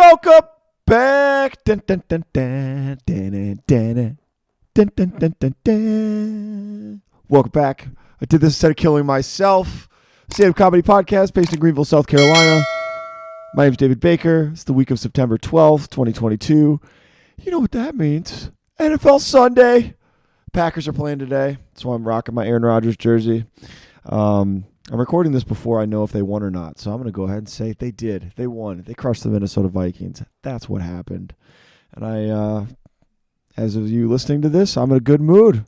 Welcome back. Dun, dun, dun, dun, dun, dun, dun, dun, dun, dun, dun. Welcome back. I did this instead of killing myself. Stand-up comedy podcast based in Greenville, South Carolina. My name is David Bakker. It's the week of September 12th, 2022. You know what that means. NFL Sunday. Packers are playing today. That's why I'm rocking my Aaron Rodgers jersey. I'm recording this before I know if they won or not, so I'm going to go ahead and say they did. They won. They crushed the Minnesota Vikings. That's what happened. And I, as of you listening to this, I'm in a good mood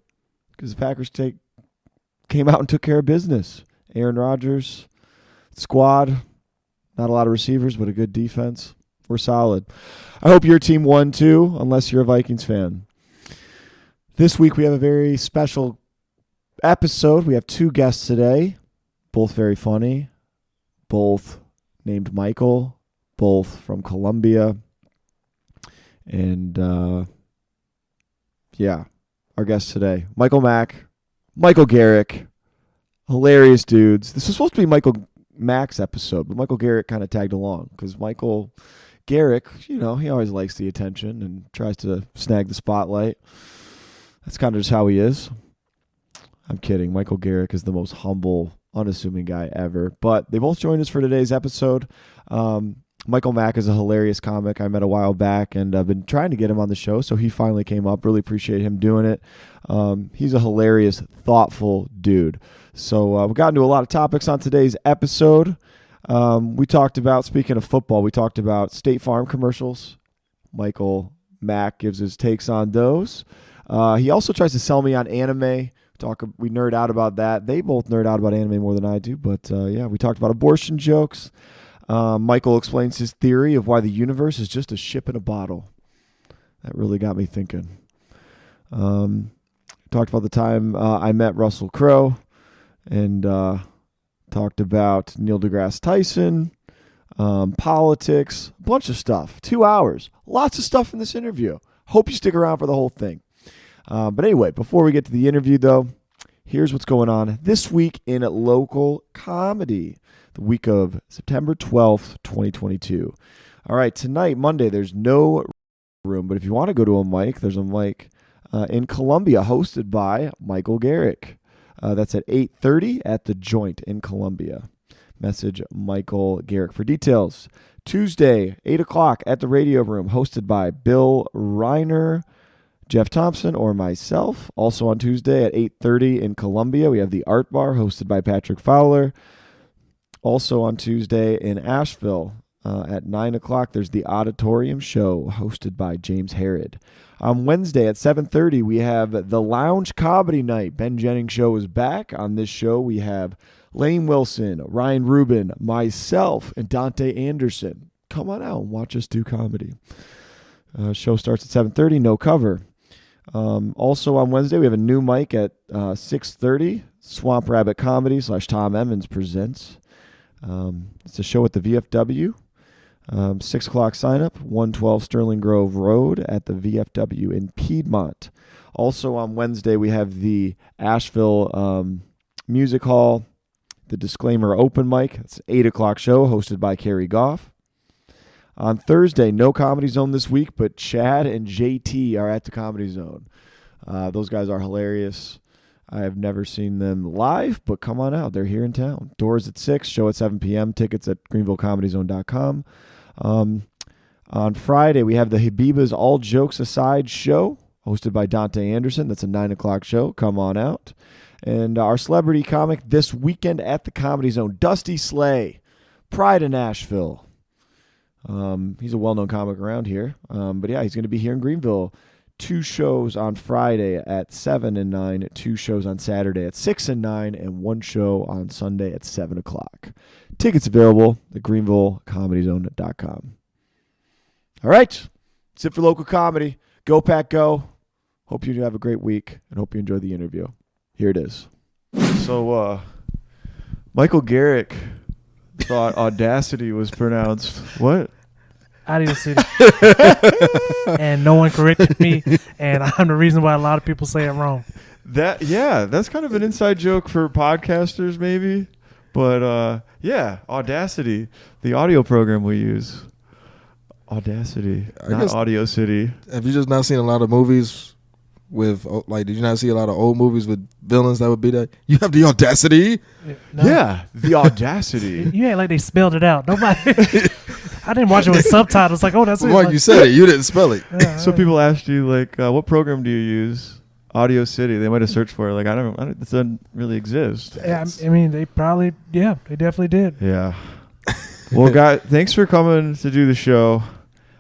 because the Packers came out and took care of business. Aaron Rodgers, squad, not a lot of receivers, but a good defense. We're solid. I hope your team won too, unless you're a Vikings fan. This week we have a very special episode. We have two guests today. Both very funny, both named Michael, both from Columbia. And, our guests today, Michael Mack, Michael Garrick, hilarious dudes. This was supposed to be Michael Mack's episode, but Michael Garrick kind of tagged along because Michael Garrick, he always likes the attention and tries to snag the spotlight. That's kind of just how he is. I'm kidding. Michael Garrick is the most humble, unassuming guy ever. But they both joined us for today's episode. Michael Mack is a hilarious comic I met a while back, and I've been trying to get him on the show, so he finally came up. Really appreciate him doing it. He's a hilarious, thoughtful dude. So we got into a lot of topics on today's episode. We talked about, speaking of football, we talked about State Farm commercials. Michael Mack gives his takes on those. He also tries to sell me on anime. We nerd out about that. They both nerd out about anime more than I do. But we talked about abortion jokes. Michael explains his theory of why the universe is just a ship in a bottle. That really got me thinking. Talked about the time I met Russell Crowe. And talked about Neil deGrasse Tyson, politics, a bunch of stuff. 2 hours. Lots of stuff in this interview. Hope you stick around for the whole thing. But anyway, before we get to the interview, though, here's what's going on this week in local comedy, the week of September 12th, 2022. All right, tonight, Monday, there's no room, but if you want to go to a mic, there's a mic in Columbia hosted by Michael Garrick. That's at 8:30 at the Joint in Columbia. Message Michael Garrick for details. Tuesday, 8 o'clock at the Radio Room, hosted by Bill Reiner, Jeff Thompson, or myself. Also on Tuesday at 8:30 in Columbia, we have the Art Bar hosted by Patrick Fowler. Also on Tuesday in Asheville at 9 o'clock, there's the Auditorium Show hosted by James Herod. On Wednesday at 7:30, we have the Lounge Comedy Night. Ben Jennings' show is back. On this show, we have Lane Wilson, Ryan Rubin, myself, and Dante Anderson. Come on out and watch us do comedy. Show starts at 7:30, no cover. Also on Wednesday, we have a new mic at 6:30. Swamp Rabbit Comedy / Tom Emmons presents. It's a show at the VFW. 6 o'clock sign up, 112 Sterling Grove Road at the VFW in Piedmont. Also on Wednesday, we have the Asheville Music Hall, the Disclaimer Open Mic. It's an 8 o'clock show hosted by Carrie Goff. On Thursday, no Comedy Zone this week, but Chad and JT are at the Comedy Zone. Those guys are hilarious. I have never seen them live, but come on out. They're here in town. Doors at 6, show at 7 p.m. Tickets at greenvillecomedyzone.com. On Friday, we have the Habibas All Jokes Aside show, hosted by Dante Anderson. That's a 9 o'clock show. Come on out. And our celebrity comic this weekend at the Comedy Zone, Dusty Slay, Pride in Nashville. He's a well-known comic around here. But yeah, he's going to be here in Greenville. 2 shows on Friday at 7 and 9, 2 shows on Saturday at 6 and 9, and 1 show on Sunday at 7 o'clock. Tickets available at greenvillecomedyzone.com. All right. That's it for local comedy. Go, Pack, go. Hope you have a great week, and hope you enjoy the interview. Here it is. So, Michael Garrick thought Audacity was pronounced what? Audacity. And no one corrected me, and I'm the reason why a lot of people say it wrong. That's kind of an inside joke for podcasters maybe, but Audacity, the audio program we use. Audacity, I not guess- Audio City. Have you just not seen a lot of movies with like? Did you not see a lot of old movies with villains that would be that? You have the audacity. No. Yeah, the Audacity. You ain't like they spelled it out. Nobody. I didn't watch it with subtitles. Like, oh, that's it. Mark, Like, you said it. You didn't spell it. yeah, So people asked you like, what program do you use? Audio City. They might have searched for it. Like, I don't. It doesn't really exist. Yeah, I mean, they probably. Yeah, they definitely did. Yeah. Well, guys, thanks for coming to do the show.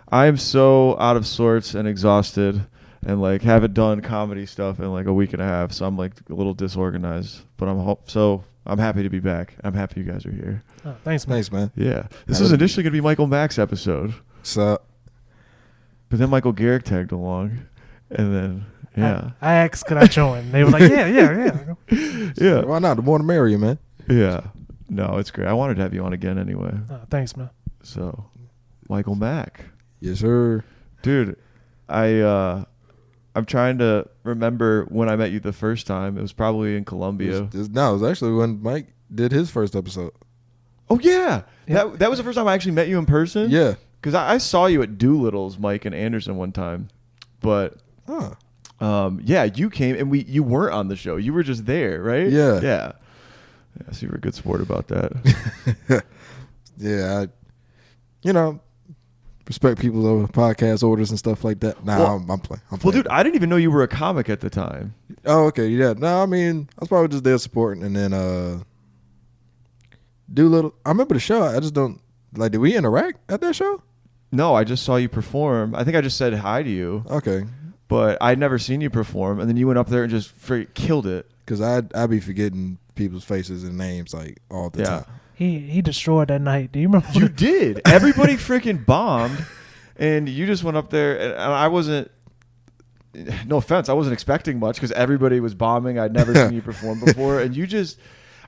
I am so out of sorts and exhausted, and like haven't done comedy stuff in like a week and a half, so I'm like a little disorganized. But I'm happy to be back. I'm happy you guys are here. Oh, thanks, man. Thanks, man. Yeah, this was initially gonna be Michael Mack's episode, So but then Michael Garrick tagged along, and then yeah, I asked, could I join? They were like, yeah. yeah, why not? The more the merrier, man. yeah. No, it's great. I wanted to have you on again anyway. Oh, thanks, man. So, Michael Mack. Yes, sir. Dude, I'm trying to remember when I met you the first time. It was probably in Colombia. It was actually when Mike did his first episode. Oh yeah, Yeah. that was the first time I actually met you in person. Yeah. because I saw you at Doolittle's, Mike and Anderson, one time, but yeah, you came and you weren't on the show. You were just there, right? Yeah. So you were a good sport about that. Yeah, respect people's podcast orders and stuff like that. Nah, Well- I'm playing. Well, dude, I didn't even know you were a comic at the time. Oh, okay, yeah. No, I mean, I was probably just there supporting, and then Doolittle. I remember the show. I just don't like. Did we interact at that show? No, I just saw you perform. I think I just said hi to you, Okay, but I'd never seen you perform. And then you went up there and just killed it. because I'd be forgetting people's faces and names like all the time. He destroyed that night. Do you remember? You did. Everybody freaking bombed, and you just went up there, and I wasn't. No offense, I wasn't expecting much because everybody was bombing. I'd never seen you perform before, and you just.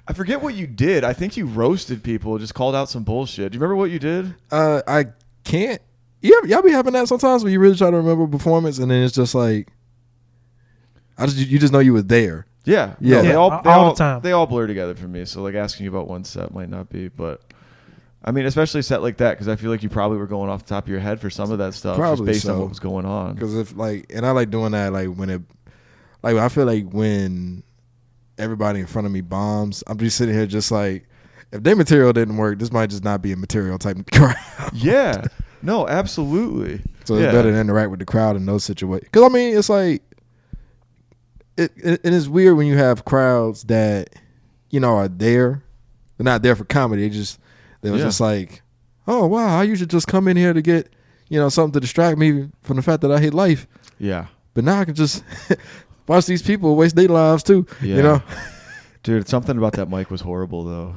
I forget what you did. I think you roasted people, just called out some bullshit. Do you remember what you did? I can't. Y'all be having that sometimes when you really try to remember a performance, and then it's just like, you just know you were there. Yeah. Yeah. No, All the time. They all blur together for me. So like asking you about one set might not be, but I mean, especially a set like that, because I feel like you probably were going off the top of your head for some of that stuff, Probably just based on so. what was going on. Because and I like doing that I feel like when everybody in front of me bombs, I'm just sitting here just like, if their material didn't work, this might just not be a material type of crowd. Yeah. No, absolutely. So it's better to interact with the crowd in those situations. Because I mean, it's like it is weird when you have crowds that are there, they're not there for comedy. They was just like, oh wow, I usually just come in here to get something to distract me from the fact that I hate life. Yeah. But now I can just watch these people waste their lives too. Yeah. Dude, something about that mic was horrible though.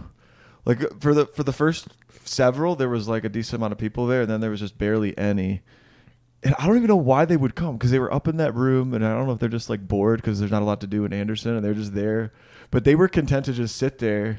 Like for the first several, there was like a decent amount of people there, and then there was just barely any. And I don't even know why they would come, because they were up in that room, and I don't know if they're just like bored because there's not a lot to do in Anderson, and they're just there. But they were content to just sit there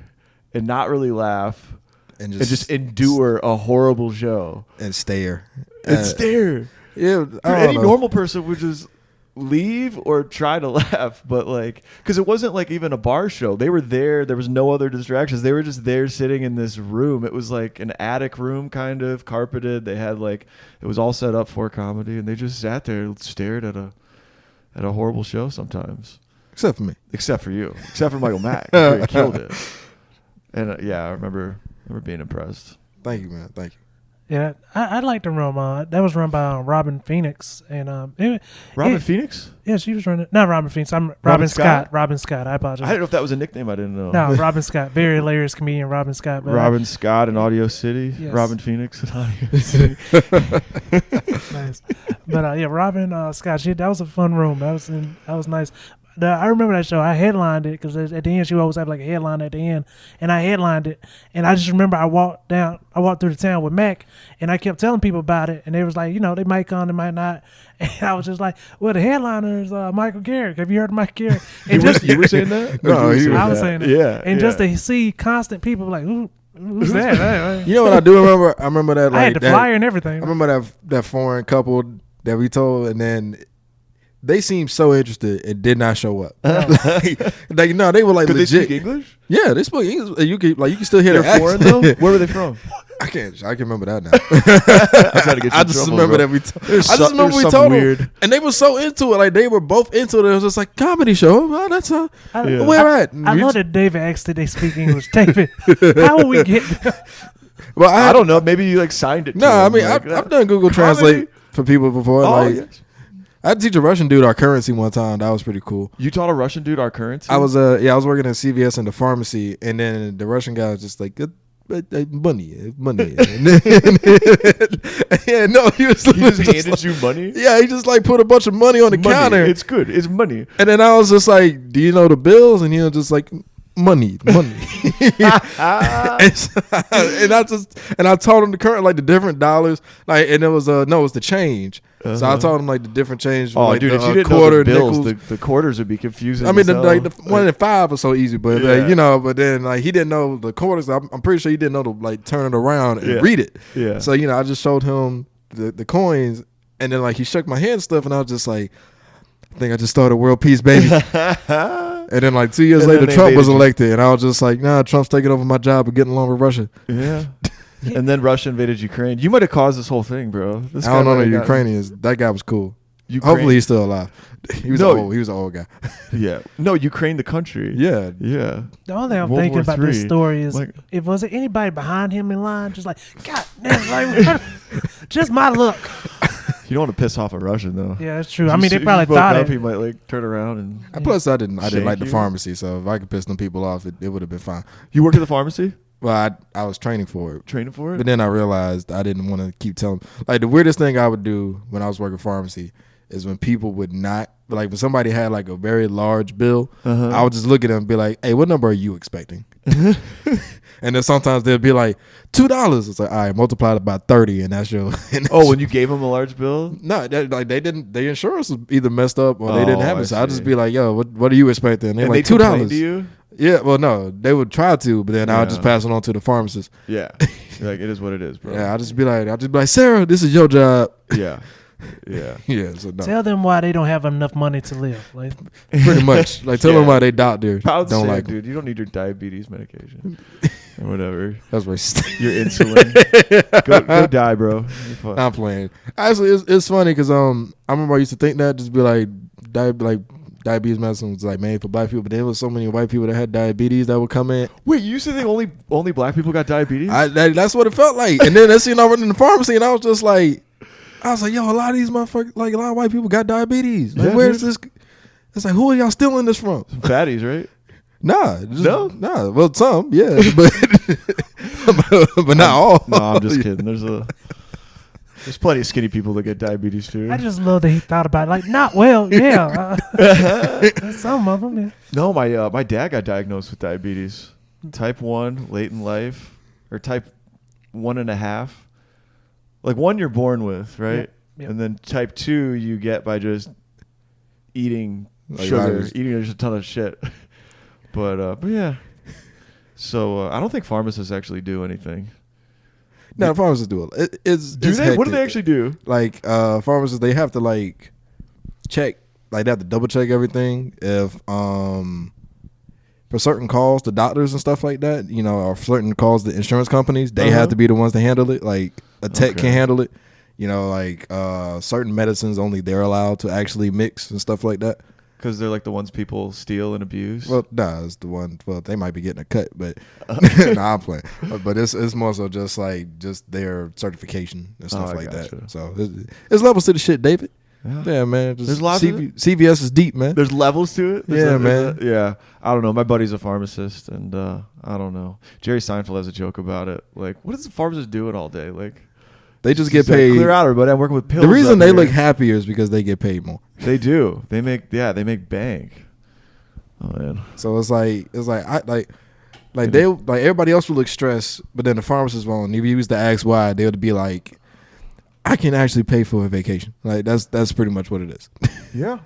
and not really laugh and just endure a horrible show and stare and stare. Yeah, Any normal person would just leave or try to laugh, but like, because it wasn't like even a bar show. They were there. There was no other distractions. They were just there sitting in this room. It was like an attic room, kind of carpeted. They had like, it was all set up for comedy, and they just sat there and stared at a horrible show sometimes. Except for me. Except for you. Except for Michael Mack. He killed it. And I remember being impressed. Thank you, man. Thank you. Yeah, I'd like to run. That was run by Robin Phoenix, and Robin Phoenix? Yeah, she was running. Not Robin Phoenix. I'm Robin Scott. Robin Scott. I apologize. I didn't know if that was a nickname. I didn't know. No, Robin Scott. Very hilarious comedian, Robin Scott. But Robin Scott in Audio City. Yes. Robin Phoenix in Audio City. Nice. But Robin Scott. That was a fun room. That was nice. I remember that show. I headlined it because at the end she would always have like a headline at the end, and I headlined it. And I just remember I walked through the town with Mack, and I kept telling people about it, and they was like, they might come, they might not. And I was just like, well, the headliner is Michael Garrick. Have you heard of Michael Garrick? And You were saying that? No, I was saying that. Yeah. And just to see constant people like, who's that? You know what I do remember? I remember that. I had the flyer and everything. I remember that foreign couple that we told, and then they seemed so interested and did not show up. Like no, they were like Could legit. they speak English? Yeah, they spoke English. You can still hear They're their foreign accent. though. Where were they from? I can remember that now. I'm trying to get you I in just trouble, remember bro. that I just There's remember we something told weird. them, and they were so into it. Like they were both into it. It was just like comedy show. Oh, that's I, where at. I love that David asked did they speak English. David, how will we get? Well, I don't know. Maybe you like signed it. No, to I them, mean like, I've done Google comedy? Translate for people before. Oh, like yes. I had to teach a Russian dude our currency one time. That was pretty cool. You taught a Russian dude our currency? I was working at CVS in the pharmacy, and then the Russian guy was just like money. Yeah, no, he was He just just handed you money? yeah, he just like put a bunch of money on the Money. counter. It's good. It's money. And then I was just like, "Do you know the bills?" And he was just like, "Money." and I told him the current, like the different dollars, like, and it was no, it was the change. So I told him like the different change. Oh, like dude, the, if you didn't quarter, know the bills, nickels. the quarters would be confusing. I mean, as the hell. 1 and 5 was so easy, but Yeah. but then like he didn't know the quarters. I'm pretty sure he didn't know to like turn it around and Yeah. read it. Yeah. So I just showed him the coins, and then like he shook my hand and stuff, and I was just like, I think I just started world peace, baby. And then like 2 years And then later, they Trump was invaded you. elected, and I was just like, nah, Trump's taking over my job and getting along with Russia. Yeah. And then Russia invaded Ukraine. You might have caused this whole thing, bro. This I don't guy know might the have gotten- Ukrainians. That guy was cool. Ukraine- Hopefully he's still alive. He was No. old. He was an old guy. Yeah. No, Ukraine, the country. Yeah. Yeah. The only thing I'm World thinking War about this III. story is Like- if was it anybody behind him in line, just like God damn, like just my luck. You don't want to piss off a Russian, though. Yeah, that's true. If I you mean, they if you probably spoke thought up, it. he might like turn around and. Plus, I didn't Shake like the you? pharmacy, so if I could piss them people off, it would have been fine. You work at the pharmacy? Well, I was training for it. Training for it? But then I realized I didn't want to keep telling. Like the weirdest thing I would do when I was working pharmacy is when people would not, like when somebody had like a very large bill, I would just look at them and be like, "Hey, what number are you expecting?" And then sometimes they'd be like $2. It's like, all right, multiply it by 30, and that's your. Oh, when you gave him a large bill? No, like they didn't. Their insurance was either messed up or they didn't have I it. So I'd see. just be like, "Yo, what are you expecting?" And they're And like they complained $2. to you? Yeah, well, no, they would try to, but then I would just Yeah. pass it on to the pharmacist. Yeah. You're like, it is what it is, bro. Yeah, I'd just be like, Sarah, this is your job. Yeah. Yeah. Yeah, so no, Tell them why they don't have enough money to live. Like, pretty much. Like, tell Yeah. them why they doctors Proud don't say, like 'em. dude, you don't need your diabetes medication. Or whatever. That's racist. Your insulin. go die, bro. You're fine. I'm playing. Actually, it's funny because I remember I used to think that just be like diabetes medicine was like made for black people, but there was so many white people that had diabetes that would come in. Wait, you used to think only black people got diabetes? That's what it felt like. And then I went in the pharmacy and I was just like, yo, a lot of these motherfuckers, like a lot of white people got diabetes. Like, Yeah, where's dude. this? It's like, who are y'all stealing this from? Some fatties, right? Nah, No? Well, some, yeah, but not all. No, I'm just kidding. There's plenty of skinny people that get diabetes too. I just love that he thought about it. Like, not well, yeah. Some of them, yeah. No, my dad got diagnosed with diabetes, type 1, late in life, or type 1.5. Like 1 you're born with, right? Yep. And then type 2 you get by just eating Like sugar, virus. eating just a ton of shit. But yeah. So I don't think pharmacists actually do anything. No, pharmacists do it. It's Do it's they? What do they hectic. actually do? Like pharmacists, they have to like check, like they have to double check everything. If for certain calls to doctors and stuff like that, or certain calls to insurance companies, they have to be the ones to handle it. Like a tech Okay. can handle it. Like certain medicines only they're allowed to actually mix and stuff like that. Because they're like the ones people steal and abuse. Well, nah, it's the one. Well, they might be getting a cut, but nah, I'm playing. But it's more so just their certification and stuff I like gotcha. that. So it's levels to the shit, David. Yeah. Yeah, man. There's lots of it? CVS is deep, man. There's levels to it. Yeah, man. Yeah, I don't know. My buddy's a pharmacist, and I don't know. Jerry Seinfeld has a joke about it. Like, what does the pharmacist doing all day? Like, They just get he's like, paid. Clear out, everybody. I'm working with pills. The reason up they here." look happier is because they get paid more. They do. They make bank. Oh man. So it's like everybody else will look stressed, but then the pharmacist won't. If you used to ask why, they would be like, "I can actually pay for a vacation." Like that's pretty much what it is. Yeah.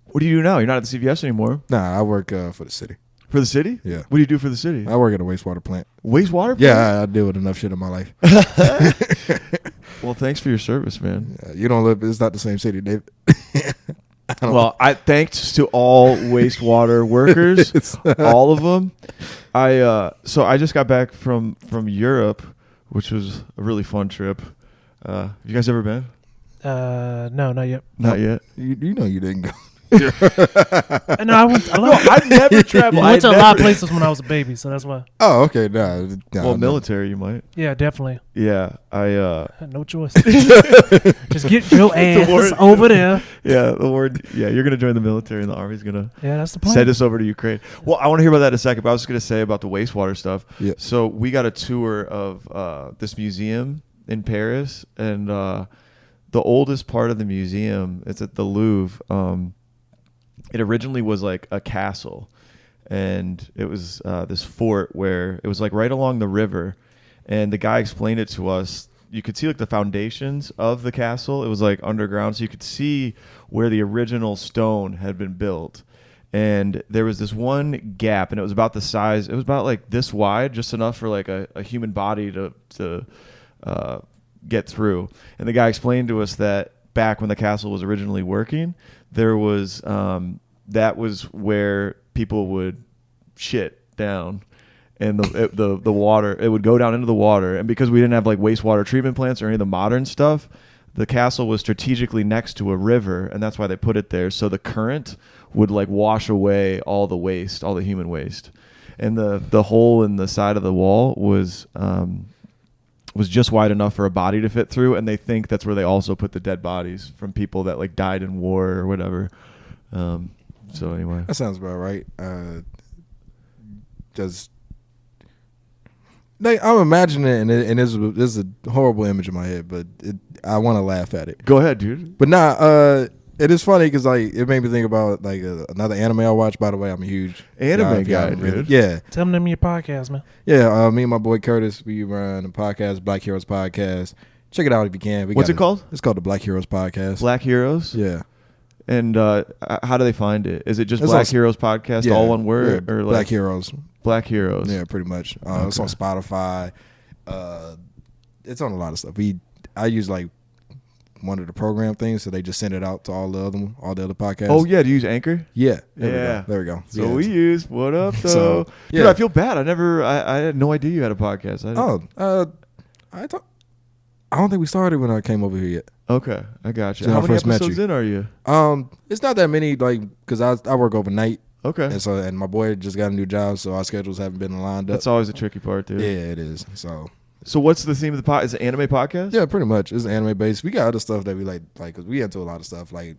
What do you do now? You're not at the CVS anymore. Nah, I work for the city. For the city? Yeah. What do you do for the city? I work at a wastewater plant. Wastewater? Yeah, I deal with enough shit in my life. Well, thanks for your service, man. You don't live. It's not the same city, David. Well, I thanks to all wastewater workers, all of them. So I just got back from Europe, which was a really fun trip. Have you guys ever been? No, not yet. Not yet. You know you didn't go. No, I went. I've never traveled. I went to a lot of places when I was a baby, so that's why. Oh, okay. Nah, Well, military, you might. Yeah, definitely. Yeah, I had no choice. Just get your ass over there. Yeah, the word. Yeah, you're gonna join the military, and the army's gonna. Yeah, that's the plan. Send us over to Ukraine. Well, I want to hear about that in a second, but I was just gonna say about the wastewater stuff. Yeah. So we got a tour of this museum in Paris, and the oldest part of the museum, it's at the Louvre. It originally was like a castle, and it was this fort where it was like right along the river, and the guy explained it to us. You could see like the foundations of the castle. It was like underground, so you could see where the original stone had been built. And there was this one gap, and it was about the size. It was about like this wide, just enough for like a human body to get through. And the guy explained to us that back when the castle was originally working, there was that was where people would shit down, and the water, it would go down into the water. And because we didn't have like wastewater treatment plants or any of the modern stuff, the castle was strategically next to a river, and that's why they put it there, so the current would like wash away all the waste, all the human waste. And the hole in the side of the wall was just wide enough for a body to fit through, and they think that's where they also put the dead bodies from people that like died in war or whatever. So anyway, that sounds about right. Just like, I'm imagining it, and this is a horrible image in my head, but I want to laugh at it. Go ahead, dude. But it is funny because like it made me think about like another anime I watch. By the way, I'm a huge anime guy, dude. Yeah. Tell them to name your podcast, man. Yeah, me and my boy Curtis, we run a podcast, Black Heroes Podcast. Check it out if you can. What's it called? It's called the Black Heroes Podcast. Black Heroes? Yeah. And how do they find it? Is it just It's Black on Heroes Podcast, all one word? Yeah, or like Black Heroes. Black Heroes. Yeah, pretty much. It's on Spotify. It's on a lot of stuff. I use like one of the program things, so they just send it out to all the other podcasts. Oh yeah, do you use Anchor? Yeah. There we go. So yeah. we use what up though? So, yeah. Dude, I feel bad. I had no idea you had a podcast. I don't think we started when I came over here yet. Okay, I got you. When How I many first met episodes you. in are you? It's not that many, like, because I work overnight. Okay. And my boy just got a new job, so our schedules haven't been lined up. That's always a tricky part, dude. Yeah, it is. So what's the theme of the pod? Is it an anime podcast? yeah, pretty much. It's anime based. We got other stuff that we like, because we into a lot of stuff like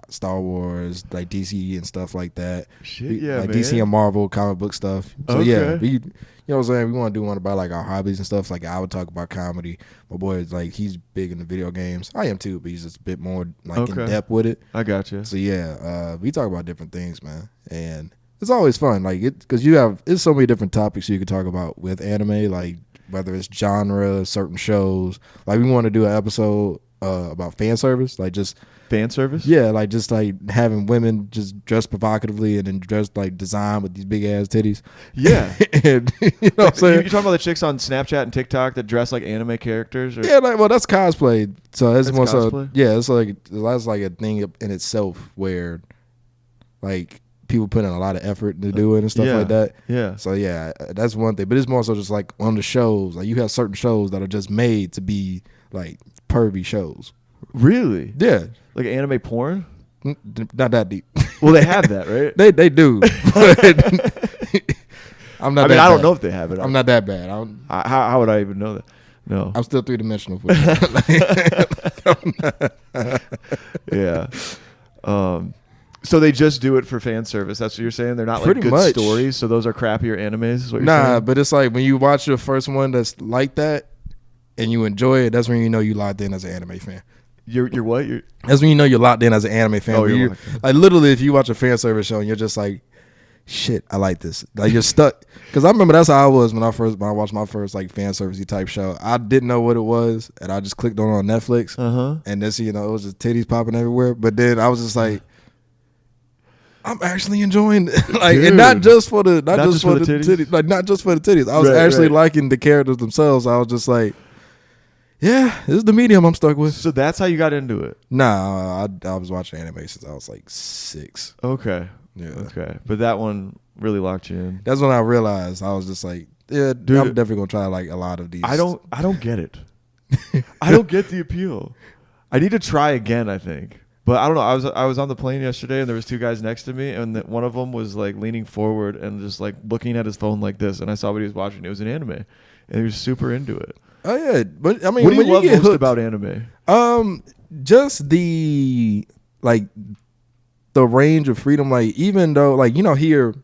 Star Wars, like DC and stuff like that. Shit, yeah, like man. DC and Marvel comic book stuff. So Okay. yeah, you know what I'm saying? We want to do one about like our hobbies and stuff. Like I would talk about comedy. My boy is like, he's big into video games. I am too, but he's just a bit more like in depth with it. I got you. So yeah, we talk about different things, man, and it's always fun. Like because it's so many different topics you could talk about with anime, like whether it's genre, certain shows. Like we want to do an episode about fan service, like just fan service. Yeah, like just like having women just dress provocatively and then dress like design with these big ass titties. Yeah, and, you know what I'm saying? You're talking about the chicks on Snapchat and TikTok that dress like anime characters. Or? Yeah, like well, that's cosplay. So that's more cosplay? so. Yeah, it's like that's like a thing in itself where like people put in a lot of effort to do it and stuff like that. Yeah. So yeah, that's one thing. But it's more so just like on the shows. Like you have certain shows that are just made to be like pervy shows. Really? Yeah. Like anime porn? Not that deep. Well, they have that, right? They do. I'm not. I mean, I don't know if they have it. I'm not that bad. How would I even know that? No. I'm still 3-dimensional. Yeah. So they just do it for fan service. That's what you're saying? They're not like Pretty good much. stories, so those are crappier animes is what you're saying? Nah, but it's like when you watch the first one that's like that and you enjoy it, that's when you know you locked in as an anime fan. You're what? That's when you know you're locked in as an anime fan. Oh, You're like literally, if you watch a fan service show and you're just like, shit, I like this. Like you're stuck. Because I remember that's how I was when I watched my first like fan servicey type show. I didn't know what it was, and I just clicked on Netflix, and this, it was just titties popping everywhere. But then I was just like, I'm actually enjoying it. Like, dude, and not just for the titties. Like not just for the titties. I was actually liking the characters themselves. I was just like, Yeah, this is the medium I'm stuck with. So that's how you got into it. Nah, I was watching anime since I was like 6. Okay. Yeah. Okay. But that one really locked you in. That's when I realized I was just like, yeah, Dude, I'm definitely gonna try like a lot of these. I don't get it. I don't get the appeal. I need to try again, I think. But I don't know. I was on the plane yesterday and there was 2 guys next to me and one of them was like leaning forward and just like looking at his phone like this, and I saw what he was watching. It was an anime. And he was super into it. Oh yeah, but I mean, What do you love get most hooked, about anime? just the range of freedom. Like, even though, like, here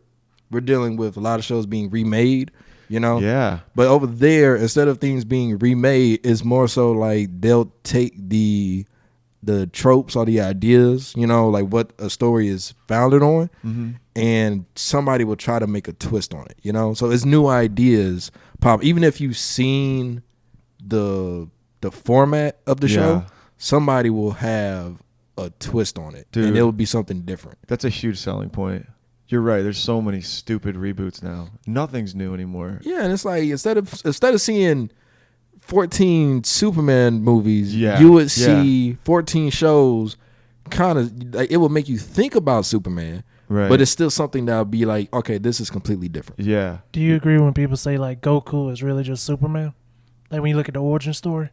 we're dealing with a lot of shows being remade, Yeah. But over there, instead of things being remade, it's more so like they'll take the tropes or the ideas, like what a story is founded on, and somebody will try to make a twist on it, So it's new ideas pop. Even if you've seen the format of the show, somebody will have a twist on it. Dude, and it will be something different. That's a huge selling point. You're right. There's so many stupid reboots now. Nothing's new anymore. Yeah, and it's like instead of seeing 14 Superman movies, you would see 14 shows. Kind of like, it would make you think about Superman, right? But it's still something that would be like, okay, this is completely different. Yeah. Do you agree when people say like Goku is really just Superman? Like when you look at the origin story?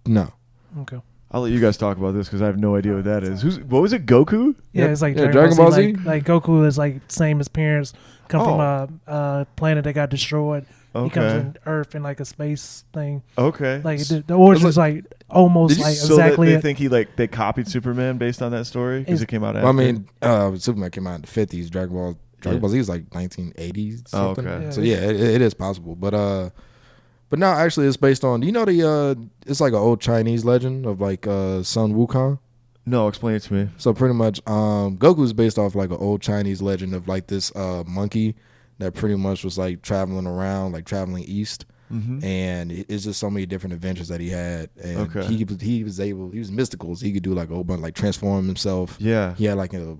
No. Okay. I'll let you guys talk about this because I have no idea what that is. What was it? Goku? Yeah, it's like Dragon Ball Z. Like Goku is like same as parents, come from a planet that got destroyed. Okay. He comes in Earth in like a space thing. Okay. Like the origin is like almost like so exactly. They think they copied Superman based on that story because it came out after. I mean, Superman came out in the 50s. Dragon Ball Z is like 1980s. Something. Oh, okay. So yeah, it is possible, but no, actually, it's based on. It's like an old Chinese legend of like Sun Wukong. No, explain it to me. So pretty much, Goku's based off like an old Chinese legend of like this monkey that pretty much was like traveling around, like traveling east, and it's just so many different adventures that he had. And he was mystical, so he could do like a whole bunch, like transform himself. Yeah, he had like a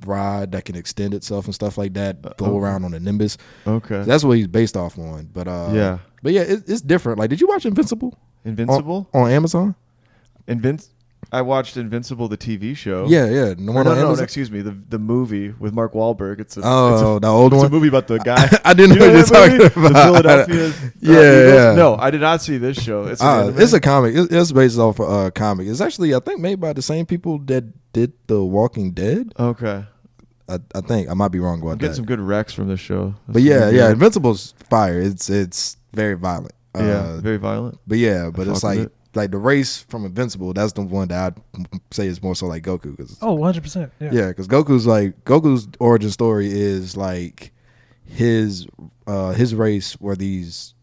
rod that can extend itself and stuff like that, go around on a nimbus. Okay, so that's what he's based off on. But it's different. Like, did you watch Invincible? On Amazon? I watched Invincible, the TV show. Yeah. No, excuse me. The movie with Mark Wahlberg. It's the old one. It's a movie about the guy. I didn't know what you're talking about. The Philadelphia. Yeah. No, I did not see this show. It's a comic. It's based off a comic. It's actually, I think, made by the same people that did The Walking Dead. Okay. I think I might be wrong about that. Getting some good recs from this show. But yeah, Invincible's fire. It's very violent. Very violent. But it's like the race from Invincible. That's the one that I'd say is more so like Goku. 100%. Yeah, because Goku's origin story is like his race were these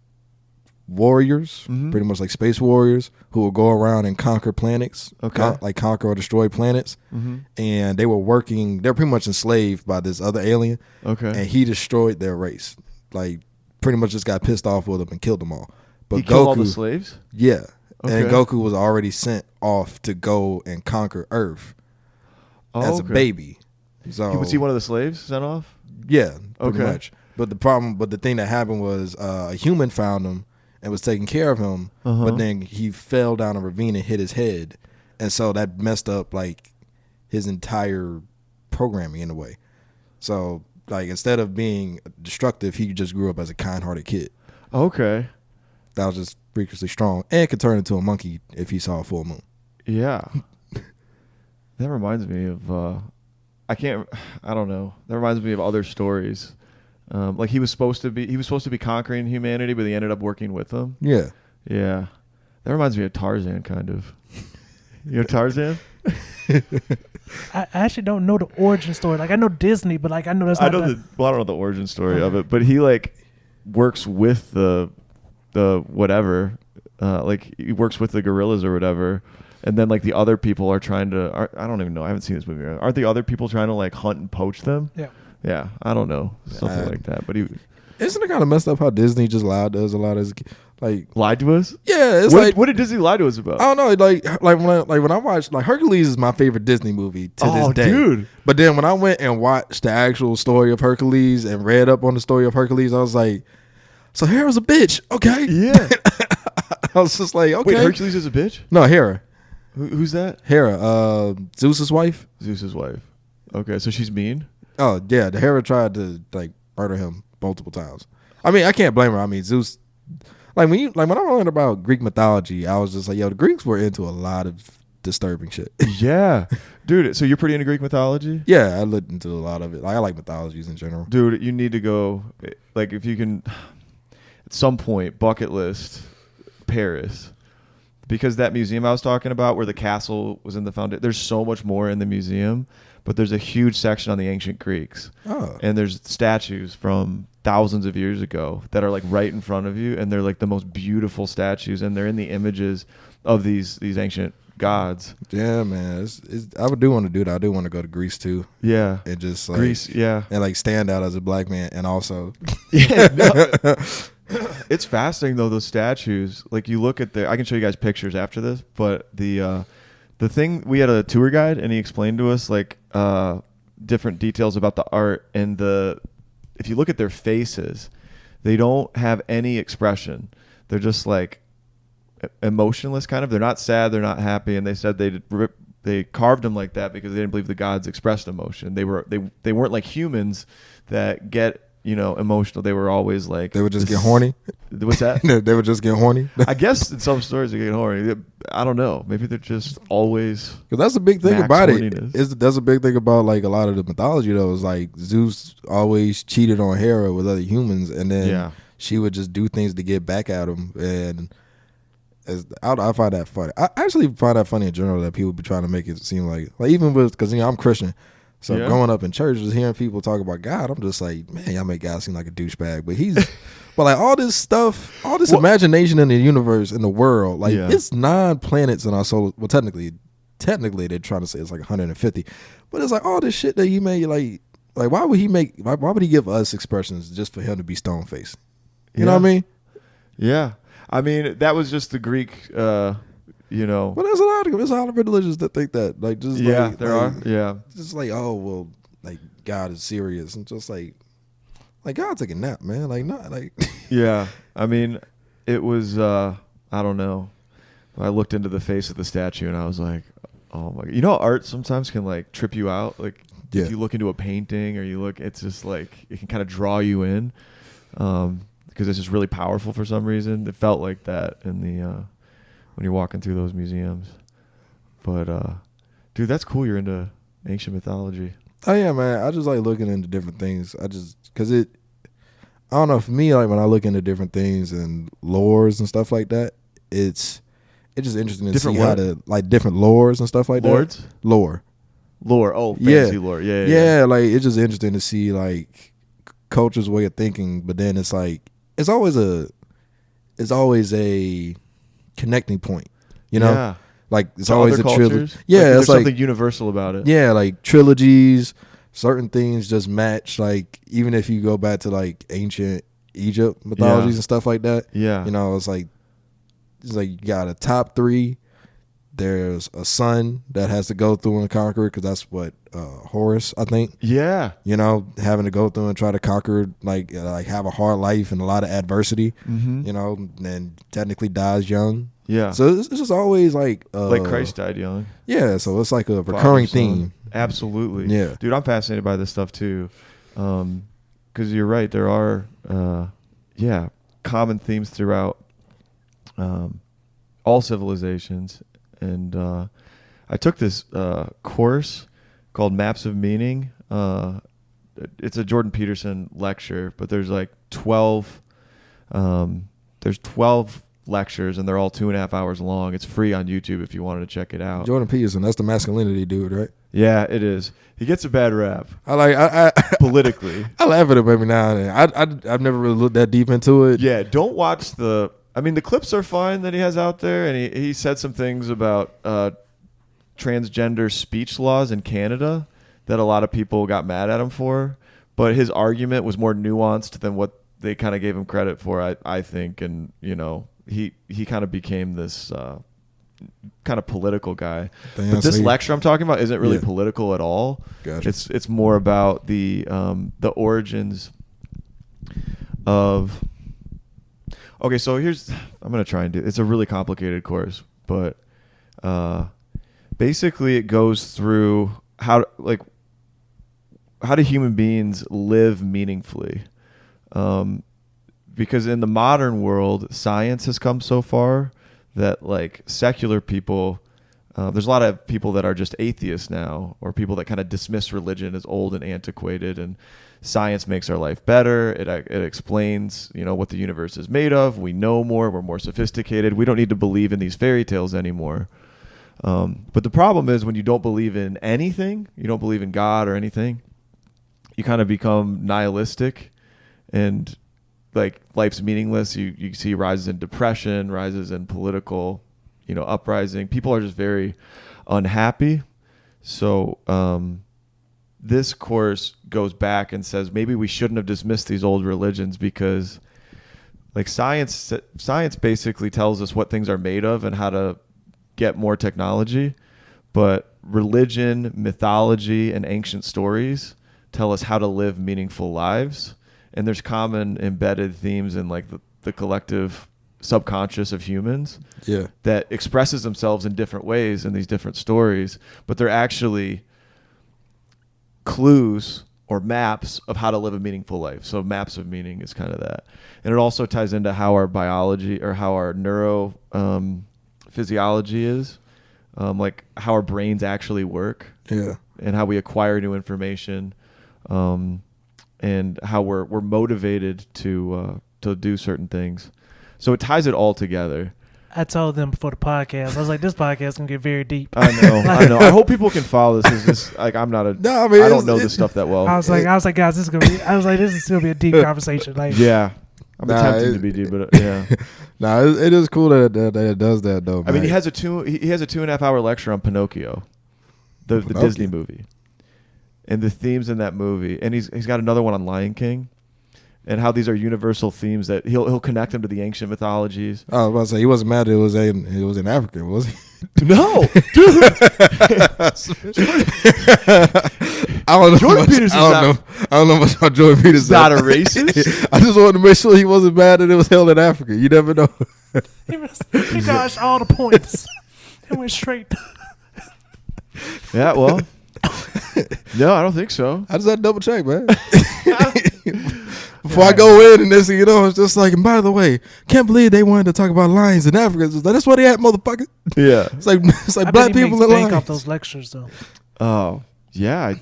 warriors, pretty much like space warriors who will go around and conquer planets, conquer or destroy planets. And they're pretty much enslaved by this other alien. Okay, and he destroyed their race. Like, pretty much just got pissed off with them and killed them all. But he killed all the slaves? Yeah. Okay. And Goku was already sent off to go and conquer Earth as a baby. So was he one of the slaves sent off? Yeah, pretty much. But the thing that happened was a human found him and was taking care of him, but then he fell down a ravine and hit his head. And so that messed up like his entire programming in a way. So like, instead of being destructive, he just grew up as a kind-hearted kid. Okay. That was just freakishly strong and could turn into a monkey if he saw a full moon. Yeah. That reminds me of I don't know. That reminds me of other stories. Like he was supposed to be conquering humanity, but he ended up working with them. Yeah. Yeah. That reminds me of Tarzan, kind of. You know Tarzan? I actually don't know the origin story. Like, I know Disney, but like I know that's not. I don't know the origin story of it, but he like works with the whatever, like he works with the gorillas or whatever, and then like the other people are trying to. I don't even know. I haven't seen this movie. Aren't the other people trying to like hunt and poach them? Yeah. Yeah. I don't know, something like that. But isn't it kind of messed up how Disney just lied to us a lot as lied to us? Yeah, it's what did Disney lie to us about? I don't know. Like when I watched, like, Hercules is my favorite Disney movie to this day. Dude. But then when I went and watched the actual story of Hercules and read up on the story of Hercules, I was like, so Hera's a bitch, okay? Yeah. I was just like, okay. Wait, Hercules is a bitch? No, Hera. Who's that? Hera, Zeus's wife. Zeus's wife. Okay, so she's mean? Oh, yeah. The Hera tried to, like, murder him multiple times. I mean, I can't blame her. I mean, Zeus... when I learned about Greek mythology, I was just like, yo, the Greeks were into a lot of disturbing shit. Yeah. Dude, so you're pretty into Greek mythology? Yeah, I looked into a lot of it. I like mythologies in general. Dude, you need to go, like, if you can, at some point, bucket list, Paris. Because that museum I was talking about where the castle was in the foundation, there's so much more in the museum, but there's a huge section on the ancient Greeks. Oh. And there's statues from thousands of years ago that are, like, right in front of you, and they're, like, the most beautiful statues, and they're in the images of these ancient gods. Yeah, man. I do want to do that. I do want to go to Greece too. Yeah. And just like Greece, yeah. And like stand out as a black man and also Yeah. No. It's fascinating though, those statues. Like you look at I can show you guys pictures after this, but the thing, we had a tour guide and he explained to us like different details about the art, and if you look at their faces, they don't have any expression. They're just like emotionless kind of. They're not sad, they're not happy, and they said they carved them like that because they didn't believe the gods expressed emotion. They weren't like humans that get, emotional. They were always like, they would just get horny. What's that? They would just get horny. I guess in some stories they get horny. I don't know, maybe they're just always, because that's the big thing max about horniness. it. That's a big thing about like a lot of the mythology though, is like Zeus always cheated on Hera with other humans, and then she would just do things to get back at him. And I find that funny. I actually find that funny in general that people be trying to make it seem like even with, because I'm Christian, so growing up in church, just hearing people talk about God, I'm just like, man, y'all make God seem like a douchebag. But but like all this stuff, all this imagination in the universe, in the world, like it's 9 planets in our solar. Well, technically they're trying to say it's like 150, but it's like all this shit that he made. Like why would he give us expressions just for him to be stone faced? You know what I mean? Yeah. I mean, that was just the Greek, But there's a lot of religions that think that. Like, just there are. Yeah. Just like, oh, well, like, God is serious. And just like God take a nap, man. Like, not like. Yeah. I mean, it was, I don't know. I looked into the face of the statue and I was like, oh my God. You know, art sometimes can like trip you out. Like, if you look into a painting or it's just like, it can kind of draw you in. Because it's just really powerful for some reason. It felt like that in the when you're walking through those museums. But dude, that's cool. You're into ancient mythology. Oh yeah, man. I just like looking into different things. Because I don't know. For me, like when I look into different things and lores and stuff like that, it's just interesting to see how to like different lores and stuff like that. Lore. Oh, fantasy lore. Yeah. Like it's just interesting to see like culture's way of thinking, but then it's like. It's always a connecting point, Yeah. Like it's to always other a trilogy. Like, Yeah, there's it's like something universal about it. Yeah, like trilogies, certain things just match. Like even if you go back to like ancient Egypt mythologies and stuff like that. Yeah, it's like you got a top 3. There's a son that has to go through and conquer, because that's what Horus, I think. Yeah. Having to go through and try to conquer, like have a hard life and a lot of adversity. Mm-hmm. And technically dies young. Yeah. So it's just always like Christ died young. Yeah. So it's like a recurring theme. Absolutely. Yeah. Dude, I'm fascinated by this stuff too, because you're right. There are common themes throughout all civilizations. And I took this course called Maps of Meaning. It's a Jordan Peterson lecture, but there's like 12 lectures, and they're all 2.5 hours long. It's free on YouTube if you wanted to check it out. Jordan Peterson, that's the masculinity dude, right? Yeah, it is. He gets a bad rap. I politically. I laugh at him every now and then. I've never really looked that deep into it. Yeah, don't watch the clips are fine that he has out there, and he said some things about transgender speech laws in Canada that a lot of people got mad at him for, but his argument was more nuanced than what they kind of gave him credit for, I think. And he kind of became this kind of political guy. But this lecture I'm talking about isn't really political at all. Gotcha. It's more about the origins of. Okay, so I'm going to try and do, it's a really complicated course, but basically it goes through how do human beings live meaningfully? Because in the modern world, science has come so far that like secular people, there's a lot of people that are just atheists now, or people that kind of dismiss religion as old and antiquated, and science makes our life better. It explains, what the universe is made of. We know more. We're more sophisticated. We don't need to believe in these fairy tales anymore. But the problem is when you don't believe in anything, you don't believe in God or anything, you kind of become nihilistic, and like life's meaningless. You see rises in depression, rises in political, uprising. People are just very unhappy. So this course goes back and says maybe we shouldn't have dismissed these old religions, because like science basically tells us what things are made of and how to get more technology, but religion, mythology, and ancient stories tell us how to live meaningful lives. And there's common embedded themes in like the collective subconscious of humans that expresses themselves in different ways in these different stories, but they're actually clues or maps of how to live a meaningful life. So maps of meaning is kind of that. And it also ties into how our biology or how our neuro physiology is, like how our brains actually work, and how we acquire new information, and how we're motivated to do certain things. So it ties it all together. I told them before the podcast, I was like, this podcast can get very deep. I know. I hope people can follow this. It's just like I don't know this stuff that well. I was like, guys, this is gonna be. I was like, this is gonna be a deep conversation. Like, yeah, I'm attempting to be deep, but yeah. It is cool that it does that though. I mean, he has a 2.5 hour lecture on Pinocchio, the Disney movie, and the themes in that movie, and he's got another one on Lion King, and how these are universal themes that he'll connect them to the ancient mythologies. I was about to say he wasn't mad that it was in Africa, was he? No, dude. I don't know. Jordan Peterson's I don't know much about Jordan Peterson. He's not a racist. I just wanted to make sure he wasn't mad that it was held in Africa. You never know. He dodged all the points and went straight. Yeah, well, no, I don't think so. I just had to double check, man. Before I go in and this, it's just like, and by the way, can't believe they wanted to talk about lions in Africa. It's like, that's what they had, motherfucker. Yeah. It's like black people and lions. Off those lectures, though. Oh, yeah.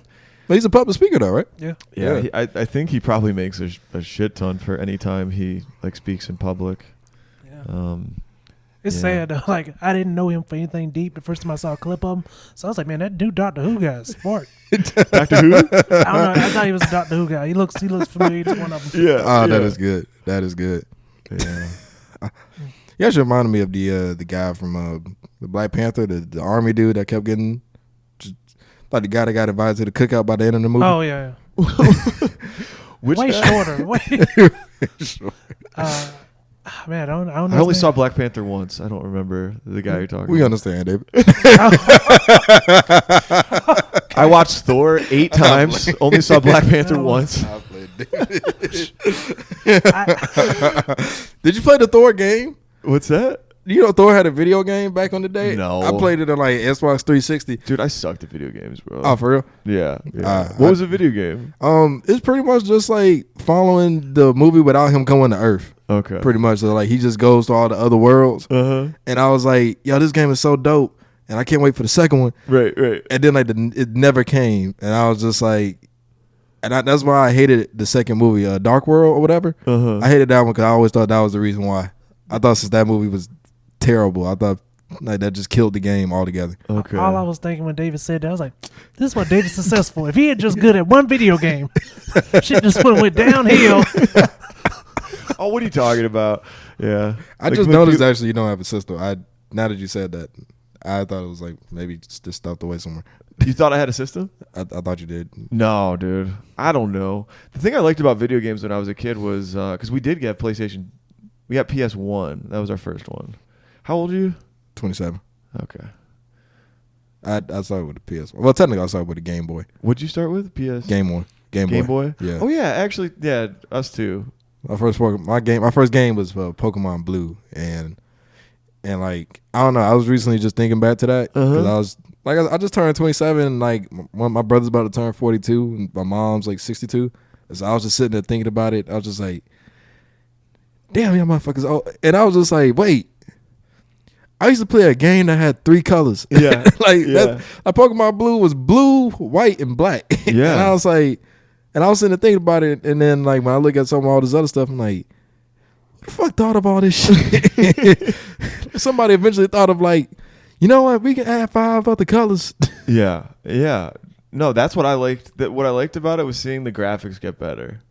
But he's a public speaker, though, right? Yeah. Yeah. I think he probably makes a shit ton for any time he like speaks in public. Yeah. It's sad though. Like I didn't know him for anything deep the first time I saw a clip of him. So I was like, man, that dude Doctor Who guy is smart. Doctor Who? I don't know. I thought he was a Doctor Who guy. He looks familiar to one of them. Yeah. Oh, that is good. That is good. Yeah. You actually reminded me of the guy from the Black Panther, the army dude that kept getting, like the guy that got invited to the cookout by the end of the movie. Oh yeah. Which way guy? shorter. Way. Man, I don't know. I only saw Black Panther once. I don't remember the guy you're talking We about. understand, David. I watched Thor 8 times. Only saw Black Panther once. I played Did you play the Thor game? What's that? You know Thor had a video game back on the day? No. I played it on like Xbox 360. Dude, I sucked at video games, bro. Oh, for real? Yeah. What was a video game? It's pretty much just like following the movie without him coming to Earth. Okay. Pretty much. So like he just goes to all the other worlds. Uh-huh. And I was like, yo, this game is so dope. And I can't wait for the second one. Right. And then like it never came. And I was just like, that's why I hated the second movie, Dark World or whatever. Uh-huh. I hated that one because I always thought that was the reason why. I thought since that movie was terrible, I thought like that just killed the game altogether. Okay. All I was thinking when David said that, I was like, this is what David's successful. If he had just good at one video game, shit just went downhill. Oh, what are you talking about? Yeah. I just noticed actually you don't have a system. Now that you said that, I thought it was like maybe just stuffed away somewhere. You thought I had a system? I thought you did. No, dude. I don't know. The thing I liked about video games when I was a kid was because we did get PlayStation. We got PS1. That was our first one. How old are you? 27. Okay. I started with the PS1. Well, technically I started with the Game Boy. What'd you start with? PS? Game Boy. Game Boy? Yeah. Oh, yeah. Actually, yeah, us too. My first game was Pokemon Blue, and like I don't know. I was recently just thinking back to that because I was like I just turned 27. And like my brother's about to turn 42, and my mom's like 62. And so I was just sitting there thinking about it. I was just like, damn, y'all motherfuckers! Oh, and I was just like, wait. I used to play a game that had 3 colors. Yeah, Pokemon Blue was blue, white, and black. Yeah, and I was like, and I was sitting there thinking about it, and then like when I look at some of all this other stuff, I'm like, who the fuck thought of all this shit? Somebody eventually thought of like, you know what, we can add 5 other colors. Yeah. No, that's what I liked. What I liked about it was seeing the graphics get better.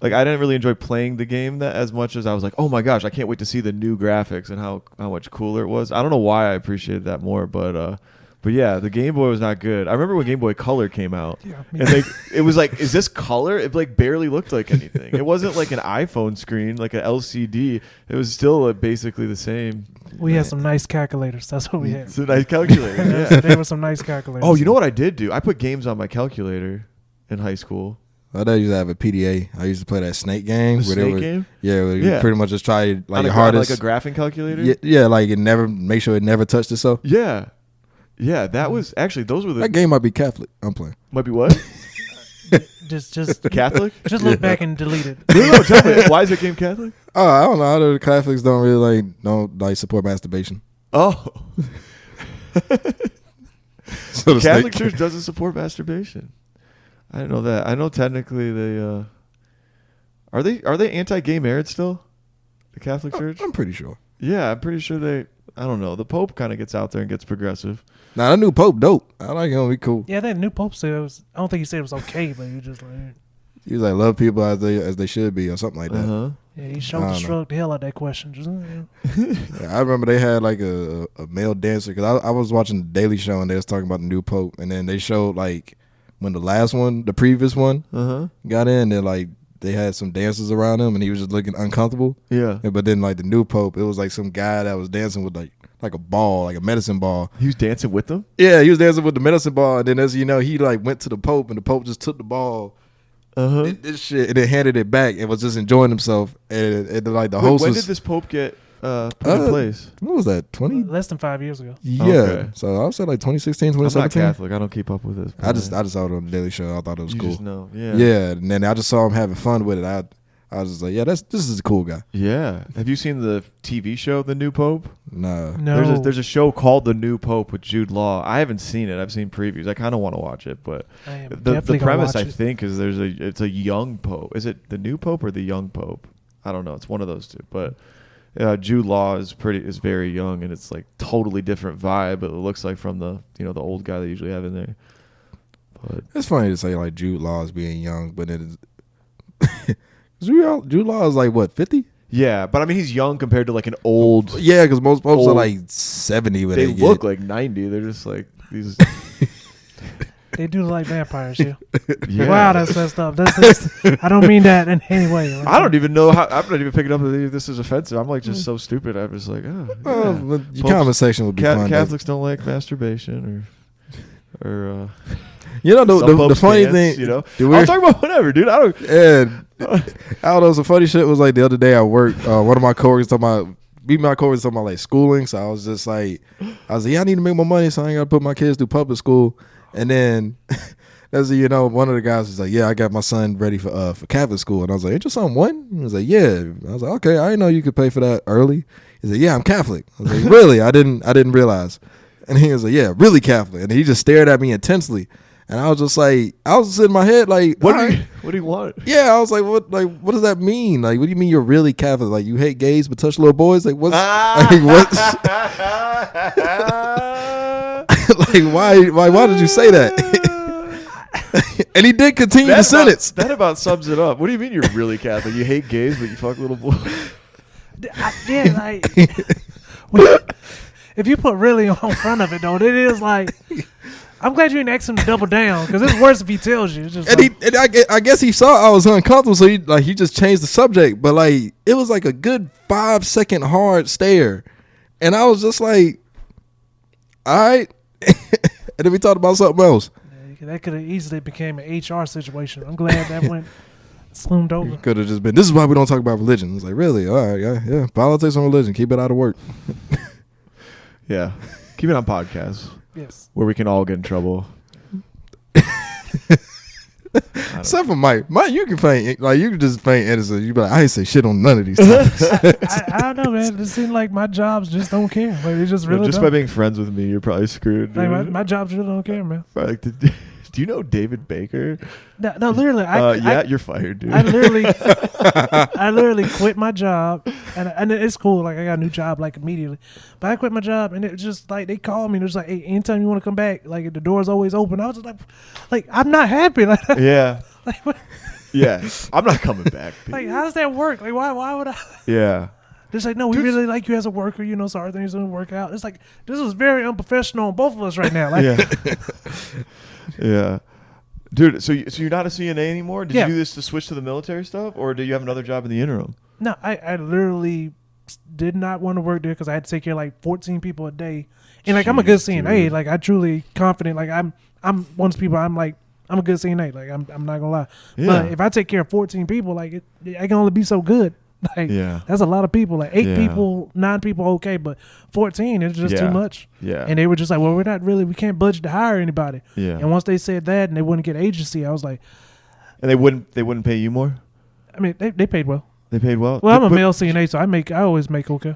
Like I didn't really enjoy playing the game that as much as I was like, oh my gosh, I can't wait to see the new graphics and how much cooler it was. I don't know why I appreciated that more, but yeah, the Game Boy was not good. I remember when Game Boy Color came out, and it was like, is this color? It like barely looked like anything. It wasn't like an iPhone screen, like an LCD. It was still basically the same. We had some nice calculators. That's what we had. It's a nice calculator. Yeah. They were some nice calculators. Oh, you know what I did do? I put games on my calculator in high school. I used to have a PDA. I used to play that Snake game. Game? Yeah, where you pretty much just try like your hardest. hardest. Like a graphing calculator? Yeah, like make sure it never touched itself. Yeah. Yeah, that was actually, those were the. That game might be Catholic. I'm playing. Might be what? just Catholic? Just look back and delete it. No, tell me, why is that game Catholic? Oh, I don't know. The Catholics don't really support masturbation. Oh. So the Catholic Church doesn't support masturbation. I didn't know that. I know technically they are they anti-gay marriage still? The Catholic Church? I'm pretty sure. Yeah, I'm pretty sure they. I don't know. The Pope kind of gets out there and gets progressive. Nah, that new Pope dope. I like him. He cool. Yeah, that new Pope said it was. I don't think he said it was okay, but he was just like. He was like, love people as they should be, or something like that. Yeah, he shrugged the hell out of that question. Just, I remember they had like a male dancer because I was watching the Daily Show and they was talking about the new Pope, and then they showed like when the previous one got in, and like they had some dancers around him and he was just looking uncomfortable. Yeah. But then like the new Pope, it was like some guy that was dancing with like a ball, like a medicine ball. He was dancing with them? Yeah, he was dancing with the medicine ball, and then as you know, he like went to the Pope and the Pope just took the ball. This shit, and then handed it back and was just enjoying himself. And like the host when was, did this Pope get put in place? What was that? 20? Less than 5 years ago. Yeah. Okay. So I would say like 2016, I'm not 2017. Catholic. I don't keep up with this. I just saw it on the Daily Show. I thought it was cool. Just know. Yeah. Yeah, and then I just saw him having fun with it. I was just like, yeah, this is a cool guy. Yeah. Have you seen the TV show The New Pope? Nah. No. There's a show called The New Pope with Jude Law. I haven't seen it. I've seen previews. I kind of want to watch it, but the premise I think is it's a young Pope. Is it the new Pope or the young Pope? I don't know. It's one of those two. But Jude Law is very young, and it's like totally different vibe. But it looks like from the the old guy they usually have in there. But it's funny to say like Jude Law is being young, but it is. Jude Law is like what, 50? Yeah, but I mean he's young compared to like an old. Yeah, because most popes are like 70 when they look like 90. They're just like these. They do look like vampires, yeah. Yeah. Wow, that's messed up. I don't mean that in any way. I don't even know how. I'm not even picking up that this is offensive. I'm like just so stupid. I'm just like, your comment section would be fun. Catholics don't like masturbation or. The funny dance, thing, I'll talk about whatever, dude. I don't. And I don't know. Some funny shit was like the other day at work. One of my coworkers talking about like schooling. So I was like, yeah, I need to make more money, so I ain't gotta put my kids through public school. And then, one of the guys was like, yeah, I got my son ready for Catholic school. And I was like, ain't your son one? He was like, yeah. I was like, okay, I didn't know you could pay for that early. He said, yeah, I'm Catholic. I was like, really? I didn't realize. And he was like, yeah, really Catholic. And he just stared at me intensely. And I was just like, I was in my head like, what do you want? Yeah, I was like, what does that mean? Like, what do you mean you're really Catholic? Like, you hate gays but touch little boys? Like, what's like, why did you say that? And he did continue the sentence. That about sums it up. What do you mean you're really Catholic? You hate gays but you fuck little boys? If you put really on front of it though, it is like. I'm glad you didn't ask him to double down because it's worse if he tells you. It's just I guess he saw I was uncomfortable, so he just changed the subject. But like it was like a good 5-second hard stare, and I was just like, all right. And then we talked about something else. Yeah, that could have easily became an HR situation. I'm glad that went Sloomed over. Could have just been, this is why we don't talk about religion. It's like, really? All right, yeah. Politics and religion. Keep it out of work. Yeah. Keep it on podcasts Yes. where we can all get in trouble. Except for Mike. Mike, you can paint, like, you can just paint innocent. You be like, I ain't say shit on none of these topics. I don't know, man. It seems like my jobs just don't care. Like, they just really Just don't. by being friends with me, you're probably screwed. Like, Dude. my jobs really don't care, man. Like, do you know David Baker? No, literally. You're fired, dude. I literally quit my job, and it's cool. Like, I got a new job like immediately, but I quit my job, and it was just like they called me. And it was like, hey, anytime you want to come back, like the door's always open. I was just like I'm not happy. Like, Yeah. like, what, Yeah. I'm not coming back. like how does that work? Like, why would I? Yeah. Just like, no, we really like you as a worker. You know, sorry things didn't work out. It's like this is very unprofessional on both of us right now. Like, Yeah. Yeah. Dude, so you're not a CNA anymore? Did you do this to switch to the military stuff, or do you have another job in the interim? No, I literally did not want to work there because I had to take care of like 14 people a day. And like I'm a good Jeez, CNA. dude. Like I truly confident. Like I'm one of those people. I'm like I'm a good CNA. Like I'm not gonna lie. Yeah. But if I take care of 14 people, like I can only be so good. Like Yeah. that's a lot of people. Like 8 Yeah. people, 9 people, okay, but 14 is just too Yeah. much. Yeah. And they were just like, well, we can't budget to hire anybody. Yeah. And once they said that and they wouldn't get agency, I was like, And they wouldn't pay you more? I mean, they paid well. They paid well? Well, I'm a But- male CNA, so I always make okay.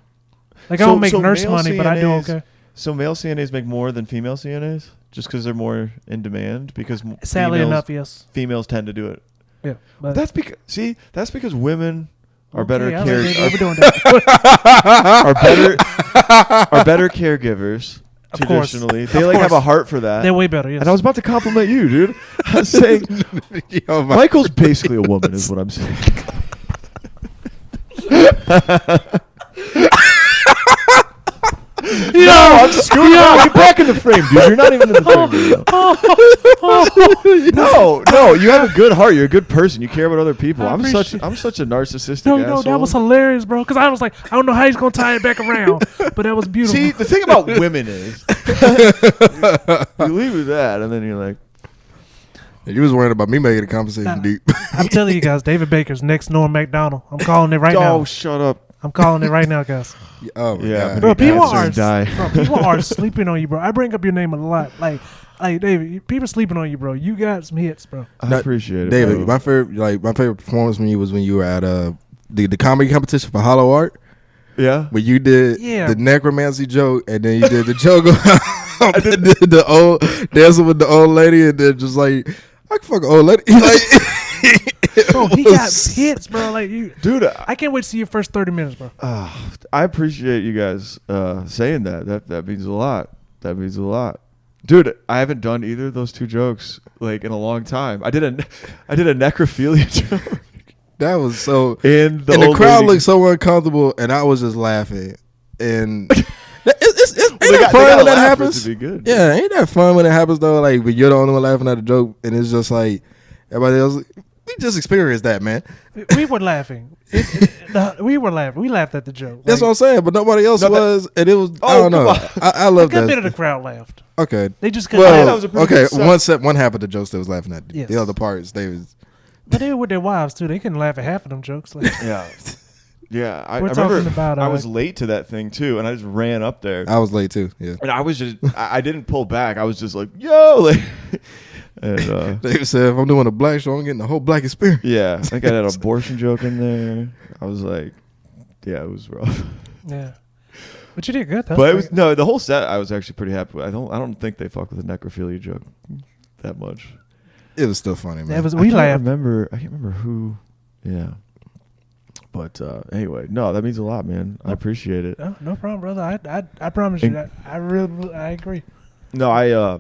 Like I So- don't make so nurse male money, but I do CNAs okay. So male CNAs make more than female CNAs? Just because they're more in demand? Because Sadly enough, yes. females tend to do it. Yeah. But That's because women are better okay, I like care it. We're doing that. are better caregivers Of course. traditionally. They Of like have a course. heart for that. They're way better, yes. And I was about to compliment you, dude. I was saying Yo, my- Michael's basically a woman, is what I'm saying. No, I'm screwing around. Get back in the frame, dude. You're not even in the frame. No, you have a good heart. You're a good person. You care about other people. I I'm such appreciate- a narcissistic no, asshole. that was hilarious, bro. Because I was like, I don't know how he's gonna tie it back around, but that was beautiful. See, the thing about women is you leave with that, and then you're like, You was worried about me making the conversation Nah. deep. I'm telling you guys, David Baker's next Norm Macdonald. I'm calling it right now. oh, shut up. I'm calling it right now, guys. Oh my Yeah, God. Bro, people Answer are and die. bro, people are sleeping on you, bro. I bring up your name a lot. Like David, people sleeping on you, bro. You got some hits, bro. I No, appreciate it, David, bro. my favorite performance from you was when you were at the comedy competition for Hollow Art. Yeah. When you did Yeah. the necromancy joke, and then you did the joke about the old dancing with the old lady, and then just like, I can fuck an old lady. Like, Bro, he got hits, bro. Like you, Dude, I can't wait to see your first 30 minutes, bro. I appreciate you guys saying that. That means a lot. That means a lot. Dude, I haven't done either of those two jokes like in a long time. I did a necrophilia joke. that was so. And the And the old crowd lady- looked so uncomfortable, and I was just laughing. And ain't They that got- fun they gotta when that laugh for it happens? to be good. Yeah, ain't that fun when it happens though? Like, when you're the only one laughing at a joke, and it's just like everybody else. We just experienced that, man. We were laughing. We were laughing. We laughed at the joke. That's Like, what I'm saying. But nobody else No, that- was, and it was. I Oh, don't know. come I love a good bit of that. the crowd laughed. Okay. They just couldn't. that Well, was a pretty okay. good set. One half of the jokes they was laughing at. Yes. The other parts they was. But they were with their wives too. They couldn't laugh at half of them jokes. Like, Yeah. Yeah. I We're remember talking about, I was late to that thing too, and I just ran up there. I was late too. Yeah. And I was just I didn't pull back. I was just like, yo, like, and They said if I'm doing a black show, I'm getting the whole black experience. yeah, I think I had an abortion joke in there. I was like, yeah, it was rough. yeah. But you did good though. But it was the whole set I was actually pretty happy with. I don't think they fuck with the necrophilia joke that much. It was still funny, man. That was I we can't laughed. remember. I can't remember who. Yeah. But anyway, no, that means a lot, man. I appreciate it. No problem, brother. I promise you that I agree. No,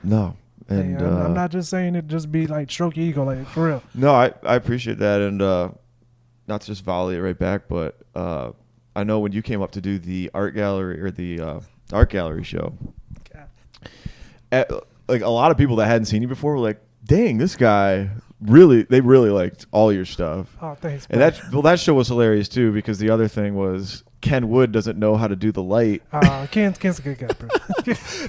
no. And Hey, I'm not just saying it just be like stroke your ego, like for real. no, I appreciate that, and not to just volley it right back, but I know when you came up to do the art gallery or the art gallery show, like a lot of people that hadn't seen you before were like, "Dang, this guy they really liked all your stuff." Oh, thanks. And bro. that show was hilarious too, because the other thing was Ken Wood doesn't know how to do the light. Ken's a good guy, bro.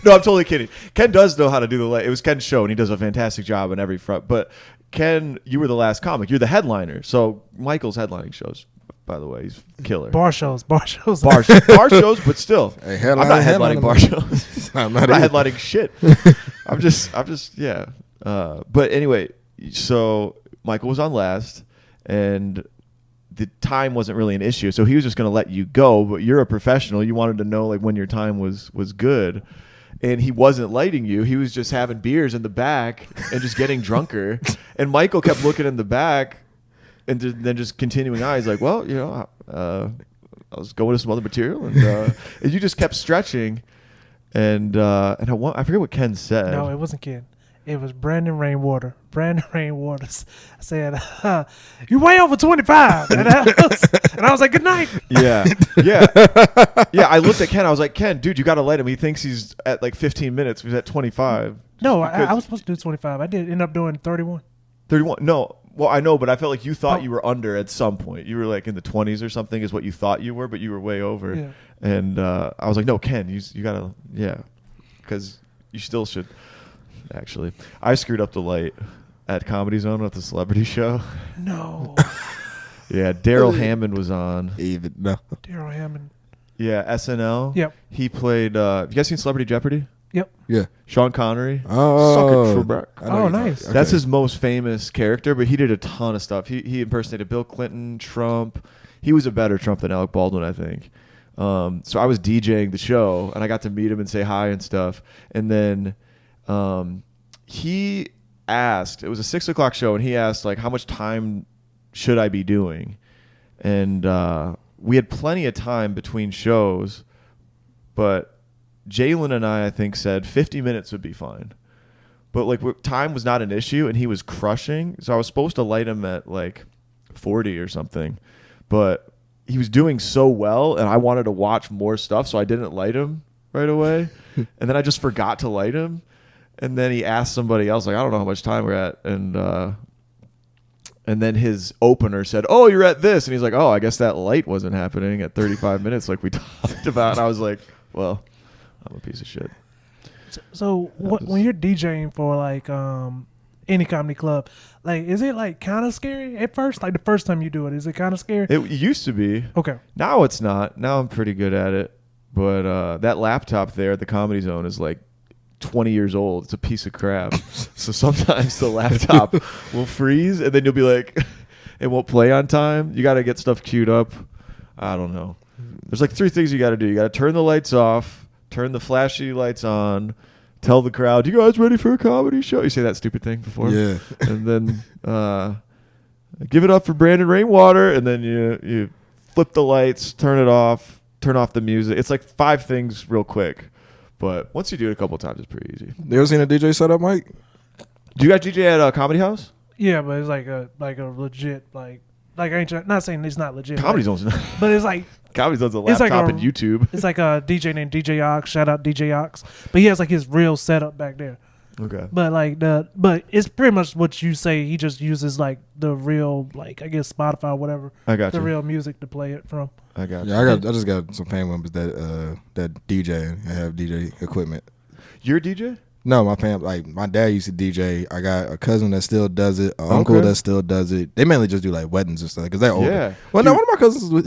No, I'm totally kidding. Ken does know how to do the light. It was Ken's show, and he does a fantastic job on every front. But Ken, you were the last comic. You're the headliner. So Michael's headlining shows, by the way, he's killer. Bar shows. Bar shows, but still, Hey, I'm not headlining bar shows. I'm I'm not not either. headlining shit. I'm just, yeah. But anyway, so Michael was on last, and the time wasn't really an issue. So he was just going to let you go. But you're a professional. You wanted to know like when your time was good. And he wasn't lighting you. He was just having beers in the back and just getting drunker. And Michael kept looking in the back and then just continuing on. He's like, well, you know, I was going to some other material. And you just kept stretching. And I forget what Ken said. No, it wasn't Ken. It was Brandon Rainwater. Brandon Rainwater said, "You way over 25." And I was like, "Good night." Yeah. I looked at Ken. I was like, Ken, dude, you got to light him. He thinks he's at like 15 minutes. He's at 25. No, I was supposed to do 25. I did end up doing 31. 31. No. Well, I know, but I felt like you thought you were under at some point. You were like in the 20s or something is what you thought you were, but you were way over. Yeah. And I was like, no, Ken, you got to, because you still should. Actually, I screwed up the light at Comedy Zone with the celebrity show. No. Yeah, Daryl Hammond was on. Even no. Daryl Hammond. Yeah, SNL. Yep. He played. Have you guys seen Celebrity Jeopardy? Yep. Yeah. Sean Connery. Oh. Suck it, Trebek. I know Oh, you're nice. talking- That's okay. his most famous character, but he did a ton of stuff. He impersonated Bill Clinton, Trump. He was a better Trump than Alec Baldwin, I think. So I was DJing the show, and I got to meet him and say hi and stuff. And then he asked, it was a 6 o'clock show, and he asked, like, how much time should I be doing? And we had plenty of time between shows, but Jalen and I think, said 50 minutes would be fine. But, like, time was not an issue, and he was crushing. So I was supposed to light him at, like, 40 or something. But he was doing so well, and I wanted to watch more stuff, so I didn't light him right away. And then I just forgot to light him. And then he asked somebody else, like, I don't know how much time we're at. And then his opener said, oh, you're at this. And he's like, oh, I guess that light wasn't happening at 35 minutes like we talked about. And I was like, well, I'm a piece of shit. So when you're DJing for like any comedy club, like is it like kind of scary at first? Like the first time you do it, is it kind of scary? It used to be. Okay. Now it's not. Now I'm pretty good at it. But that laptop there at the Comedy Zone is like 20 years old. It's a piece of crap. So sometimes the laptop will freeze, and then you'll be like, it won't play on time. You got to get stuff queued up. I don't know. There's like 3 things you got to do. You got to turn the lights off, turn the flashy lights on, tell the crowd, you guys ready for a comedy show? You say that stupid thing before? Yeah. And then give it up for Brandon Rainwater, and then you flip the lights, turn it off, turn off the music. It's like 5 things real quick. But once you do it a couple of times, it's pretty easy. You ever seen a DJ set up, Mike? Do you guys DJ at a comedy house? Yeah, but it's like a legit like I ain't not saying it's not legit. Comedy like, Zone's not. but it's like Comedy Zone's a It's like laptop a- and YouTube. it's like a DJ named DJ Ox. Shout out DJ Ox. But he has like his real setup back there. Okay. But it's pretty much what you say. He just uses like the real, like I guess Spotify or whatever, I got the you. real music to play it from. I got you. Yeah, I just got some family members that DJ and have DJ equipment. You're a DJ? No, my family, like my dad used to DJ. I got a cousin that still does it, an uncle Okay. that still does it. They mainly just do like weddings and stuff because they're older. Yeah. Well, no, Dude. one of my cousins,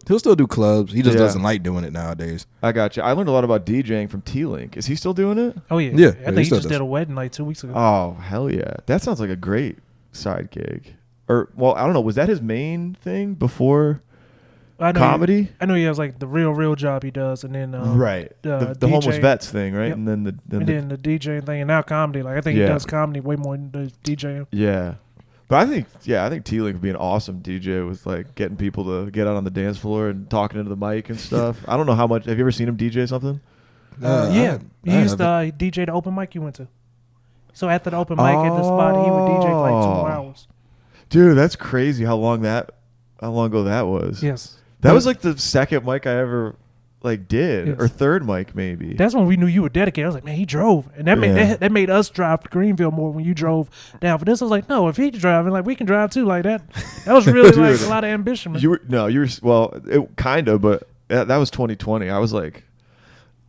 he'll still do clubs. He just Yeah. doesn't like doing it nowadays. I got you. I learned a lot about DJing from T-Link. Is he still doing it? Oh yeah, Yeah, I he think he still just does. did a wedding like 2 weeks ago. Oh, hell yeah. That sounds like a great side gig. Or, well, I don't know. Was that his main thing before I know comedy? I know he has like the real job he does, and then Right. The DJ, homeless vets thing, right? Yep. And then the DJing thing, and now comedy. Like I think Yeah. he does comedy way more than does DJing. yeah. But I think T-Link would be an awesome DJ with like getting people to get out on the dance floor and talking into the mic and stuff. I don't know how much. Have you ever seen him DJ something? Yeah, he I used to DJ the open mic you went to. So after the open mic at the spot, he would DJ for like 2 Oh. hours. Dude, that's crazy how long ago that was. Yes, That was like the second mic I ever like did, Yes. or third mic maybe. that's when we knew you were dedicated. I was like, man, he drove, and that made Yeah. that made us drive to Greenville more when you drove down for this. I was like, no, if he's driving, like we can drive too, like that. That was really like Dude. a lot of ambition, man. You were well, it kind of, but that was 2020. I was like,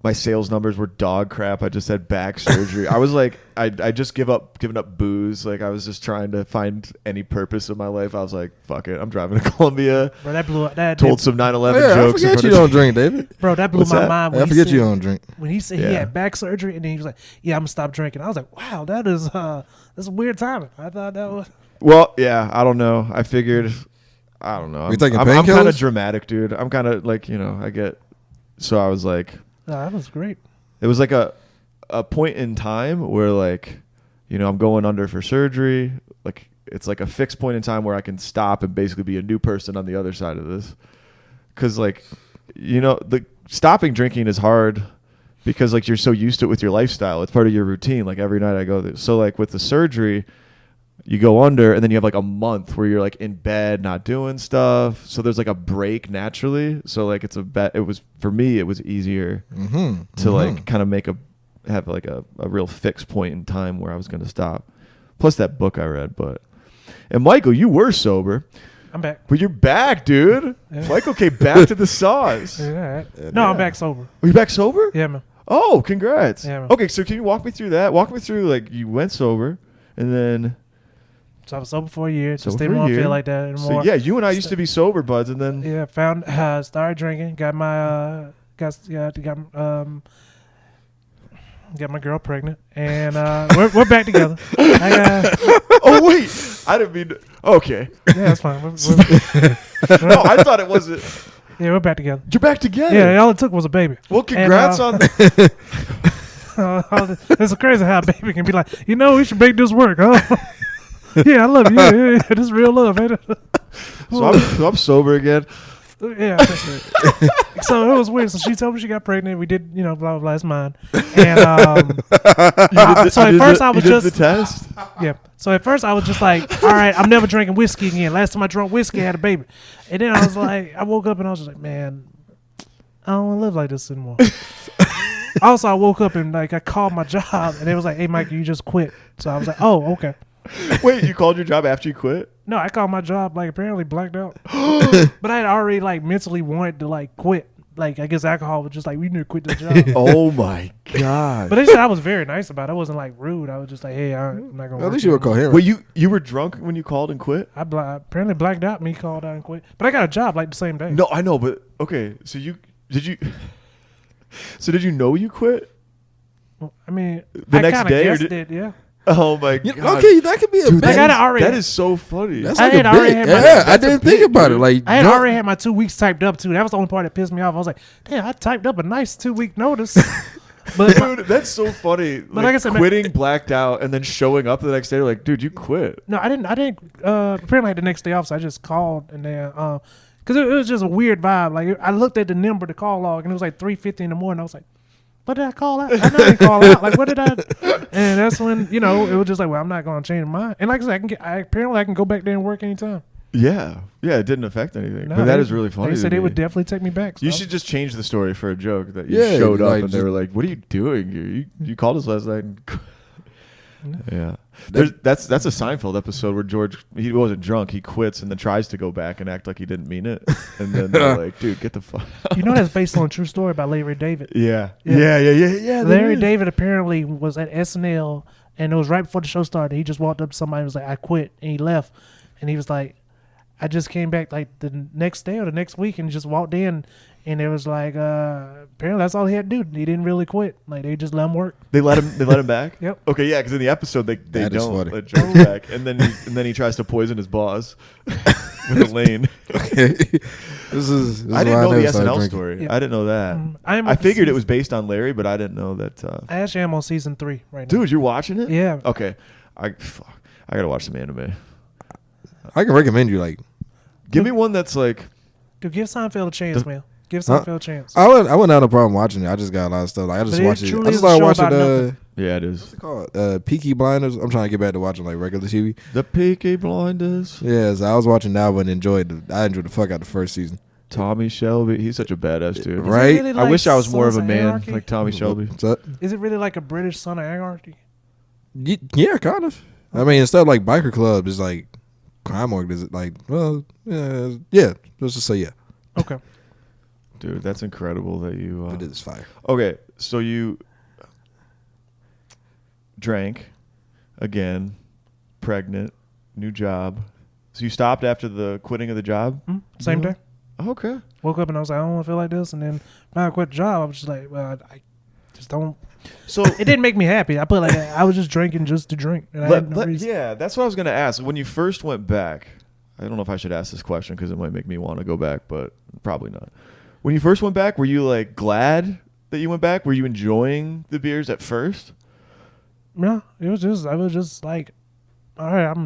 my sales numbers were dog crap. I just had back surgery. I was like, I just giving up booze. Like I was just trying to find any purpose in my life. I was like, fuck it. I'm driving to Columbia. Bro, that blew that Told some 9/11 I jokes. forget you don't drink, David. Bro, that blew What's my that? mind. When I he forget said- you don't drink. When he said he had back surgery, and then he was like, "Yeah, I'm gonna stop drinking." I was like, "Wow, that's a weird timing." I thought that was. Well, yeah, I don't know. I figured, I don't know. You taking I'm kind of painkillers? dramatic, dude. I'm kind of like, I get. So I was like, No, that was great. it was like a point in time where like, I'm going under for surgery. Like it's like a fixed point in time where I can stop and basically be a new person on the other side of this. Cause like, the stopping drinking is hard because like you're so used to it with your lifestyle. It's part of your routine. Like every night I go there. So like with the surgery, you go under and then you have like a month where you're like in bed, not doing stuff. So there's like a break naturally. So like for me, it was easier to like kind of have like a real fixed point in time where I was going to stop. Plus that book I read, and Michael, you were sober. I'm back. But you're back, dude. Yeah. Michael came back to the sauce. Yeah. No, I'm back sober. Are you back sober? Yeah, man. Oh, congrats. Yeah, man. Okay, so can you walk me through that? Walk me through like you went sober and then So I was sober for a year. Just Sober didn't for a want to year. feel like that anymore. So yeah, you and I used to be sober buds, and then Yeah, started drinking. Got my got my girl pregnant, and we're back together. oh wait, I didn't mean. Okay, Yeah, that's fine. no, I thought it wasn't. Yeah, we're back together. You're back together. Yeah, all it took was a baby. Well, congrats on. It's crazy how a baby can be like, we should make this work, huh? Yeah, I love you. Yeah, this is real love, ain't it? So I'm sober again. Yeah. So it was weird. So she told me she got pregnant. We did, blah, blah, blah. It's mine. And so at first I was you did just the test. yeah. So at first I was just like, all right, I'm never drinking whiskey again. Last time I drank whiskey, I had a baby. And then I was like, I woke up and I was just like, man, I don't want to live like this anymore. Also, I woke up and like I called my job and it was like, hey, Mike, you just quit. So I was like, oh, okay. Wait, you called your job after you quit? No, I called my job like apparently blacked out. But I had already like mentally wanted to like quit. Like I guess alcohol was just like we need to quit this job. Oh my god! But they said I was very nice about it. I wasn't like rude. I was just like, hey, I'm not gonna. At least you were coherent. Wait, you were drunk when you called and quit? I apparently blacked out. Me called out and quit. But I got a job like the same day. No, I know, but okay. So did you know you quit I mean, the I next kinda day? Or guessed it, yeah. Oh my god! Okay, that could be a Dude, bit. Like, I already that is so funny. That's I like a had already bit. had my- Yeah, I that's a didn't bit, think about it. dude. Like I had drunk- already had my 2 weeks typed up too. That was the only part that pissed me off. I was like, damn, I typed up a nice 2 week notice. But Dude, that's so funny. like I said, man- quitting blacked out and then showing up the next day, like, dude, you quit. no, I didn't. Apparently, the next day off, so I just called and then because it was just a weird vibe. Like I looked at the number, the call log, and it was like 3:50 in the morning. I was like, what did I call out? I know I didn't call out. Like, what did I? And that's when it was just like, well, I'm not going to change my mind. And like I said, apparently I can go back there and work anytime. Yeah, it didn't affect anything. No, but that they- is really funny. They said to they me. would definitely take me back. You so. should just change the story for a joke that you Yeah, showed up like and they just- were like, "What are you doing here? You called us last night." And yeah, That- that's a Seinfeld episode where George, he wasn't drunk, he quits and then tries to go back and act like he didn't mean it, and then they're like, "Dude, get the fuck." You know that's based on a true story by Larry David. Yeah. Yeah. Yeah. Larry David apparently was at SNL, and it was right before the show started. He just walked up to somebody and was like, I quit, and he left. And he was like, I just came back like the next day or the next week and just walked in, and it was like, apparently that's all he had to do. He didn't really quit. Like, they just let him work. They let him back. Yep. Okay, yeah, because in the episode they That is don't funny. let George back, and then he tries to poison his boss with Elaine. Okay. This is I didn't why know the never started SNL drinking. story. Yeah. I didn't know that. I'm I up to figured it season- was based on Larry, but I didn't know that. I actually am on season 3 right now. Dude, you're watching it? Yeah. Okay. I gotta watch some anime. I can recommend you like. Give me one that's like. Dude, give Seinfeld a chance, The- man. Give Huh? Seinfeld a chance. I wouldn't have no problem watching it. I just got a lot of stuff. Like I just But it watch it. truly I is just a started show watching about nothing. Yeah, it is. what's it called? Peaky Blinders. I'm trying to get back to watching like regular TV. The Peaky Blinders. Yeah, so I was watching that one. I enjoyed the fuck out the first season. Tommy Shelby. He's such a badass dude. Right? Right? Really I like wish I was more of a Sons of man Anarchy? like Tommy Shelby. What's up? Is it really like a British Son of Anarchy? Yeah, kind of. I mean, instead of like biker club, it's like crime org. Is it like? Well, yeah. Let's just say yeah. Okay. Dude, that's incredible that you. But it is fire. Okay, so you drank again, pregnant, new job. So you stopped after the quitting of the job? Same day. Okay. Woke up and I was like, I don't want to feel like this. And then when I quit the job, I was just like, well, I just don't. So It didn't make me happy. I put like I was just drinking just to drink. And I had no reason. yeah, that's what I was going to ask. When you first went back, I don't know if I should ask this question because it might make me want to go back, but probably not. When you first went back, were you like glad that you went back? Were you enjoying the beers at first? No, it was just I was just like, all right,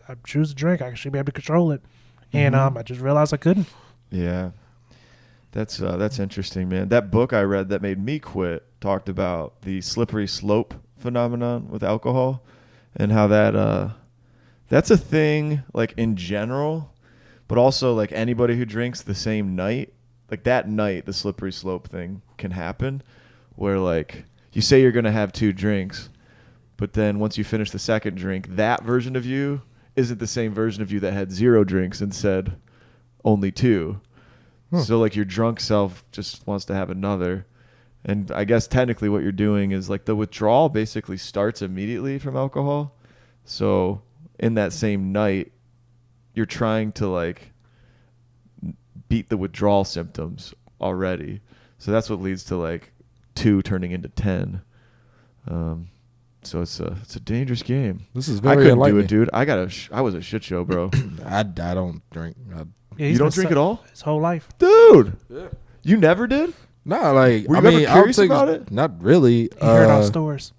I choose to drink. I should be able to control it, and I just realized I couldn't. Yeah, that's interesting, man. That book I read that made me quit talked about the slippery slope phenomenon with alcohol, and how that's a thing like in general, but also like anybody who drinks the same night, like that night, the slippery slope thing can happen, where like you say you're gonna have 2 drinks. But then once you finish the second drink, that version of you isn't the same version of you that had 0 drinks and said only 2. So like your drunk self just wants to have another. And I guess technically what you're doing is like the withdrawal basically starts immediately from alcohol. So in that same night, you're trying to like beat the withdrawal symptoms already. So that's what leads to like 2 turning into 10. So it's a dangerous game. This is I very couldn't do enlightening. it, dude. I was a shit show, bro. I don't drink. Yeah, You don't drink at all, his whole life. dude. Yeah. You never did. Nah, like Were I you ever mean, curious I'll take about it? Not really. He heard our stories.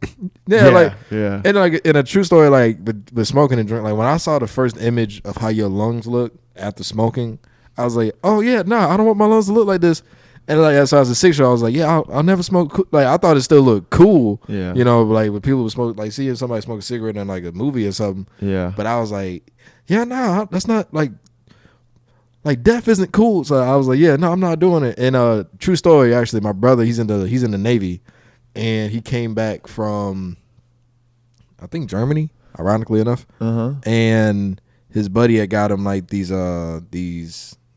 Yeah, like yeah. and like in a true story, like with smoking and drink, like when I saw the first image of how your lungs look after smoking, I was like, oh yeah, nah, I don't want my lungs to look like this. And like as I was a 6-year-old, I was like, yeah, I'll never smoke. Like I thought it still looked cool. Yeah. You know, like when people would smoke, like seeing somebody smoke a cigarette in like a movie or something. Yeah. But I was like, yeah, nah, that's not like death isn't cool. So I was like, yeah, no, I'm not doing it. And true story, actually, my brother, he's in the Navy, and he came back from, I think Germany, ironically enough. And his buddy had got him like these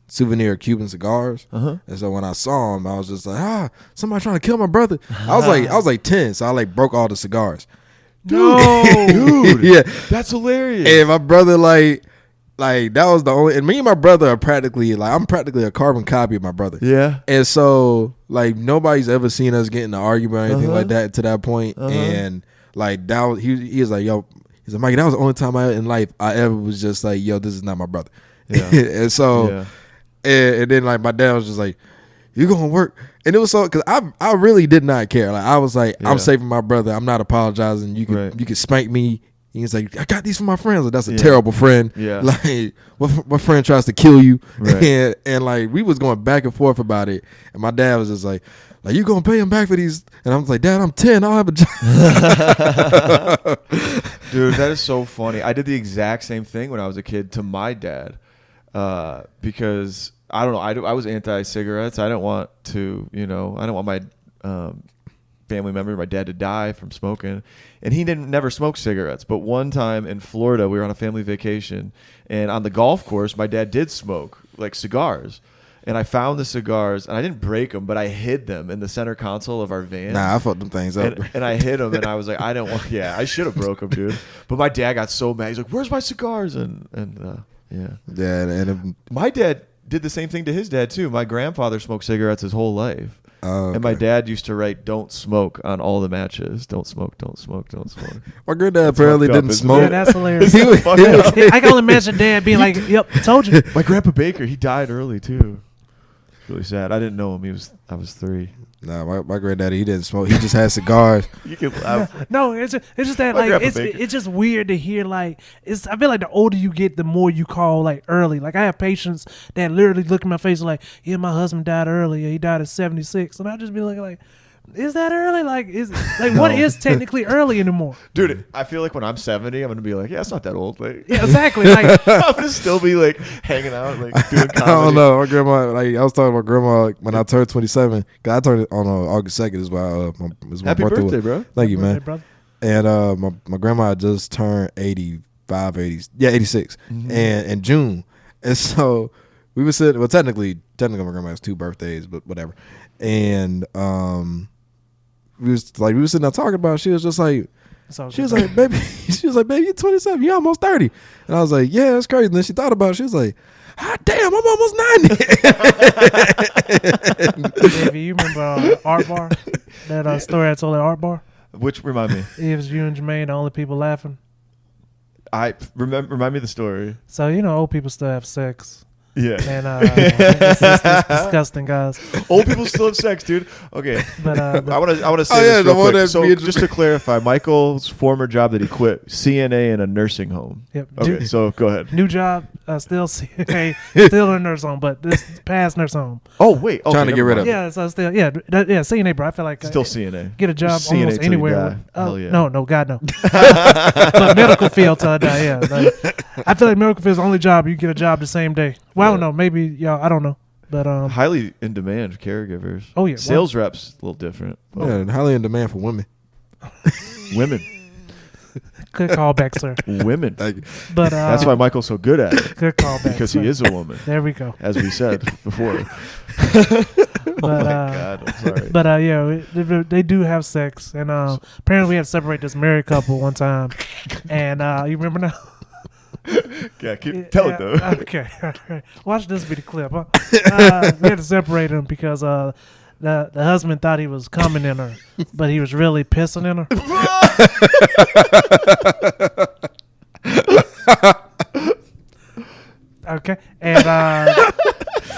souvenir Cuban cigars. And so when I saw him, I was just like, somebody trying to kill my brother. I was like 10, so I like broke all the cigars. Dude, Yeah, that's hilarious. and my brother like that was the only. And me and my brother are practically like I'm practically a carbon copy of my brother. Yeah. And so like nobody's ever seen us get in an argument or anything like that to that point. And like that was, he was like, yo, he's like, Mikey, that was the only time in life I ever was just like, yo, this is not my brother. Yeah. And so and then like my dad was just like, you gonna work. And it was so because I really did not care. Like I was like, I'm saving my brother. I'm not apologizing. You can spank me. He's like, I got these for my friends. Like, that's a terrible friend. Yeah. Like, what friend tries to kill you? Right. And like, we was going back and forth about it. And my dad was just like, you going to pay him back for these? And I was like, Dad, I'm 10. I'll have a job. Dude, that is so funny. I did the exact same thing when I was a kid to my dad because, I don't know, I was anti-cigarettes. I didn't want to, I didn't want my family member, my dad, to die from smoking. And he never smoked cigarettes. But one time in Florida, we were on a family vacation, and on the golf course, my dad did smoke like cigars. And I found the cigars, and I didn't break them, but I hid them in the center console of our van. Nah, I fucked them things up. And I hid them, and I was like, I don't want. Yeah, I should have broke them, dude. But my dad got so mad. He's like, "Where's my cigars?" And yeah. Yeah, and My dad did the same thing to his dad too. My grandfather smoked cigarettes his whole life. okay. And my dad used to write "Don't smoke" on all the matches. Don't smoke, don't smoke, don't smoke. My granddad apparently fucked up, didn't isn't smoke. Yeah, that's hilarious. He was- I can only imagine Dad being like, "Yep, told you." My grandpa Bakker, he died early too. It's really sad. I didn't know him. I was 3. Nah, my granddaddy, he didn't smoke. He just had cigars. You can. No, it's just that My like grandpa it's Baker. it's just weird to hear like it's. I feel like the older you get, the more you call like early. Like I have patients that literally look in my face like, yeah, my husband died early. He died at 76, and I just be like, is that early? Like is like what is technically early anymore? Dude, I feel like when I'm 70, I'm gonna be like, yeah, it's not that old. Like, Yeah, exactly. Like I'm gonna still be like hanging out, like doing comedy. I don't know. My grandma, like I was talking to my grandma like, when I turned 27. Cause I turned it on August 2nd. Is why my Happy birthday, was. bro. Thank you, man. Hey, brother. And my grandma had just turned 86. And in June. And so we were sitting. Well, technically technically my grandma has 2 birthdays, but whatever. And we was sitting there talking about it. She was just like, she was like, baby, you're 27, you're almost 30. And I was like, yeah, that's crazy. And then she thought about it. She was like, ah, damn, I'm almost 90. Davey, you remember Art Bar? That story I told at Art Bar? Which remind me. It was you and Jermaine, the only people laughing. I remind me of the story. So old people still have sex. Yeah. And it's disgusting, guys. Old people still have sex, dude. Okay. But I want to say this the real one quick. that So me and just to clarify, Michael's former job that he quit, CNA in a nursing home. Yep. Okay, so go ahead. New job, still CNA, still in a nurse home, but this is past nurse home. Oh wait, okay, Trying to get rid of it. Yeah, so still CNA, bro. I feel like Still CNA. get a job CNA almost till you anywhere. die. Oh, Hell yeah. No, God no. But medical field till I die. Yeah, like, I feel like medical field is the only job you get a job the same day. Well, I don't know. Maybe I don't know. But Highly in demand caregivers. Oh yeah, Sales reps a little different. But Yeah, and highly in demand for women. women. good callback, sir. Women. But That's why Michael's so good at it. good callback Because sir. he is a woman, There we go. as we said before. But, oh my God, I'm sorry. But they do have sex, and apparently we had to separate this married couple one time, and you remember now. Yeah, tell it though. Okay, watch this be the clip. Huh? We had to separate them because the husband thought he was coming in her, but he was really pissing in her. Okay, and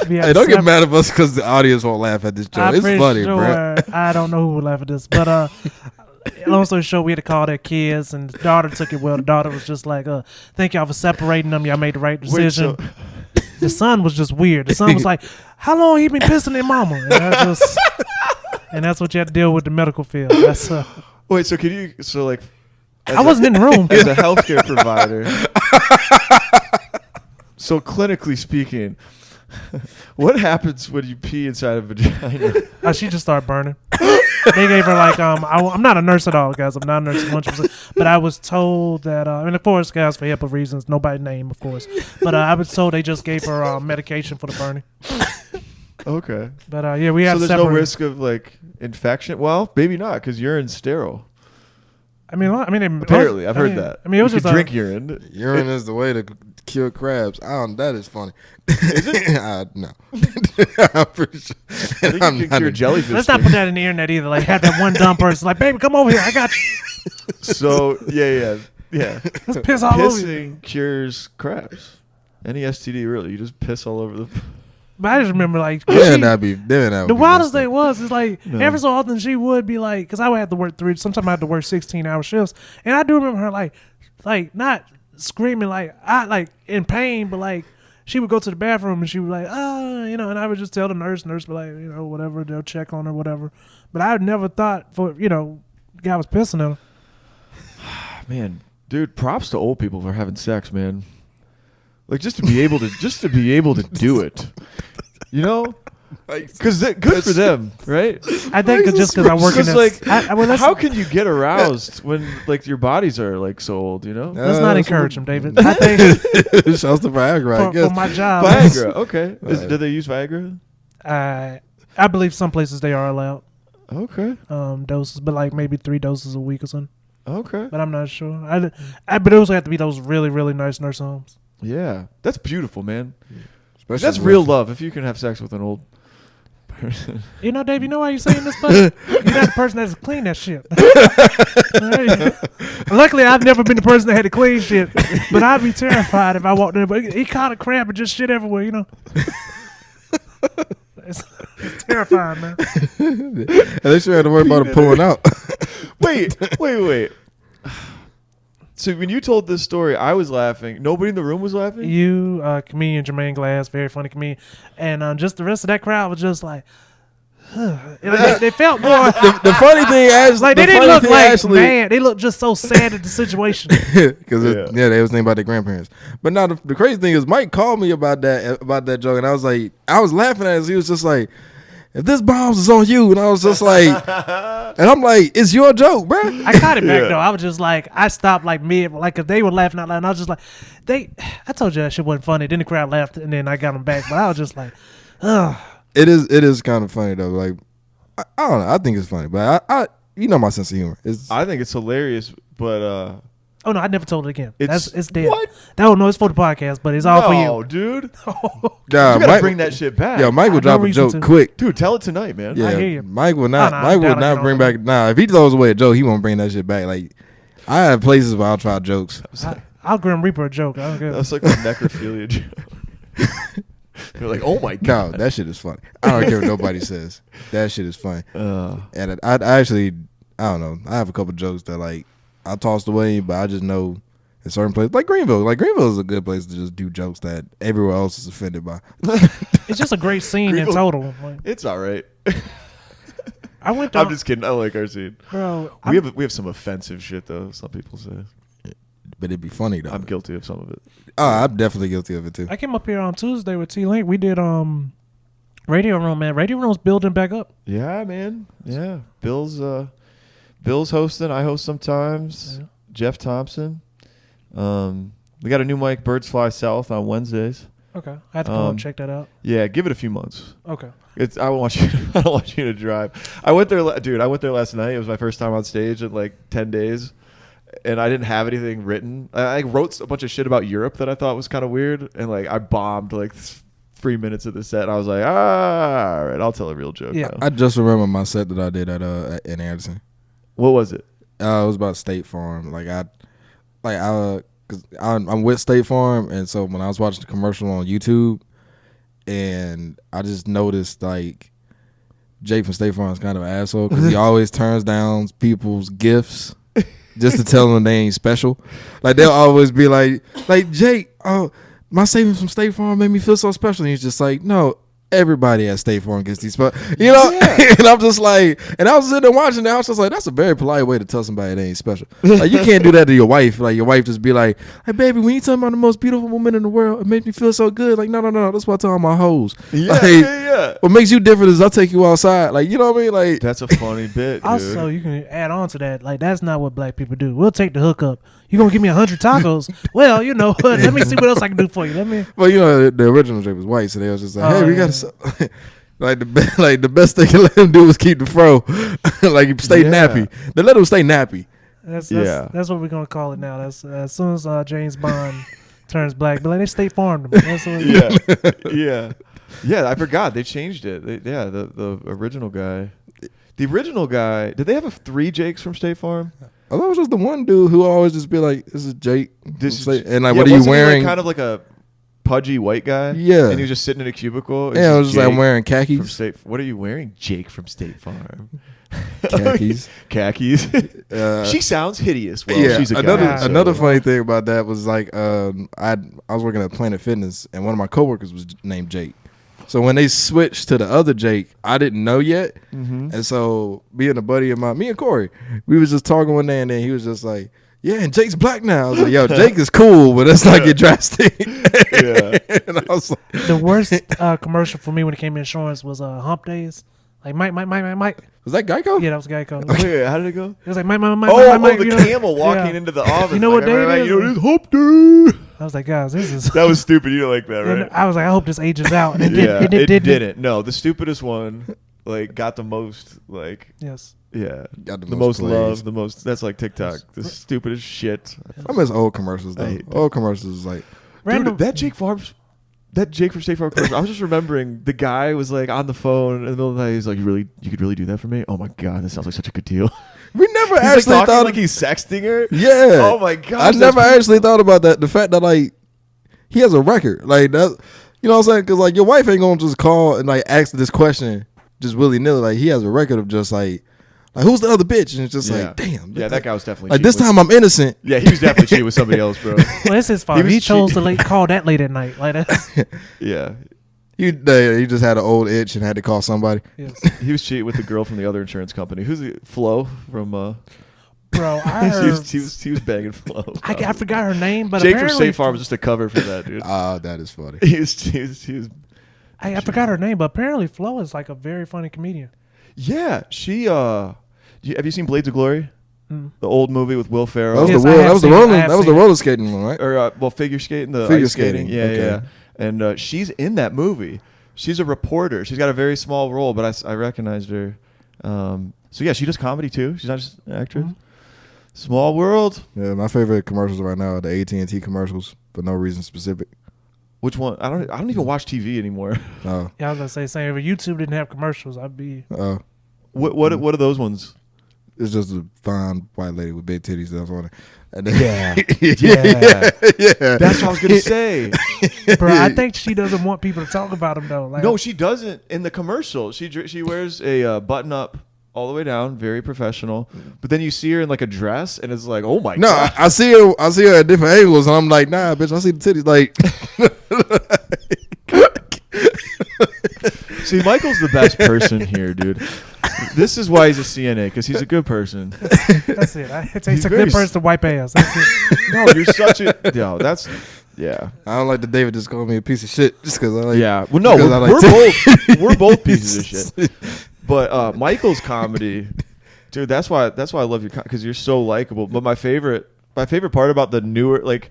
Hey, don't get mad at us because the audience won't laugh at this joke. It's funny, bro. I don't know who would laugh at this, but long story short, we had to call their kids, and the daughter took it well. The daughter was just like, thank y'all for separating them. Y'all made the right decision. The son was just weird. The son was like, how long he been pissing their mama? And that's what you had to deal with the medical field. That's Wait, so can you? So like, I wasn't in the room. as a healthcare provider. So clinically speaking, what happens when you pee inside a vagina? She just started burning. They gave her like I'm not a nurse at all, guys. I'm not a nurse 100%. But I was told that and of course, guys, for HIPAA reasons, nobody name, of course. But I was told they just gave her medication for the burning. Okay. But yeah, we have. So there's no risk of like infection. Well, maybe not because urine's sterile. I mean, apparently, I've heard that. I mean, it was you just could drink urine. Urine is the way to cure crabs. That is funny. Is it? No. I'm pretty sure. I think you can cure jellyfish. Let's not put that in the internet either. Like, have that one dumb person like, baby, come over here. I got you. So yeah. Let's piss all over you. Pissing cures crabs. Any STD really? You just piss all over the. But I just remember like the wildest thing was is like No. every so often she would be like, because I would have to work sometimes I had to work 16-hour shifts, and I do remember her like not screaming like I like in pain, but like she would go to the bathroom and she would like and I would just tell the nurse would like whatever, they'll check on her, whatever. But I never thought for guy was pissing on her. Man, dude, props to old people for having sex, man. Like just to be able to do it, because good for them, right? I think just because I work in this, how can you get aroused when like your bodies are like so old? Let's not encourage them, David. I think shouts to Viagra. I guess for my job, Viagra. Okay, do they use Viagra? I believe some places they are allowed Okay. Doses, but like maybe 3 doses a week or something. Okay. But I'm not sure. But those have to be those really, really nice nursing homes. Yeah, that's beautiful, man. Especially That's real love if you can have sex with an old person. Dave, you know why you're saying this, buddy? You're not the person that's clean that shit. Luckily, I've never been the person that had to clean shit, but I'd be terrified if I walked in. But he caught a crab and just shit everywhere, It's terrifying, man. And they sure had to worry about it pulling out. Wait. So when you told this story, I was laughing. Nobody in the room was laughing? You, comedian Jermaine Glass, very funny comedian. And just the rest of that crowd was just like, they felt more. The funny thing, actually, like they didn't look like mad. They looked just so sad at the situation. Because they was thinking about their grandparents. But now the crazy thing is, Mike called me about that joke, and I was like, I was laughing at it. He was just like, if this bombs is on you, and I was just like, and I'm like, it's your joke, bro. I caught it back though. I was just like, I stopped like mid, like if they were laughing out loud, and I was just like, I told you that shit wasn't funny. Then the crowd laughed, and then I got them back, but I was just like, It is kind of funny though. Like I don't know. I think it's funny, but I you know my sense of humor. I think it's hilarious, but Oh no, I never told it again. It's dead. What? No, it's for the podcast, but it's all for you. No, dude. Nah, You gotta Mike, bring that shit back. Yo, Mike will I drop no a reason joke to. quick. Dude, tell it tonight, man. Yeah, I hear you. Mike will not. No, Mike will doubt I not get bring all back. Nah, if he throws away a joke, he won't bring that shit back. Like I have places where I'll try jokes. I'll Grim Reaper a joke. I don't care. That's like a necrophilia joke. You're like, oh my god. No, that shit is funny. I don't care what nobody says. That shit is funny. And I actually, I don't know. I have a couple jokes that like I tossed away, but I just know in certain places, like Greenville. Like Greenville is a good place to just do jokes that everywhere else is offended by. It's just a great scene in total. Like, It's all right. I went to, I'm just kidding. I like our scene. bro. We have some offensive shit though. Some people say. But it'd be funny though. I'm guilty of some of it. Oh, I'm definitely guilty of it too. I came up here on Tuesday with T Link. We did Radio Room, man. Radio Room's building back up. Yeah, man. Yeah, Bill's hosting. I host sometimes. Yeah. Jeff Thompson. We got a new mic, Birds Fly South, on Wednesdays. Okay, I have to go and check that out. Yeah, give it a few months. Okay. I don't want you to drive. I went there, dude. I went there last night. It was my first time on stage in like 10 days, and I didn't have anything written. I wrote a bunch of shit about Europe that I thought was kind of weird, and like I bombed like 3 minutes of the set. And I was like, all right, I'll tell a real joke. Yeah. now. I just remember my set that I did at in Anderson. What was it? It was about State Farm. Cause I'm with State Farm, and so when I was watching the commercial on YouTube, and I just noticed like Jake from State Farm is kind of an asshole because he always turns down people's gifts just to tell them they ain't special. Like they'll always be like Jake, oh, my savings from State Farm made me feel so special. And he's just like, no. Everybody at State Farm gets these, you know. Yeah. And I'm just like, and I was sitting there watching that. I was just like, that's a very polite way to tell somebody they ain't special. Like you can't do that to your wife. Like your wife just be like, hey baby, when you tell me about the most beautiful woman in the world, it makes me feel so good. Like no, that's what I tell all my hoes. Yeah, like, yeah. What makes you different is I take you outside. Like you know what I mean? Like That's a funny bit, dude. Also, you can add on to that. Like that's not what black people do. We'll take the hookup. You gonna give me 100 tacos? Well, you know, let me see what else I can do for you. Let me. Well, you know, the original Jake was white, so they was just like, hey, we yeah. gotta. Like the best they can let him do is keep the fro, like stay nappy. They let him stay nappy. That's what we're gonna call it now. That's as soon as James Bond turns black, but like they State Farmed him. That's what yeah. I forgot they changed it. The original guy. The original guy. Did they have 3 Jakes from State Farm? I thought it was just the one dude who always just be like, "This is Jake." And like, what are you wasn't wearing? He like kind of like a pudgy white guy. Yeah. And he was just sitting in a cubicle. Yeah, I was just like, I'm wearing khakis. From State. What are you wearing, Jake from State Farm? Khakis. Khakis. She sounds hideous. Well, yeah. she's a guy. Another funny thing about that was like, I was working at Planet Fitness, and one of my coworkers was named Jake. So when they switched to the other Jake, I didn't know yet. Mm-hmm. And so being a buddy of mine, me and Corey, we was just talking one day, and then he was just like, yeah, and Jake's black now. I was like, yo, Jake is cool, but let's not get drastic. Yeah. And I was like, the worst commercial for me when it came to insurance was Hump Days. Like Mike. Was that Geico? Yeah, that was Geico. Okay, how did it go? It was like Mike. The camel walking into the office. You know what day it is? You know, this Hump Day. I was like, guys, this is... That was stupid. You don't like that, right? And I was like, I hope this ages out. And it didn't. No, the stupidest one, like, got the most, like... Yes. Yeah. Got the most love, the most... That's like TikTok. The stupidest shit. I miss old commercials, though. Old commercials is like... Dude, that Jake from State Farm commercial, I was just remembering the guy was like on the phone in the middle of the night. He's like, you could really do that for me? Oh my God, this sounds like such a good deal. We never he's actually like thought like he's sexting her. Yeah. Oh my God. I never actually thought about that. The fact that like he has a record. Like that, you know what I'm saying? Because like your wife ain't gonna just call and like ask this question just willy nilly. Like he has a record of just like who's the other bitch? And it's just like, damn. Yeah, that guy was definitely like this time I'm innocent. Yeah, he was definitely cheating with somebody else, bro. Well, it's his fault. He chose to call that late at night. Like that's yeah. He just had an old itch and had to call somebody. Yes. He was cheating with the girl from the other insurance company. Who's the Flo from? Bro, I heard he was banging Flo. I forgot her name, but Jake from State Farm was just a cover for that, dude. That is funny. He was. I forgot her name, but apparently Flo is like a very funny comedian. Yeah, she. Have you seen Blades of Glory? The old movie with Will Ferrell. That was the roller skating one, right? Or figure skating. Figure skating. Yeah, okay. Yeah. And she's in that movie. She's a reporter. She's got a very small role, but I recognized her. So yeah, she does comedy too. She's not just an actress. Mhm. Small world. Yeah, my favorite commercials right now are the AT&T commercials for no reason specific. Which one? I don't even watch TV anymore. Oh, Yeah, I was gonna say same. If YouTube didn't have commercials, I'd be. What are those ones? It's just a fine white lady with big titties that's on it. And then, Yeah. That's what I was gonna say. Bro, I think she doesn't want people to talk about them though. Like, No, she doesn't. In the commercial, she wears a button up all the way down, very professional. But then you see her in like a dress, and it's like, oh my no, god. I see her at different angles, and I'm like, nah, bitch, I see the titties. Like, See, Michael's the best person here, dude. This is why he's a CNA, because he's a good person. that's it. It takes He's a very good person to wipe ass. That's it. No, you're such a yeah. I don't like that David just called me a piece of shit just because I like. Yeah. Well, no, because I like we're both pieces of shit. But Michael's comedy, dude, that's why I love you, because you're so likable. But my favorite part about the newer like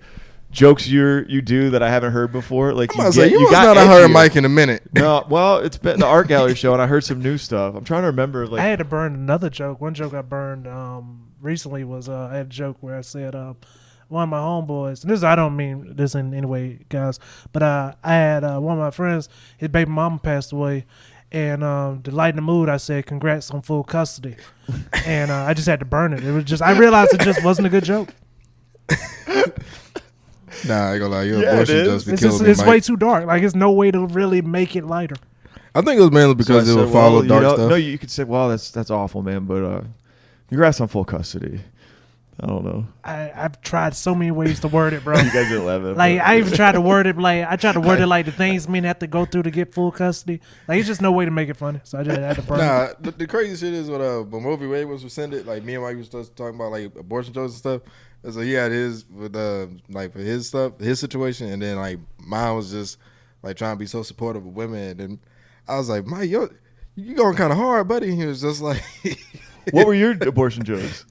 jokes you do that I haven't heard before, like you must not have heard Mike in a minute. No, well, it's been the art gallery show, and I heard some new stuff. I'm trying to remember. Like, I had to burn another joke. One joke I burned recently was I had a joke where I said one of my homeboys, and this I don't mean this in any way, guys, but I had one of my friends, his baby mama passed away, and to lighten the mood, I said, "Congrats on full custody," and I just had to burn it. It was just I realized it just wasn't a good joke. Nah, I ain't gonna lie, your Yeah, abortion it is. just be It's killing just me, it's Mike. way too dark. Like it's no way to really make it lighter. I think it was mainly because so it I would said, follow well, dark stuff. No, you could say, well, that's awful, man, but congrats on full custody. I don't know. I've tried so many ways to word it, bro. You guys are 11. Like I even tried to word it like the things men have to go through to get full custody. Like it's just no way to make it funny. So I just had to burn it. Nah, the crazy shit is when Roe v. Wade was rescinded, like me and Mike was just talking about like abortion jokes and stuff. So he had his with like for his stuff, his situation, and then like mine was just like trying to be so supportive of women. And then I was like, Mike, you going kind of hard, buddy. And he was just like, What were your abortion jokes?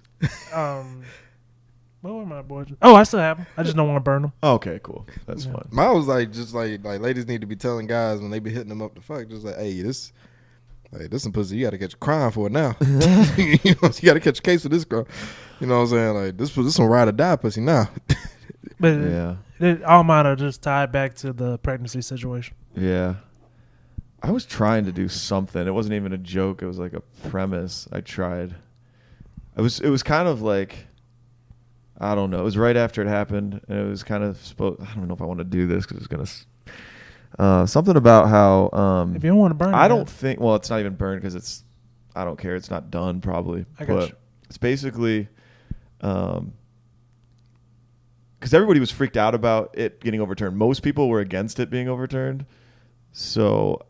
What were my abortions? Oh, I still have them. I just don't want to burn them. Oh, okay, cool. That's fine. mine was like just like ladies need to be telling guys when they be hitting them up to fuck, just like, hey, this some pussy, you got to catch a crime for it now. You got to catch a case for this girl. You know what I'm saying? Like this some ride or die pussy now. But Yeah. all mine are just tied back to the pregnancy situation. Yeah. I was trying to do something. It wasn't even a joke. It was like a premise. I tried. It was kind of like, I don't know. It was right after it happened, and it was kind of I don't know if I want to do this because it's gonna something about how If you don't want to burn it, I don't think. Well, it's not even burned because I don't care. It's not done probably. I got you. It's basically because everybody was freaked out about it getting overturned. Most people were against it being overturned. So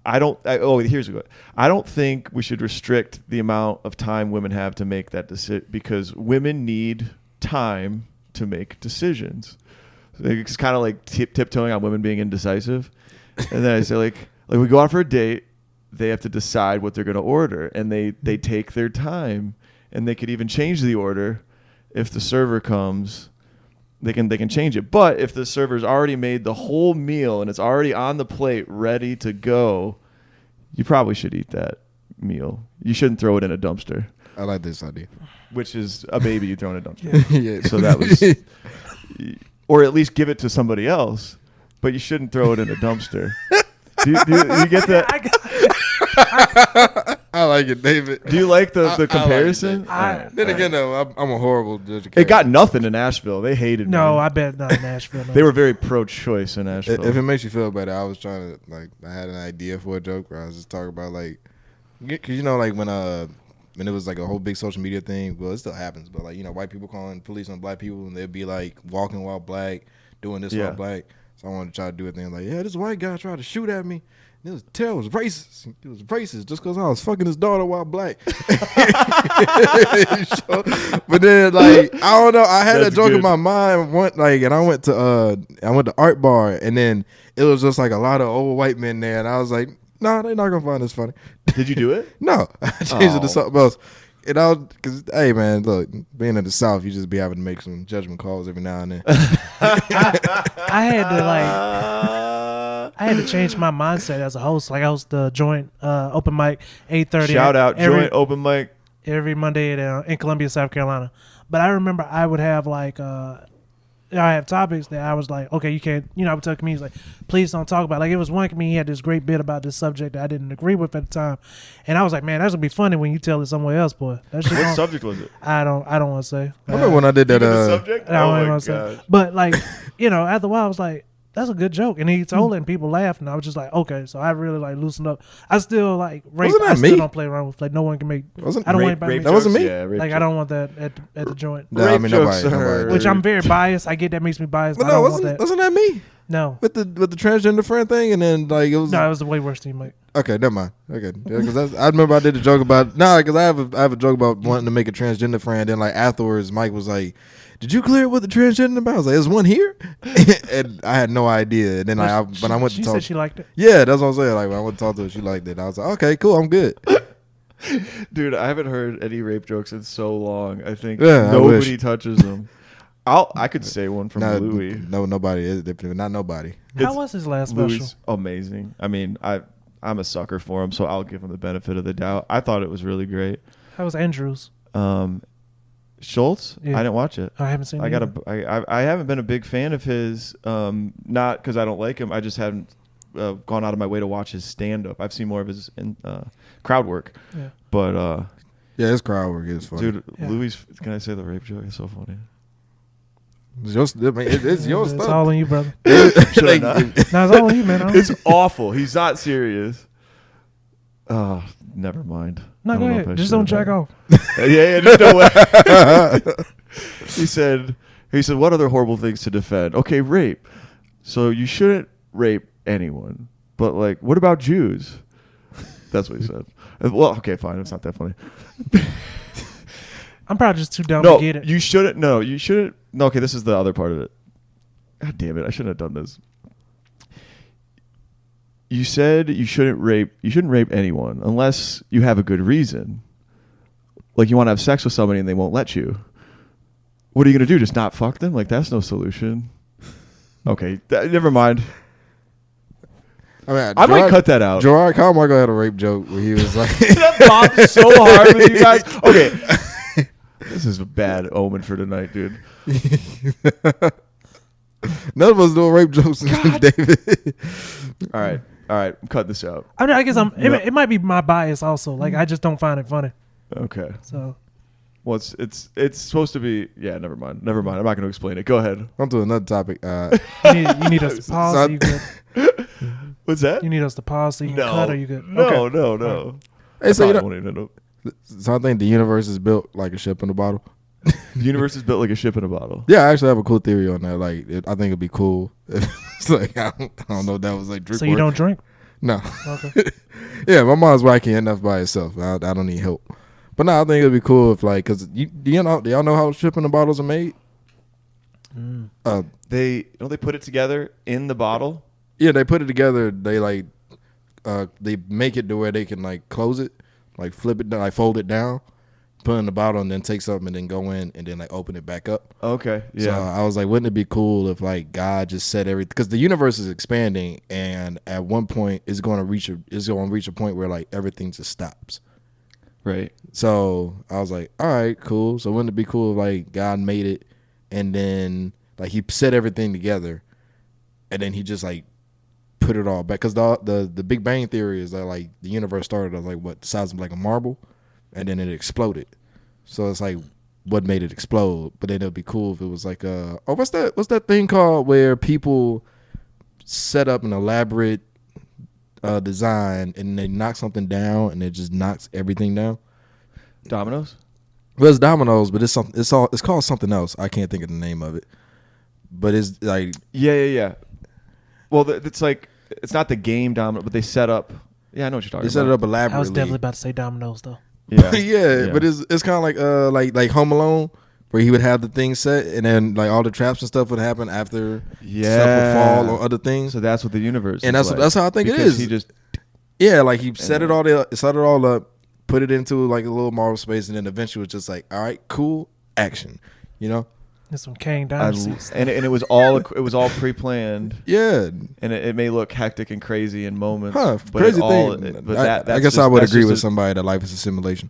here's a good. I don't think we should restrict the amount of time women have to make that decision, because women need time to make decisions. It's kind of like tiptoeing on women being indecisive. And then I say like we go out for a date, they have to decide what they're going to order, and they take their time, and they could even change the order if the server comes. They can change it. But if the server's already made the whole meal and it's already on the plate ready to go, you probably should eat that meal. You shouldn't throw it in a dumpster, I like this idea. which is a baby you throw in a dumpster. Yeah. So that was, or at least give it to somebody else, but you shouldn't throw it in a dumpster. Do you get that? I like it, David. Do you like the I like it, comparison? David. All right. Then again, though, I'm a horrible judge. It got nothing in Nashville. They hated No, me. I bet not in Nashville. No. They were very pro-choice in Nashville. If it makes you feel better, I was trying to I had an idea for a joke where I was just talking about because like when it was like a whole big social media thing. Well, it still happens, but white people calling police on black people, and they'd be like walking while black, doing this while black. So I wanted to try to do a thing like, yeah, this white guy tried to shoot at me. It was terrible. It was racist. It was racist just because I was fucking his daughter while black. But then, I don't know. I had that joke in my mind. And I went to Art Bar, and then it was just like a lot of old white men there, and I was like, nah, they're not gonna find this funny. Did you do it? No, I changed it to something else. Because hey man, look, being in the South, you just be having to make some judgment calls every now and then. I had to I had to change my mindset as a host. Like I host the joint open mic 8:30. Shout out joint open mic every Monday in Columbia, South Carolina. But I remember I would have like I have topics that I was like, okay, you can't, I would tell comedians like, please don't talk about it. Like it was one comedian, he had this great bit about this subject that I didn't agree with at the time. And I was like, man, that's gonna be funny when you tell it somewhere else, boy. That shit what subject was it? I don't want to say. I remember when I did that. The subject? I don't my want to God. say. But like, after a while I was like, that's a good joke. And he told it and people laughed and I was just like, okay. So I really like loosened up. I still like rape. Wasn't that I still me? don't play around with like no one can make. I don't Wasn't want Rape anybody to That make. wasn't me? Yeah, rape Like I jokes. don't want that at the joint. No, I Rape mean jokes nobody. are- Which I'm very biased. I get that makes me biased. But But I no, don't want that. wasn't that me No. with the transgender friend thing? And then like it was. No, it was way worse than you, Mike. Okay, never mind. Okay, because I remember I did a joke about because I have a joke about wanting to make a transgender friend. And like afterwards, Mike was like, "Did you clear it with the transgender about?" I was like, "There's one here," and I had no idea. And then when I went to She talk, said she liked it. yeah, that's what I'm saying. Like when I went to talk to her, she liked it. I was like, "Okay, cool, I'm good." Dude, I haven't heard any rape jokes in so long. I think Yeah, I nobody wish. touches them. I could say one from Louis. No, nobody. Not nobody. How was his last special? Louis, amazing. I mean, I'm a sucker for him, so I'll give him the benefit of the doubt. I thought it was really great. How was Andrews? Schultz, Yeah. I didn't watch it. I haven't seen it. I haven't been a big fan of his. Not because I don't like him. I just haven't gone out of my way to watch his stand up. I've seen more of his crowd work. Yeah. But Yeah, his crowd work is funny. dude, Yeah. Louis, can I say the rape joke? It's so funny. It's your It's stuff. all on you, brother. Should I not? No, it's all on you, man. I don't- It's awful. He's not serious. Oh, never mind. No, I go don't know if ahead. I Just should don't have jack done off. it. Yeah, just no way. He said, what other horrible things to defend? Okay, rape. So you shouldn't rape anyone. But like, what about Jews? That's what he said. Well, okay, fine. It's not that funny. I'm probably just too dumb No, to get it. you shouldn't. No, you shouldn't. No, okay, this is the other part of it. God damn it! I shouldn't have done this. You said you shouldn't rape. You shouldn't rape anyone unless you have a good reason. Like you want to have sex with somebody and they won't let you. What are you gonna do? Just not fuck them? Like that's no solution. Okay, never mind. I mean, I might cut that out. Gerard Carmichael had a rape joke where he was like, That bombed so hard with you guys. Okay. This is a bad omen for tonight, dude. none of us doing rape jokes since David. All right. I'm cutting this out. I mean, I guess No. it might be my bias also. Like I just don't find it funny. Okay. So Well, it's supposed to be. Yeah, never mind. I'm not going to explain it. Go ahead. On to another topic. you need us to pause. So you good? What's that? You need us to pause so you can No. cut, or you good? No, Okay. no. Hey, so I you know, won't even know. so I think the universe is built like a ship in a bottle. The universe is built like a ship in a bottle. Yeah, I actually have a cool theory on that. Like, I think it'd be cool. It's like I don't know if that was like drink. So you work. don't drink? No. Okay. Yeah, my mom's wacky enough by itself. I don't need help. But no, I think it'd be cool if like, cause do y'all know how ship in the bottles are made? Mm. They put it together in the bottle. Yeah, they put it together. They like, they make it to where they can like close it, like flip it, like fold it down, put it in the bottle, and then take something and then go in and then like open it back up. Okay. So Yeah. I was like, wouldn't it be cool if like God just said everything? Because the universe is expanding, and at one point it's going to reach a point where like everything just stops. Right. So I was like, all right, cool. So wouldn't it be cool if like God made it, and then like he set everything together, and then he just like put it all back? Because the Big Bang Theory is that like the universe started as like what, the size of like a marble, and then it exploded. So it's like, what made it explode? But then it'd be cool if it was like what's that thing called where people set up an elaborate design and they knock something down and it just knocks everything down? Dominoes. Well, it's dominoes, but it's called something else. I can't think of the name of it. But it's like, Yeah. Well, it's like it's not the game domino, but they set up. Yeah, I know what you're talking they set it about. up elaborately. I was definitely about to say dominoes though. Yeah. yeah, but it's kind of like Home Alone, where he would have the thing set, and then like all the traps and stuff would happen after stuff would fall or other things. So that's what the universe. And is that's how I think it because is. He just Yeah, like he set it all up, put it into like a little marble space, and then eventually was just like, all right, cool, action, you know. There's some Kang I, Dynasty. and it was all pre-planned. Yeah. And it may look hectic and crazy in moments. But crazy all, thing. But I guess I would agree with somebody that life is a simulation.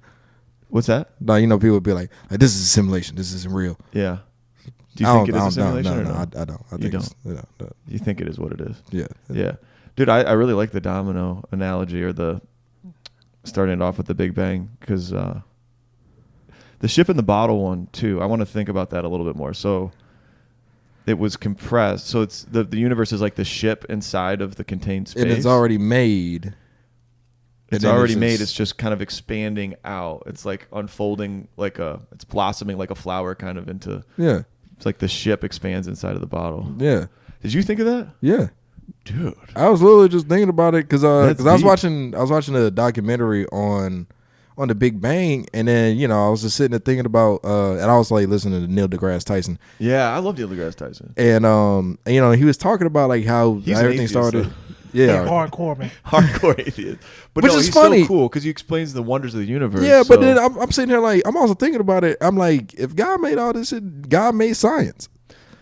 What's that? No, people would be like, this is a simulation. This isn't real. Yeah. Do you think it is a simulation? No, or no? I don't. I think you don't. No. You think it is what it is? Yeah. Yeah. Dude, I really like the domino analogy, or the starting it off with the Big Bang, because the ship in the bottle one too. I want to think about that a little bit more. So it was compressed. So it's the universe is like the ship inside of the contained space. And it's already made. It's already made. It's just kind of expanding out. It's like unfolding it's blossoming like a flower kind of into. Yeah. It's like the ship expands inside of the bottle. Yeah. Did you think of that? Yeah. Dude. I was literally just thinking about it because I was deep. watching a documentary on the Big Bang, and then I was just sitting there thinking about and I was like listening to Neil deGrasse Tyson. Yeah, I love Neil deGrasse Tyson. And he was talking about like how everything started. Yeah, hardcore man. Hardcore atheist. But which is funny. So cool because he explains the wonders of the universe. Yeah, but then I'm sitting here like I'm also thinking about it. I'm like, if God made all this shit, God made science.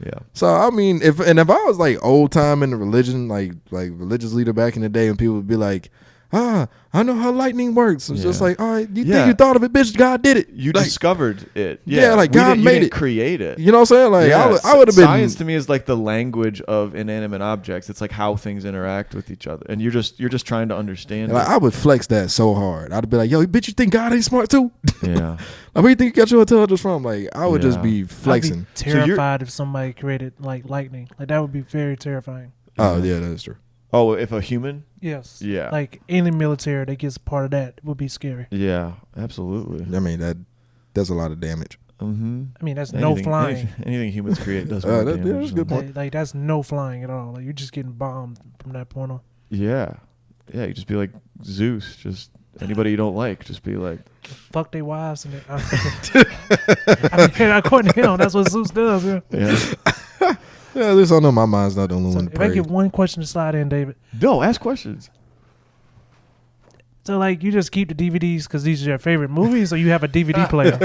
Yeah. So I mean, if I was like old time in the religion, like religious leader back in the day, and people would be like, I know how lightning works. It's just like, all right, you think you thought of it, bitch? God did it. You like, discovered it. Yeah, like God made didn't it. create it. You know what I'm saying? Like I would have been. Science to me is like the language of inanimate objects. It's like how things interact with each other, and you're just trying to understand. Like, I would flex that so hard. I'd be like, yo, bitch, you think God ain't smart too? Yeah. Where you think you got your intelligence from? Like I would just be flexing. I'd be terrified if somebody created like lightning. Like that would be very terrifying. Oh yeah, that's true. Oh, if a human? Yes. Yeah. Like any military that gets part of that would be scary. Yeah, absolutely. I mean that's a lot of damage. Mm-hmm. I mean, that's no flying. Anything humans create does more damage. That's a good point. Like that's no flying at all. Like you're just getting bombed from that point on. Yeah. Yeah, you just be like Zeus. Just anybody you don't like, just be like. Fuck their wives. And I mean, according to him, that's what Zeus does. Yeah. Yeah, at least I know my mind's not the only one to If pray. I get one question to slide in, David. No, ask questions. So, like, you just keep the DVDs because these are your favorite movies, or you have a DVD player?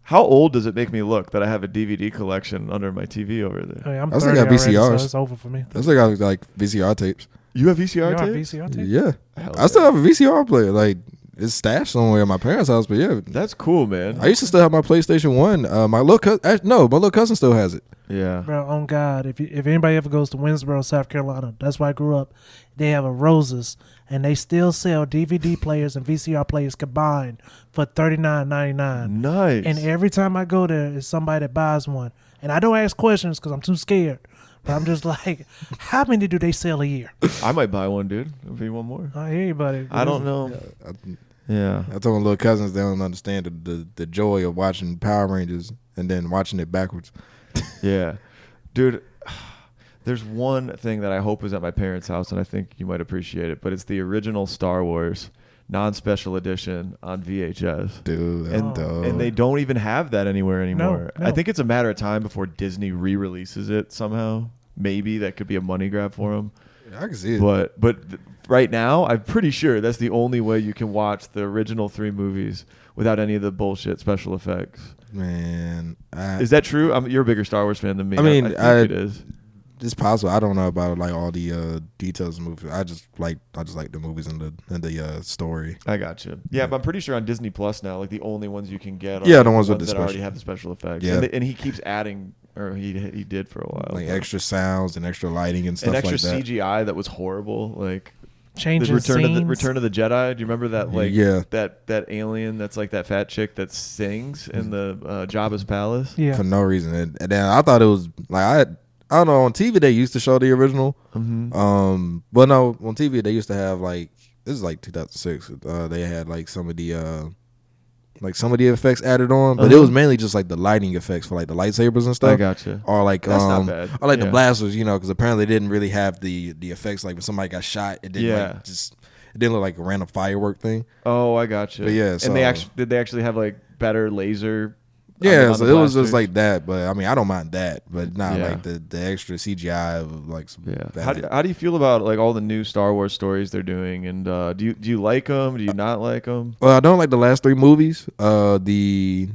How old does it make me look that I have a DVD collection under my TV over there? I mean, I'm I still 30 got already, VCRs. so it's over for me. That's like VCR tapes. You have You VCR have tapes? VCR tape? Yeah, Hell I still have a VCR player. Like it's stashed somewhere at my parents' house, but yeah, That's cool, man. I used to still have my PlayStation 1. My little cousin still has it. Yeah. Bro, on God, if anybody ever goes to Winsboro, South Carolina, that's where I grew up. They have a Roses, and they still sell DVD players and VCR players combined for $39.99. Nice. And every time I go there, it's somebody that buys one. And I don't ask questions because I'm too scared. But I'm just like, how many do they sell a year? I might buy one, dude. If you want more. I hear you, buddy. I don't know. Yeah. I told my little cousins they don't understand the joy of watching Power Rangers and then watching it backwards. Yeah. Dude, there's one thing that I hope is at my parents' house, and I think you might appreciate it, but it's the original Star Wars non-special edition on VHS. Dude, that's dope. And they don't even have that anywhere anymore. No. I think it's a matter of time before Disney re-releases it somehow. Maybe that could be a money grab for them. I can see it. But right now, I'm pretty sure that's the only way you can watch the original 3 movies without any of the bullshit special effects. Man, Is that true? You're a bigger Star Wars fan than me. I mean, I think it is. It's possible. I don't know about like all the details of the movie. I just like the movies and the story. I got you. Yeah, but I'm pretty sure on Disney Plus now, like the only ones you can get Yeah, are the ones with the that special. already have the special effects. Yeah. And he keeps adding, or he did for a while. Like extra sounds and extra lighting and stuff and extra like that. CGI that was horrible. Like Changing the scenes. Return of the Jedi. Do you remember that? Like Yeah. that alien that's like that fat chick that sings in the Jabba's palace. Yeah. For no reason. And then I thought it was like I don't know, on TV they used to show the original. Mm-hmm. But no, on TV they used to have like, this is like 2006. They had like some of the effects added on, but it was mainly just like the lighting effects for like the lightsabers and stuff. I gotcha. Or like That's not bad. or like the Yeah. blasters, because apparently they didn't really have the effects like when somebody got shot. It didn't Yeah. it didn't look like a random firework thing. Oh, I gotcha. But yeah, and so- did they actually have like better laser Yeah, on so the it was just blasters. like that. But I mean, I don't mind that, but not Yeah. like the extra CGI of like some. Yeah. How do you feel about like all the new Star Wars stories they're doing? And do you like them? Do you not like them? Well, I don't like the last 3 movies. The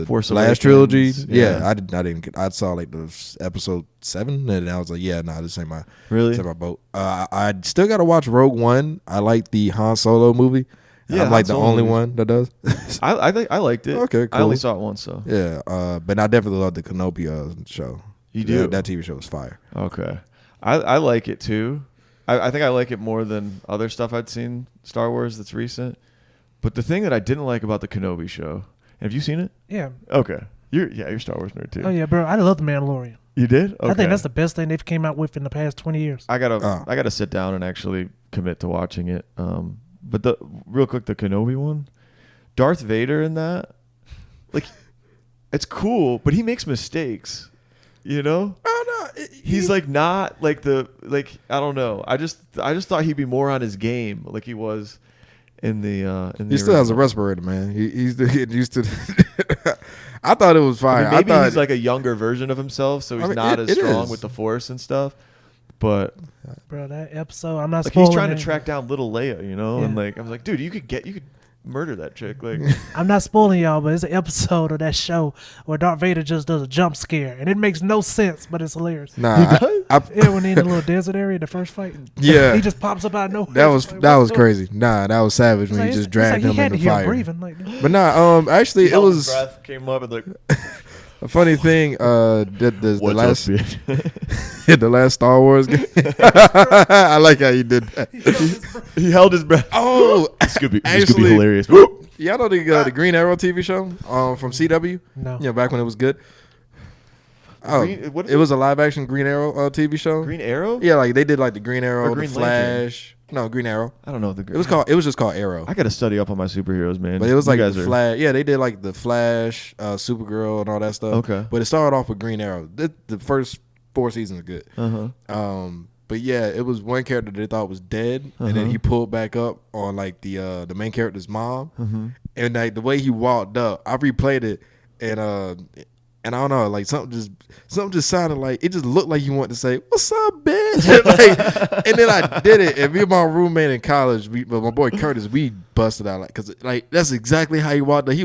Force last trilogy. Awakens, Yeah. yeah. I didn't get. I saw like the episode 7, and I was like, yeah, nah, this ain't my boat. I still got to watch Rogue One. I like the Han Solo movie. Yeah, I'm like Han the Solo only movies. one that does. I liked it. Okay, I only cool. saw it once, so Yeah, but I definitely love the Kenobi show. You do? That TV show was fire. okay. I like it too. I think I like it more than other stuff I'd seen Star Wars that's recent. But the thing that I didn't like about the Kenobi show, have you seen it? Yeah. Okay, you're a Star Wars nerd too. Oh yeah, bro. I love the Mandalorian. You did? Okay. I think that's the best thing they've came out with in the past 20 years. I gotta sit down and actually commit to watching it. But real quick, the Kenobi one, Darth Vader in that, like, it's cool, but he makes mistakes. You know? Oh no, He's like not like I don't know. I just thought he'd be more on his game like he was in the. He still has a respirator, man. He's getting used to. I thought it was fine. I mean, maybe thought, he's like a younger version of himself, so he's not as it strong is. with the Force and stuff. But Bro, that episode, I'm not like spoiling he's trying to it. track down little Leia, you know, and Yeah. like I was like, dude, you could murder that chick, like. I'm not spoiling y'all, but it's an episode of that show where Darth Vader just does a jump scare, and it makes no sense, but it's hilarious. Nah, Yeah, when they in the little desert area, the first fight, yeah, he just pops up out of nowhere. that It's was like, that what was the- crazy. Nah, that was savage It's when like- he just it's dragged like he him had in to the hear him fire. breathing. Like, But nah, actually, it His was breath came up and like, a funny thing. The what's last up, bitch? the last Star Wars game. I like how you did that. He held his breath. Oh, This could be actually, hilarious. y'all know the Green Arrow TV show from CW? no. You know, back when it was good. Oh, What is it was a live action Green Arrow TV show. Green Arrow? Yeah, like they did like the Green Arrow, Or Green the Flash. No, Green Arrow. I don't know. It was just called Arrow. I got to study up on my superheroes, man. But it was You like guys the are- Flash. Yeah, they did like the Flash, Supergirl, and all that stuff. Okay. But it started off with Green Arrow. The first 4 seasons are good. Uh-huh. But yeah, it was one character they thought was dead, and then he pulled back up on like the main character's mom, and like the way he walked up, I replayed it, and I don't know, like something just sounded like it just looked like you wanted to say, "What's up, bitch?" Like, and then I did it, and me and my roommate in college, my boy Curtis, we busted out because like that's exactly how he walked up. He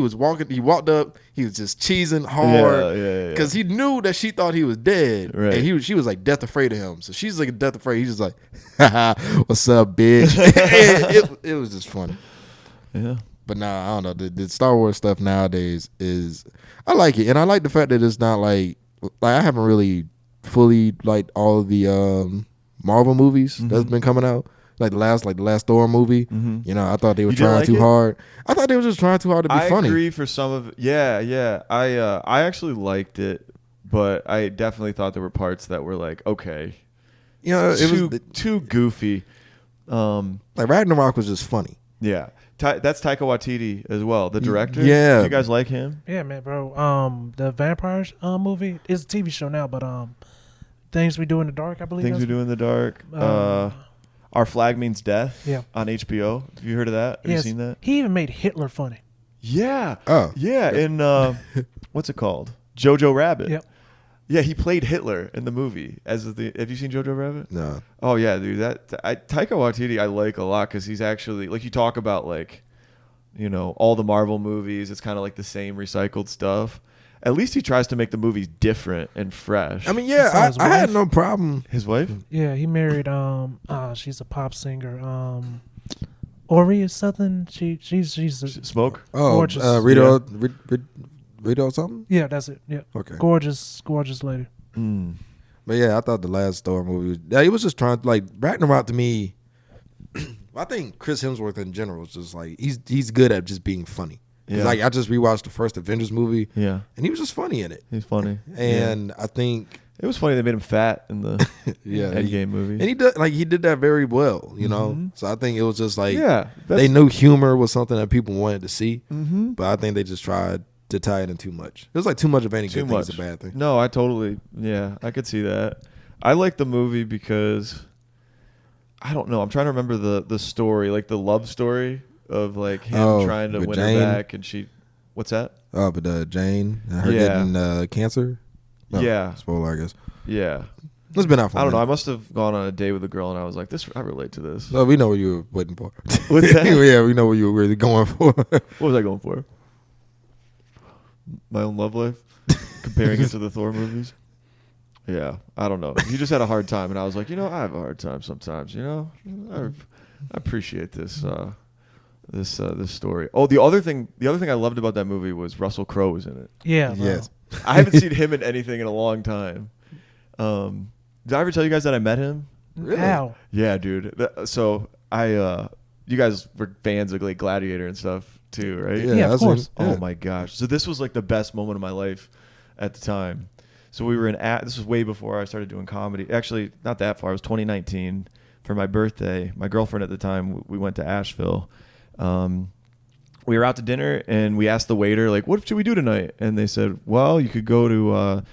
walked up, he was just cheesing hard Yeah. because he knew that she thought he was dead, Right. and she was like death afraid of him. So she's like death afraid. He's just like, "What's up, bitch?" it was just funny. Yeah. But nah, I don't know. The Star Wars stuff nowadays is I like it, and I like the fact that it's not like I haven't really fully liked all of the Marvel movies that's been coming out. Like the last Thor movie. You know, I thought they were You didn't trying like too it? hard. I thought they were just trying too hard to be funny. I agree for some of it. Yeah. I actually liked it, but I definitely thought there were parts that were like, okay, You know, it was too goofy. like Ragnarok was just funny. Yeah. That's Taika Waititi as well, the director. Yeah. Do you guys like him? Yeah, man, bro. The Vampires movie is a TV show now, but Things We Do in the Dark, I believe. Things We that's- Do in the Dark. Our Flag Means Death. Yeah. On HBO. Have you heard of that? Have Yes. you seen that? He even made Hitler funny. Yeah. Oh. Yeah. In what's it called? Jojo Rabbit. Yep. Yeah, he played Hitler in the movie. Have you seen Jojo Rabbit? No. Oh yeah, dude. Taika Waititi I like a lot because he's actually like you talk about like, you know, all the Marvel movies. It's kind of like the same recycled stuff. At least he tries to make the movies different and fresh. I mean, saw yeah, his I had wife. no problem. his wife. Yeah, he married she's a pop singer. Ori or something. She's a, Smoke. Oh, Gorgeous. Rito something. yeah, that's it. Yeah. Okay. Gorgeous lady. Mm. But yeah, I thought the last Thor movie he was just trying to like Ragnarok to me. I think Chris Hemsworth in general is just like he's good at just being funny. Yeah. Like I just rewatched the first Avengers movie, Yeah, and he was just funny in it. he's funny. And I think It was funny they made him fat in the yeah, Endgame movie. and he did that very well, you know. So I think it was just like yeah, they knew humor was something that people wanted to see, Mm-hmm. but I think they just tried to tie it in too much. It was like too much of any Too good thing is a much. bad thing. No, I totally. Yeah, I could see that. I like the movie because I don't know. I'm trying to remember the story, like the love story of like him Oh, trying to with win Jane? her back, and she. What's that? But Jane and her getting cancer. No, yeah. Spoiler, I guess. Yeah. It's been out for I don't know. I must have gone on a date with a girl and I was like, I relate to this. No, we know what you were waiting for. What's that? Yeah, we know what you were really going for. What was I going for? My own love life? Comparing it to the Thor movies? Yeah. I don't know. He just had a hard time and I was like, I have a hard time sometimes, I appreciate this this story. Oh, the other thing I loved about that movie was Russell Crowe was in it. Yeah. Yes. I haven't seen him in anything in a long time. Did I ever tell you guys that I met him? Really? How? Yeah, dude. You guys were fans of like Gladiator and stuff too, right? Yeah, of course. Oh my gosh. So this was like the best moment of my life at the time. So we were this was way before I started doing comedy. Actually, not that far. It was 2019 for my birthday. My girlfriend at the time, we went to Asheville. We were out to dinner and we asked the waiter, like, what should we do tonight? And they said, well, you could go to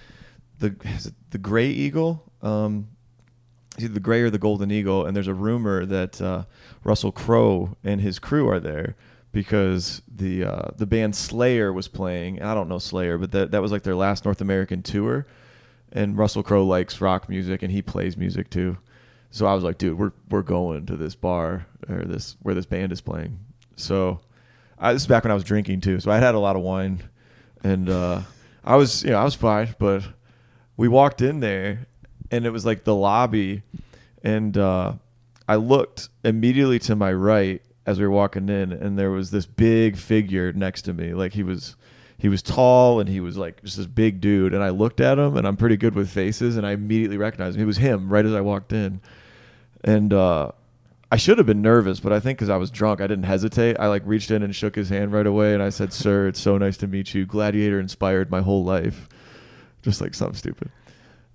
the Gray Eagle. It's either the Gray or the Golden Eagle. And there's a rumor that Russell Crowe and his crew are there because the band Slayer was playing. I don't know Slayer, but that was like their last North American tour. And Russell Crowe likes rock music and he plays music too. So I was like, dude, we're going to this bar or where this band is playing. So this is back when I was drinking too. So I had a lot of wine and I was fine, but we walked in there and it was like the lobby and I looked immediately to my right as we were walking in and there was this big figure next to me. Like he was tall and he was like just this big dude and I looked at him and I'm pretty good with faces and I immediately recognized him. It was him right as I walked in. And I should have been nervous, but I think because I was drunk, I didn't hesitate. I like reached in and shook his hand right away and I said, sir, it's so nice to meet you. Gladiator inspired my whole life. Just like something stupid.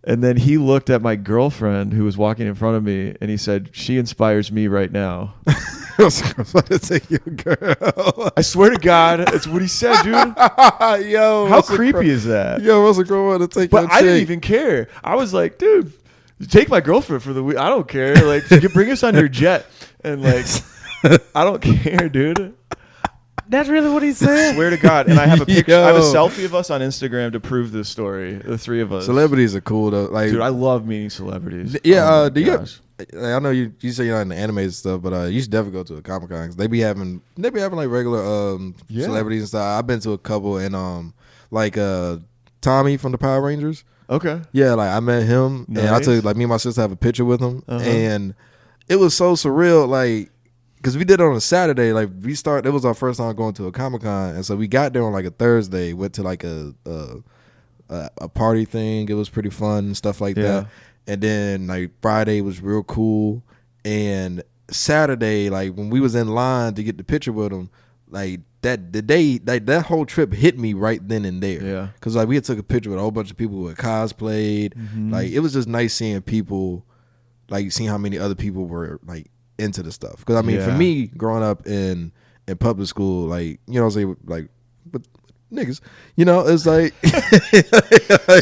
And then he looked at my girlfriend who was walking in front of me and he said, she inspires me right now. I was about to say your girl. I swear to God, it's what he said, dude. Yo, how creepy is that? Yo, Russell Crowe wanted to take But your I didn't chick. even care. I was like, dude, take my girlfriend for the week. I don't care. Like, bring us on your jet. And like, I don't care, dude. That's really what he said? Swear to God. And I have a picture. Yo. I have a selfie of us on Instagram to prove this story. The three of us. Celebrities are cool though. Like, Dude, I love meeting celebrities. Yeah, Oh my do you? gosh. I know you say you're not into anime and stuff, but you should definitely go to a Comic Con. They be having like regular Yeah. celebrities and stuff. I've been to a couple and like Tommy from the Power Rangers. Okay. Yeah, like I met him and I Nice. took like me and my sister have a picture with him Uh-huh. and it was so surreal. Like, because we did it on a Saturday. Like it was our first time going to a Comic Con, and so we got there on like a Thursday. Went to like a party thing. It was pretty fun and stuff like Yeah. that. And then like Friday was real cool, and Saturday, like when we was in line to get the picture with him, like that whole trip hit me right then and there. Yeah. Because like we had took a picture with a whole bunch of people who had cosplayed. Mhm. Like it was just nice seeing people, like seeing how many other people were like into the stuff. Because I mean, for Yeah. me, growing up in public school, like you know, what I'm saying, like with niggas, you know, it's like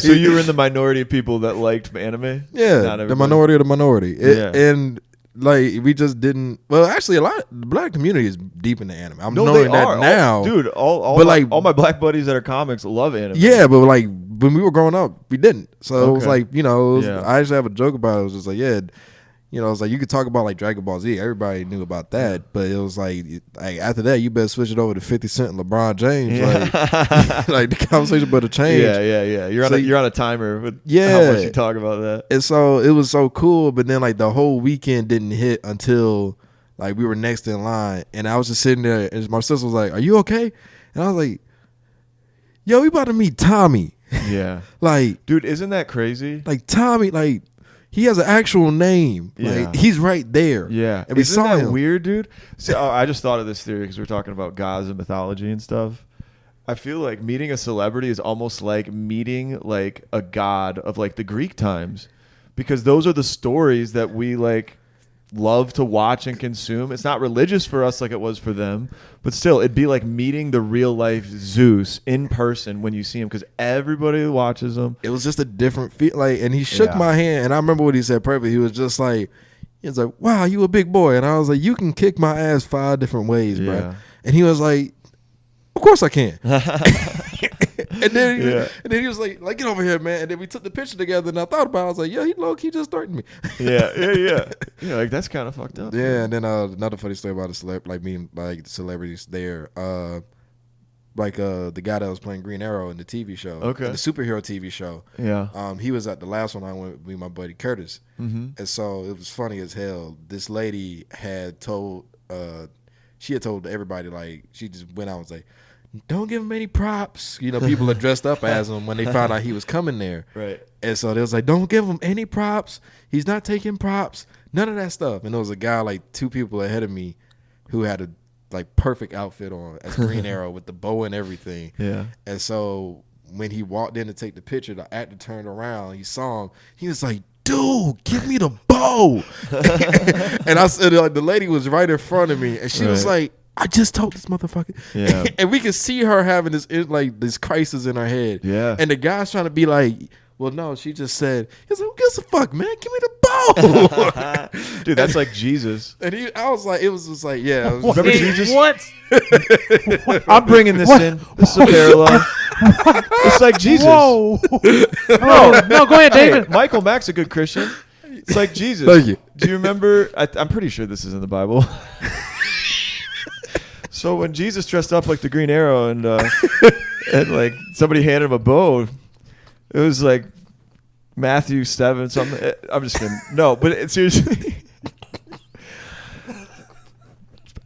So you were in the minority of people that liked anime? yeah, Not the everybody? minority of the minority. Yeah. And like we just didn't. Well, actually, the black community is deep into anime. I'm No, knowing they that are. now, Dude, all But, my, like- all my black buddies that are comics love anime. Yeah, but like when we were growing up, we didn't. So it was Okay. like, you know, Yeah. I actually have a joke about it. It was just like, yeah, you know, it's like you could talk about like Dragon Ball Z. Everybody knew about that, but it was like after that, you better switch it over to 50 Cent and LeBron James. Like, like the conversation better change. Yeah. You're on a timer with Yeah. how much you talk about that. And so it was so cool, but then like the whole weekend didn't hit until like we were next in line, and I was just sitting there, and my sister was like, "Are you okay?" And I was like, "Yo, we about to meet Tommy." Yeah. Like Dude, isn't that crazy? Tommy, like he has an actual name. Yeah. Like he's right there. Yeah. And we Isn't saw that him. weird, dude? See, I just thought of this theory because we're talking about gods and mythology and stuff. I feel like meeting a celebrity is almost like meeting like a god of like the Greek times, because those are the stories that we like love to watch and consume. It's not religious for us like it was for them, but still it'd be like meeting the real life Zeus in person when you see him, because everybody watches him. It was just a different feel. Like, and he shook Yeah. my hand, and I remember what he said perfect. He was just like, "Wow, you a big boy," and I was like, "You can kick my ass 5 different ways, bro." Yeah. And he was like, Of course I can. and then he was like, get over here, man. And then we took the picture together, and I thought about it. I was like, yeah, he low-key just threatened me. Yeah, like, that's kind of fucked up. Yeah, and then another funny story about the celebrities there. The guy that was playing Green Arrow in the TV show, okay, the superhero TV show. Yeah. He was at the last one I went with my buddy Curtis, and so it was funny as hell. This lady had told, everybody, like, she just went out and was like, don't give him any props. You know, people are dressed up as him when they found out he was coming there. Right. And so they was like, don't give him any props. He's not taking props. None of that stuff. And there was a guy like 2 people ahead of me who had a like perfect outfit on as Green Arrow with the bow and everything. Yeah. And so when he walked in to take the picture, the actor turned around. He saw him. He was like, dude, give me the bow. And I said, like, the lady was right in front of me, and she was like, I just told this motherfucker. Yeah. And we could see her having this crisis in her head. Yeah. And the guy's trying to be like, well, no, she just said, he's like, who gives a fuck, man? Give me the bow. Dude, that's like Jesus. And I was like, it was just like, yeah. Remember Jesus? What? I'm bringing this in. This is a parallel. It's like Jesus. Whoa. No, go ahead, David. Hey, Michael Mack's a good Christian. It's like Jesus. Thank you. Do you remember? I'm pretty sure this is in the Bible. So when Jesus dressed up like the Green Arrow and like somebody handed him a bow, it was like Matthew 7 something. I'm just kidding. No, but seriously,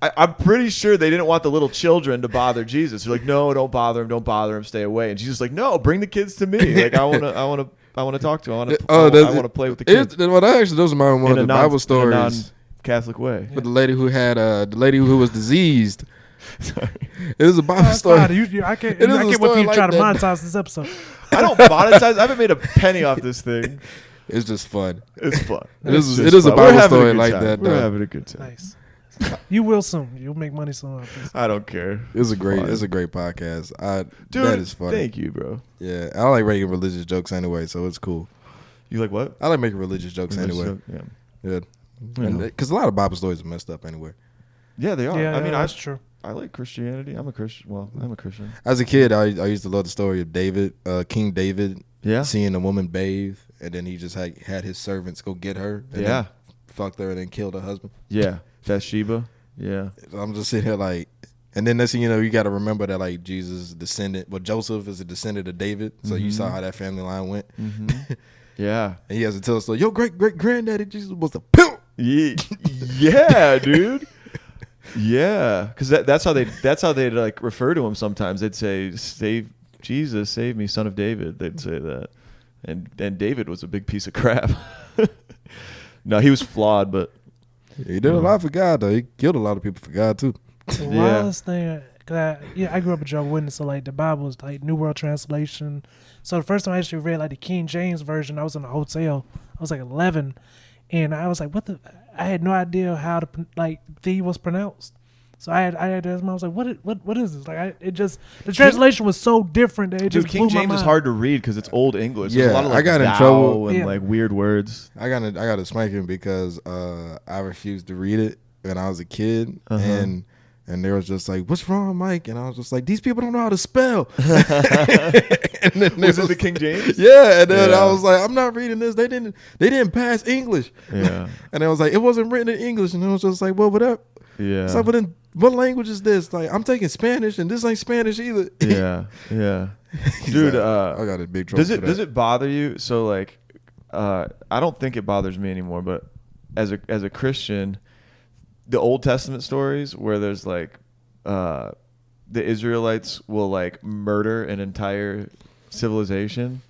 I'm pretty sure they didn't want the little children to bother Jesus. They're like, no, don't bother him, stay away. And Jesus was like, no, bring the kids to me. Like I want to talk to him. I want to play with the kids. Well, that actually doesn't mind one of the Bible stories. In a non-Catholic way. With the lady who had who was diseased. Sorry. It was a Bible story. I can't wait for you to try to monetize this episode. I don't monetize. I haven't made a penny off this thing. It's just fun. It's fun. It is a Bible story like that. We're having a good time. Nice. You will soon. You'll make money soon. I don't care. It's a great podcast. Dude, that is funny. Thank you, bro. Yeah, I like making religious jokes anyway, so it's cool. You like what? I like making religious jokes anyway. Yeah. Because a lot of Bible stories are messed up anyway. Yeah, they are. Yeah, I mean, that's true. I like Christianity. I'm a Christian. Well, I'm a Christian. As a kid, I used to love the story of David, King David, seeing a woman bathe, and then he just had his servants go get her. And then fucked her and then killed her husband. Yeah, Bathsheba. Yeah. I'm just sitting here like, and then next thing you know, you got to remember that like Jesus is a descendant. Well, Joseph is a descendant of David, so you saw how that family line went. Mm-hmm. Yeah. And he has to tell us, so your great granddaddy Jesus was a pimp. Yeah, dude. Yeah, because that's how they like refer to him. Sometimes they'd say, "Save Jesus, save me, son of David." They'd say that, and David was a big piece of crap. No, he was flawed, but he did a lot for God though. He killed a lot of people for God too. The wildest thing, I grew up a Jehovah's Witness, so like the Bible was like New World Translation. So the first time I actually read like the King James version, I was in a hotel. I was like 11, and I was like, "What the." I had no idea how to "the" was pronounced, so I had to ask mom. I was like, "What is this?" Like, the translation was so different that it just King blew my James mind. is hard to read because it's old English. Yeah, There's a lot of, like, I got in thou trouble and like weird words. I got a spanking because I refused to read it when I was a kid, and they was just like, "What's wrong, Mike?" And I was just like, "These people don't know how to spell." And then was it the King James? Yeah, and then I was like, "I'm not reading this. They didn't pass English." Yeah, and I was like, "It wasn't written in English," and it was just like, "Well, what up?" Yeah, it's like, "But then what language is this?" Like, I'm taking Spanish, and this ain't Spanish either. Yeah, dude. Like, I got a big trouble. Does it bother you? So like, I don't think it bothers me anymore. But as a Christian, the Old Testament stories where there's like, the Israelites will like murder an entire civilization,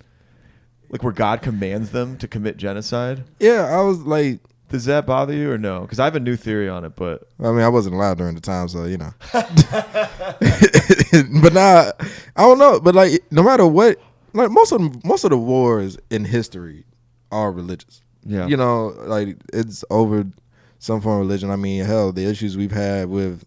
like where God commands them to commit genocide. Yeah, I was like, does that bother you or no? Because I have a new theory on it, but I mean, I wasn't allowed during the time, so you know. But now, I don't know. But like, no matter what, like most of the wars in history are religious. Yeah, you know, like it's over some form of religion. I mean, hell, the issues we've had with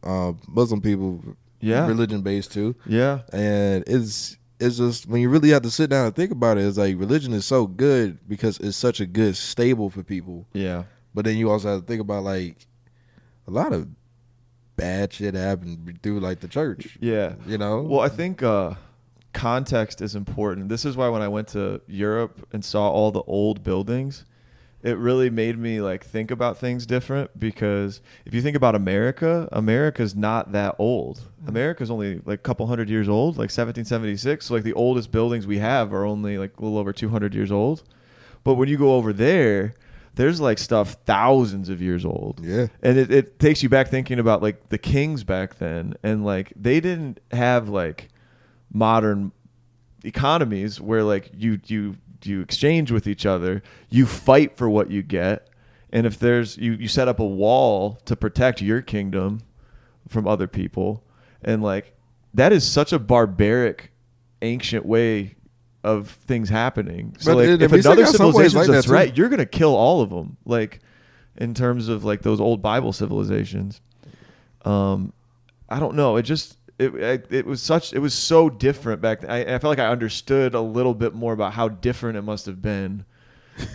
Muslim people, religion based too. Yeah, and it's just when you really have to sit down and think about it, it's like religion is so good because it's such a good stable for people. Yeah, but then you also have to think about like a lot of bad shit happen through like the church. Yeah. You know? Well, I think context is important. This is why when I went to Europe and saw all the old buildings, it really made me like think about things different, because if you think about America's not that old. America's only like a couple hundred years old, like 1776. So like the oldest buildings we have are only like a little over 200 years old. But when you go over there, there's like stuff thousands of years old. Yeah. And it takes you back thinking about like the kings back then, and like they didn't have like modern economies where like you exchange with each other, you fight for what you get, and if there's you set up a wall to protect your kingdom from other people, and like that is such a barbaric ancient way of things happening. So But like if we still another got some ways civilization's like a that, too. threat, you're gonna kill all of them, like in terms of like those old Bible civilizations. I don't know, it was so different back then. I felt like I understood a little bit more about how different it must have been,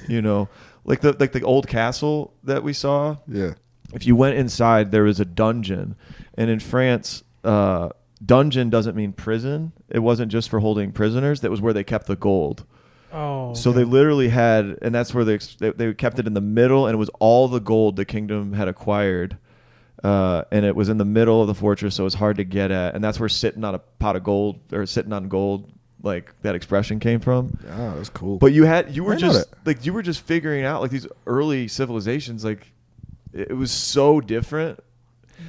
you know, like the old castle that we saw. Yeah. If you went inside, there was a dungeon, and in France, dungeon doesn't mean prison. It wasn't just for holding prisoners. That was where they kept the gold. Oh. So they literally had, and that's where they kept it in the middle, and it was all the gold the kingdom had acquired. And it was in the middle of the fortress, so it was hard to get at. And that's where sitting on a pot of gold, or sitting on gold, like that expression came from. Oh, that's cool. But you were just figuring out like these early civilizations, like it was so different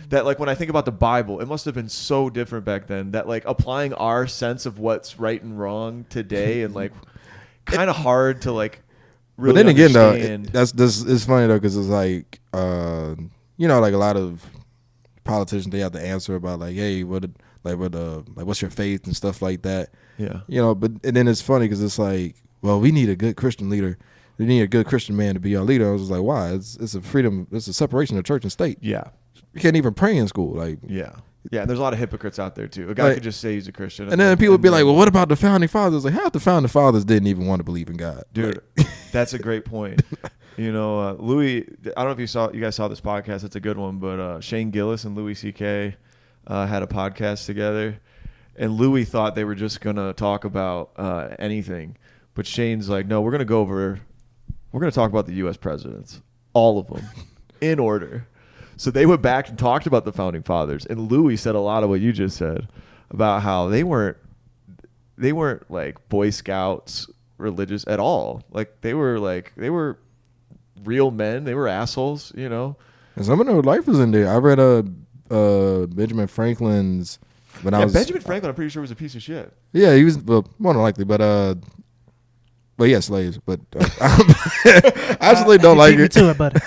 that like when I think about the Bible, it must have been so different back then, that like applying our sense of what's right and wrong today, and like kind of hard to like really but then again, understand. though, it's funny though, because it's like, you know, like a lot of politicians, they have to answer about like, hey, what's your faith and stuff like that. Yeah. You know, and then it's funny because it's like, well, we need a good Christian leader. We need a good Christian man to be our leader. I was just like, why? It's a freedom. It's a separation of church and state. Yeah. You can't even pray in school. Like, Yeah. Yeah. And there's a lot of hypocrites out there too. A guy Like- could just say he's a Christian. and then people would be like, well, what about the founding fathers? Like, half the founding fathers didn't even want to believe in God. dude, Like, that's a great point. You know, Louis, I don't know if you guys saw this podcast. It's a good one, but Shane Gillis and Louis C.K. Had a podcast together, and Louis thought they were just going to talk about anything. But Shane's like, no, we're going to talk about the U.S. presidents, all of them, in order. So they went back and talked about the founding fathers, and Louis said a lot of what you just said about how they weren't like Boy Scouts religious at all. Like they were real men. They were assholes, you know. and some of their life was in there. I read Benjamin Franklin's when I was Benjamin Franklin, I'm pretty sure was a piece of shit. Yeah, he was more than likely, but yeah, slaves. But I actually don't like Me it. to it, buddy.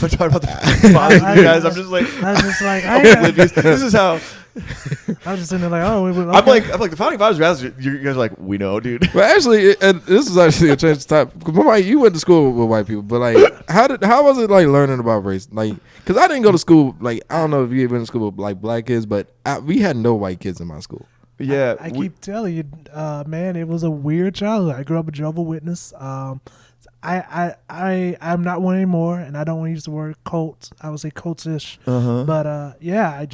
We're talking about the fathers, you guys. I'm just like, I was just like, I'm oblivious. This is how I was just sitting there like, oh, okay. I'm like the founding fathers. You guys are like, we know, dude. But actually, and this is actually a change type. You went to school with white people, but like, how was it like learning about race? Like, because I didn't go to school. Like, I don't know if you went to school with like black kids, but we had no white kids in my school. Yeah, I keep telling you, man, it was a weird childhood. I grew up a Jehovah's Witness. I'm not one anymore, and I don't want to use the word cult. I would say cultish. But yeah,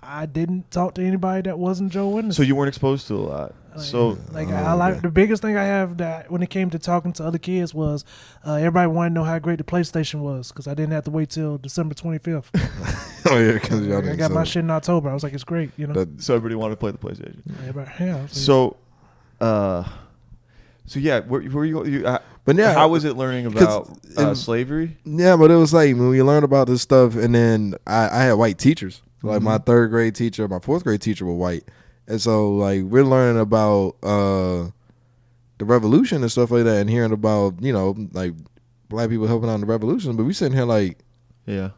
I didn't talk to anybody that wasn't Jehovah's Witness. so you weren't exposed to a lot. So I like the biggest thing I have that when it came to talking to other kids was everybody wanted to know how great the PlayStation was, because I didn't have to wait till December 25th. Oh yeah, because y'all I got my shit in October. I was like, it's great, you know. so everybody wanted to play the PlayStation. Everybody, yeah. I was like, So yeah, where you But yeah, how was it learning about slavery? Yeah, but it was like when we learned about this stuff, and then I had white teachers. Like my third grade teacher, my fourth grade teacher were white, and so like we're learning about the revolution and stuff like that, and hearing about like black people helping out in the revolution. But we sitting here like, Yeah.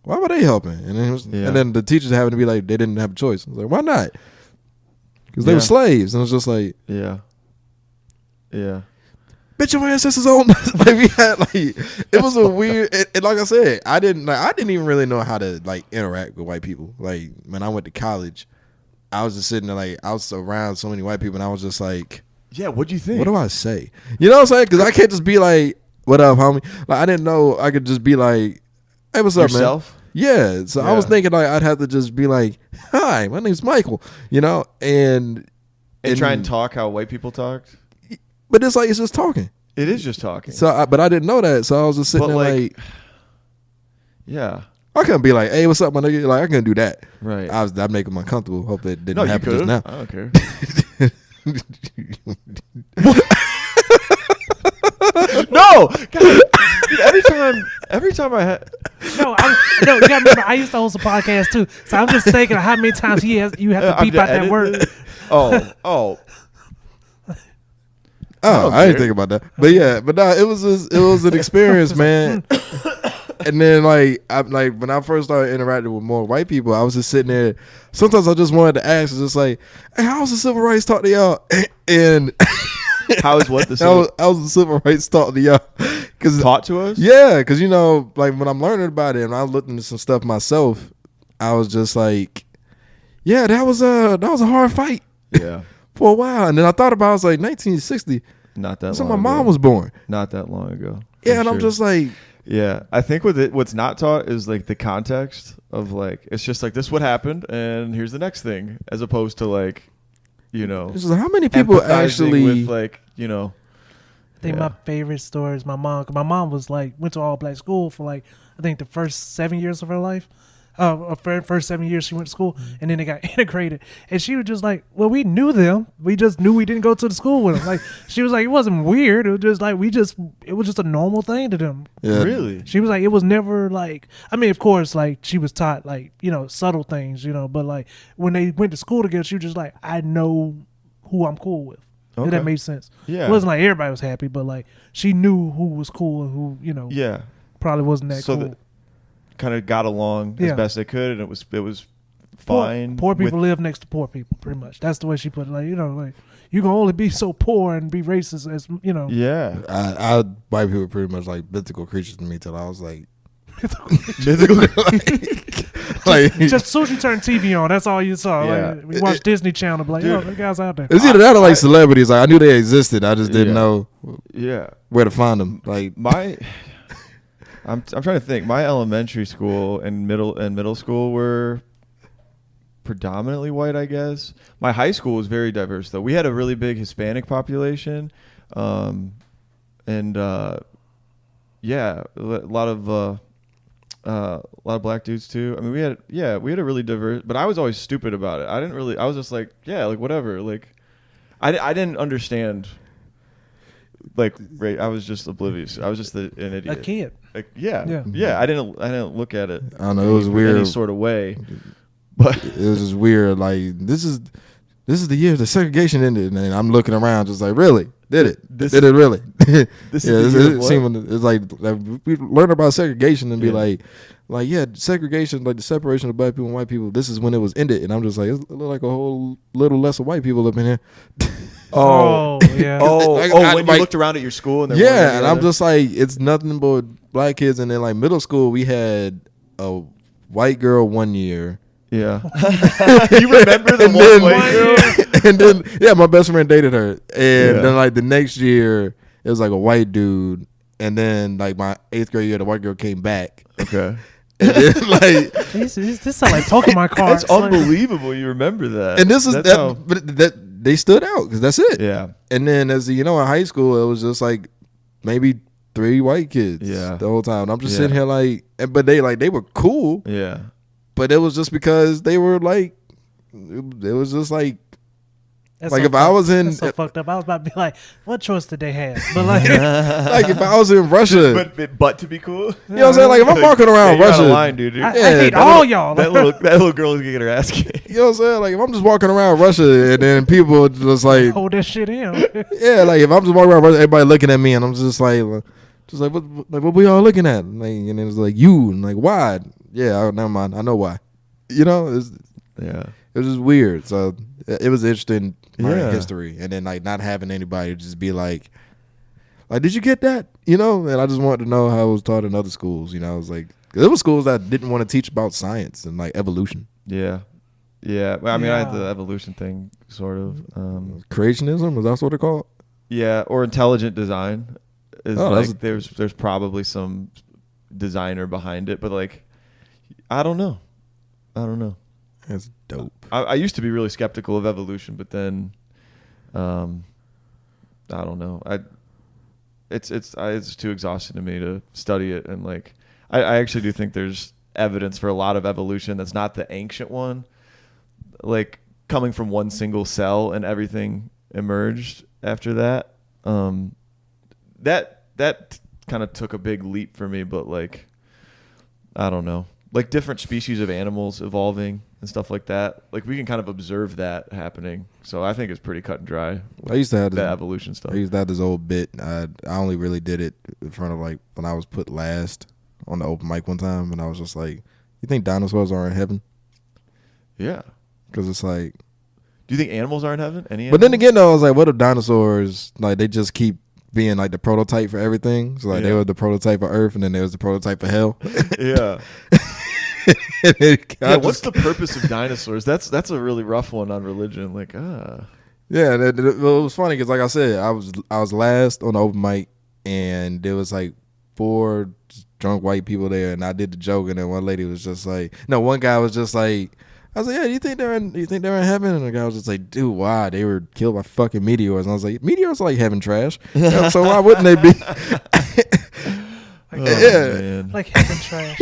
why were they helping? And then and then the teachers having to be like, they didn't have a choice. I was like, why not? Because they were slaves, and it was just like, yeah. bitch, your ancestors own. Like we had like it was a weird. And like I said, I didn't even really know how to like interact with white people. Like when I went to college, I was just sitting there like I was around so many white people, and I was just like, Yeah, what'd you think? what do I say? You know what I'm saying? Because I can't just be like, what up, homie? Like I didn't know I could just be like, hey, what's up, Yourself? man? Yeah, so I was thinking like I'd have to just be like, "Hi, my name's Michael," and try and talk how white people talked. But it's like it's just talking. It is just talking. So, but I didn't know that, so I was just sitting there like, yeah. I couldn't be like, "Hey, what's up, my nigga?" Like I couldn't do that. Right. I'd make them uncomfortable. Hope that didn't happen you just now. I don't care. No, God, every time I had no, you gotta remember I used to host a podcast too, so I'm just thinking of how many times you have to beep out that word. Oh, I didn't think about that. But yeah, but no, it was an experience, man. And then when I first started interacting with more white people, I was just sitting there. Sometimes I just wanted to ask, it's just like, "Hey, how's the civil rights talk to y'all?" And how is what the how's the civil rights talk to y'all? Taught to us? Yeah, because like when I'm learning about it and I looked into some stuff myself, I was just like, yeah, that was a hard fight. Yeah. For a while, and then I thought about it, I was like 1960. Not that that's long when my ago. mom was born. Not that long ago. Yeah, and I'm just like, yeah. I think what's not taught is like the context of like it's just like this what happened and here's the next thing, as opposed to like, it's like, how many people actually with like I think my favorite story is my mom. 'Cause my mom was like went to all black school for like I think the first 7 years of her life. First 7 years she went to school, and then they got integrated. And she was just like, well, we knew them. We just knew we didn't go to the school with them. Like, she was like, it wasn't weird. It was just like, it was just a normal thing to them. Yeah. Really? She was like, it was never like, I mean, of course, like, she was taught, like, subtle things, but like, when they went to school together, she was just like, I know who I'm cool with. Okay. If that made sense. Yeah. It wasn't like everybody was happy, but like, she knew who was cool and who, yeah. probably wasn't that cool. Kind of got along as best they could, and it was fine. Poor people live next to poor people, pretty much. That's the way she put it. Like, like you can only be so poor and be racist as Yeah, I white people were pretty much like mythical creatures to me till I was like mythical. like just as soon as you turn TV on, that's all you saw. Yeah. Like, we watched Disney Channel, like, the guys out there. It's either that or like celebrities. Like I knew they existed, I just didn't know where to find them. Like I'm trying to think. My elementary school and middle school were predominantly white, I guess. My high school was very diverse, though. We had a really big Hispanic population, and a lot of black dudes too. I mean, we had a really diverse. But I was always stupid about it. I was just like, like whatever. Like, I didn't understand. Like, I was just oblivious. I was just an idiot. A kid. Like, yeah. I didn't look at it. I don't know. It was weird. Any sort of way, but it was just weird. Like this is the year the segregation ended, and I'm looking around, just like, really, did it really? This it's like we learn about segregation and be like segregation, like the separation of black people and white people. This is when it was ended, and I'm just like, it looked like a whole little less of white people up in here. Yeah. When you looked around at your school and and I'm just like, it's nothing but black kids. And then like middle school, we had a white girl one year. Yeah. You remember the one white girl? And then my best friend dated her. And then like the next year, it was like a white dude. And then like my 8th grade year, the white girl came back. Okay. And then like this sound like Pokemon cards. That's unbelievable. You remember that? And this is that they stood out because that's it. Yeah. And then in high school, it was just like maybe 3 white kids. Yeah. The whole time. And I'm just sitting here like, but they were cool. Yeah. But it was just because they were like, it was just like. That's like so if I was in, so fucked up. I was about to be like, "What choice did they have?" But like, like if I was in Russia, but to be cool, you know what I'm saying? Like if I'm walking around Russia, line, dude. I hate all y'all. That little girl is gonna get her ass kicked. You know what I'm saying? Like if I'm just walking around Russia and then people just like hold that shit in. Like if I'm just walking around Russia, everybody looking at me and I'm just like what we all looking at? Like, and it's like you and like why? Yeah, never mind. I know why. You know, it was just weird. So it was interesting. History, and then like not having anybody just be like did you get that, and I just wanted to know how it was taught in other schools. It was like there were schools that didn't want to teach about science and like evolution. Well, I mean I had the evolution thing sort of creationism, is that what they're called? Or intelligent design is there's probably some designer behind it, but like I don't know. That's dope. I used to be really skeptical of evolution, but then, I don't know. It's too exhausting to me to study it, and like, I actually do think there's evidence for a lot of evolution that's not the ancient one, like coming from one single cell and everything emerged after that. That kind of took a big leap for me, but like, I don't know, like different species of animals evolving and stuff like that. Like we can kind of observe that happening. So I think it's pretty cut and dry. I used to have the evolution stuff. I used to have this old bit. I only really did it in front of like when I was put last on the open mic one time, and I was just like, "You think dinosaurs are in heaven?" Yeah, because it's like, do you think animals are in heaven? Any? But then again, though, I was like, what if dinosaurs like they just keep being like the prototype for everything? So like they were the prototype of Earth, and then there was the prototype of hell. Yeah. What's the purpose of dinosaurs? That's a really rough one on religion. Like, Yeah, it was funny because, like I said, I was last on the open mic, and there was like 4 drunk white people there, and I did the joke, and then one lady was just like, no, one guy was just like, I was like, yeah, do you think they're in heaven? And the guy was just like, dude, why? They were killed by fucking meteors. And I was like, meteors are like heaven trash. So why wouldn't they be? Man. Like heaven trash.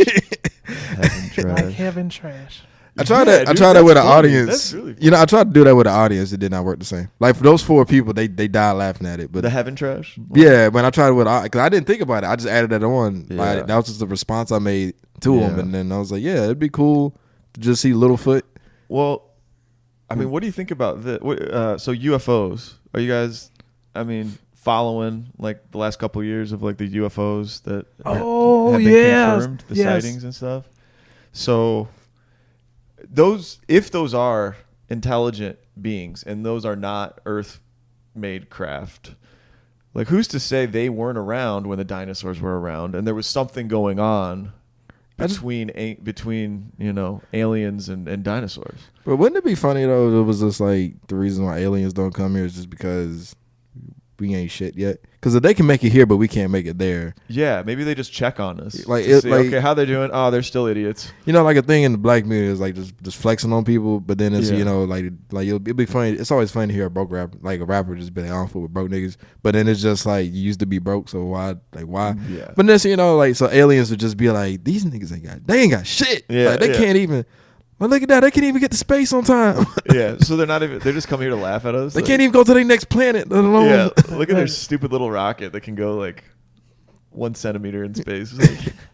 Heaven trash. Like heaven trash. I tried that with an audience. Really you know, I tried to do that with an audience. It did not work the same. Like for those 4 people, they died laughing at it. But the heaven trash. Yeah, when I tried it with, because I didn't think about it. I just added that on. Yeah. Like, that was just the response I made to them, and then I was like, yeah, it'd be cool to just see Littlefoot. Well, I mean, what do you think about this? So UFOs, are you guys? I mean, following like the last couple of years of like the UFOs that have been confirmed, the sightings and stuff. So if those are intelligent beings and those are not Earth-made craft, like who's to say they weren't around when the dinosaurs were around and there was something going on between aliens and dinosaurs? But wouldn't it be funny though? It was just like the reason why aliens don't come here is just because we ain't shit yet. Because if they can make it here, but we can't make it there. Yeah, maybe they just check on us. Like, okay, how they doing? Oh, they're still idiots. You know, like a thing in the black community is like just flexing on people, but then it's like it'll be funny. It's always funny to hear a broke rapper, like a rapper, just be like, I don't fool with broke niggas. But then it's just like you used to be broke, so why? Yeah. But then so aliens would just be like, these niggas ain't got shit. Yeah, like, they can't even. Well, look at that. They can't even get to space on time. Yeah, so they're just coming here to laugh at us. They can't even go to their next planet, let alone. Yeah, look at their stupid little rocket that can go like 1 centimeter in space.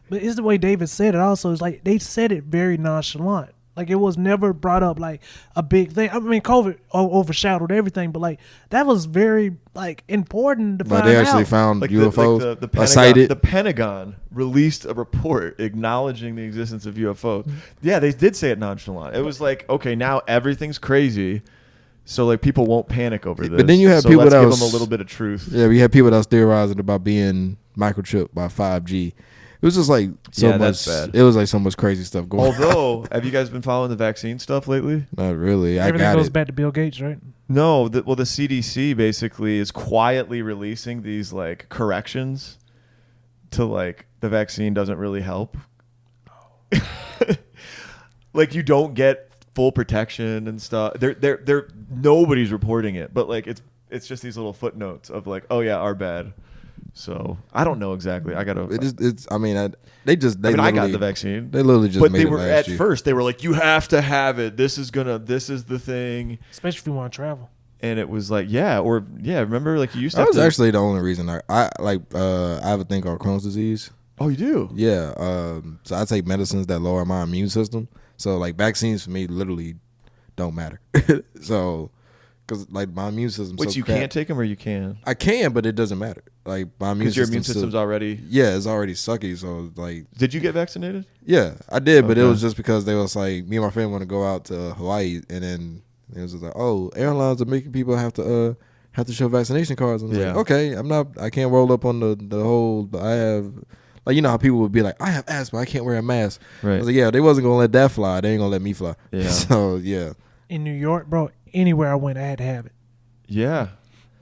But it's the way David said it also. It's like they said it very nonchalant. Like it was never brought up like a big thing. I mean, COVID overshadowed everything, but like that was very like important to find out. They actually found like UFOs. The Pentagon, sighted. The Pentagon released a report acknowledging the existence of UFOs. Mm-hmm. Yeah, they did say it nonchalant. It was like, okay, now everything's crazy, so like people won't panic over this. But then you have people let's that give was them a little bit of truth. Yeah, we had people that was theorizing about being microchipped by 5G. It was just like so much. That's bad. It was like so much crazy stuff going on. Although, have you guys been following the vaccine stuff lately? Not really. Everything goes back to Bill Gates, right? No. The CDC basically is quietly releasing these like corrections to like the vaccine doesn't really help. Like you don't get full protection and stuff. They're nobody's reporting it, but like it's just these little footnotes of like, oh yeah, our bad. So I don't know exactly. I gotta. I got the vaccine. They literally just. But made they were at first. They were like, you have to have it. This is the thing. Especially if you want to travel. And it was like, remember, like you used to. That was actually the only reason I have a thing called Crohn's disease. Oh, you do? Yeah. So I take medicines that lower my immune system. So like vaccines for me literally don't matter. So. Because like my immune system. Which you can't take them, or you can. I can, but it doesn't matter. Like my immune system. Because your immune system's already. Yeah, it's already sucky. So like. Did you get vaccinated? Yeah, I did, but it was just because they was like me and my friend want to go out to Hawaii, and then it was just like, oh, airlines are making people have to show vaccination cards. And I was like, okay, I can't roll up on the whole. I have. Like, you know how people would be like, I have asthma, I can't wear a mask. Right. I was like, yeah, they wasn't gonna let that fly. They ain't gonna let me fly. Yeah. So yeah. In New York, bro. Anywhere I went, I had to have it. Yeah.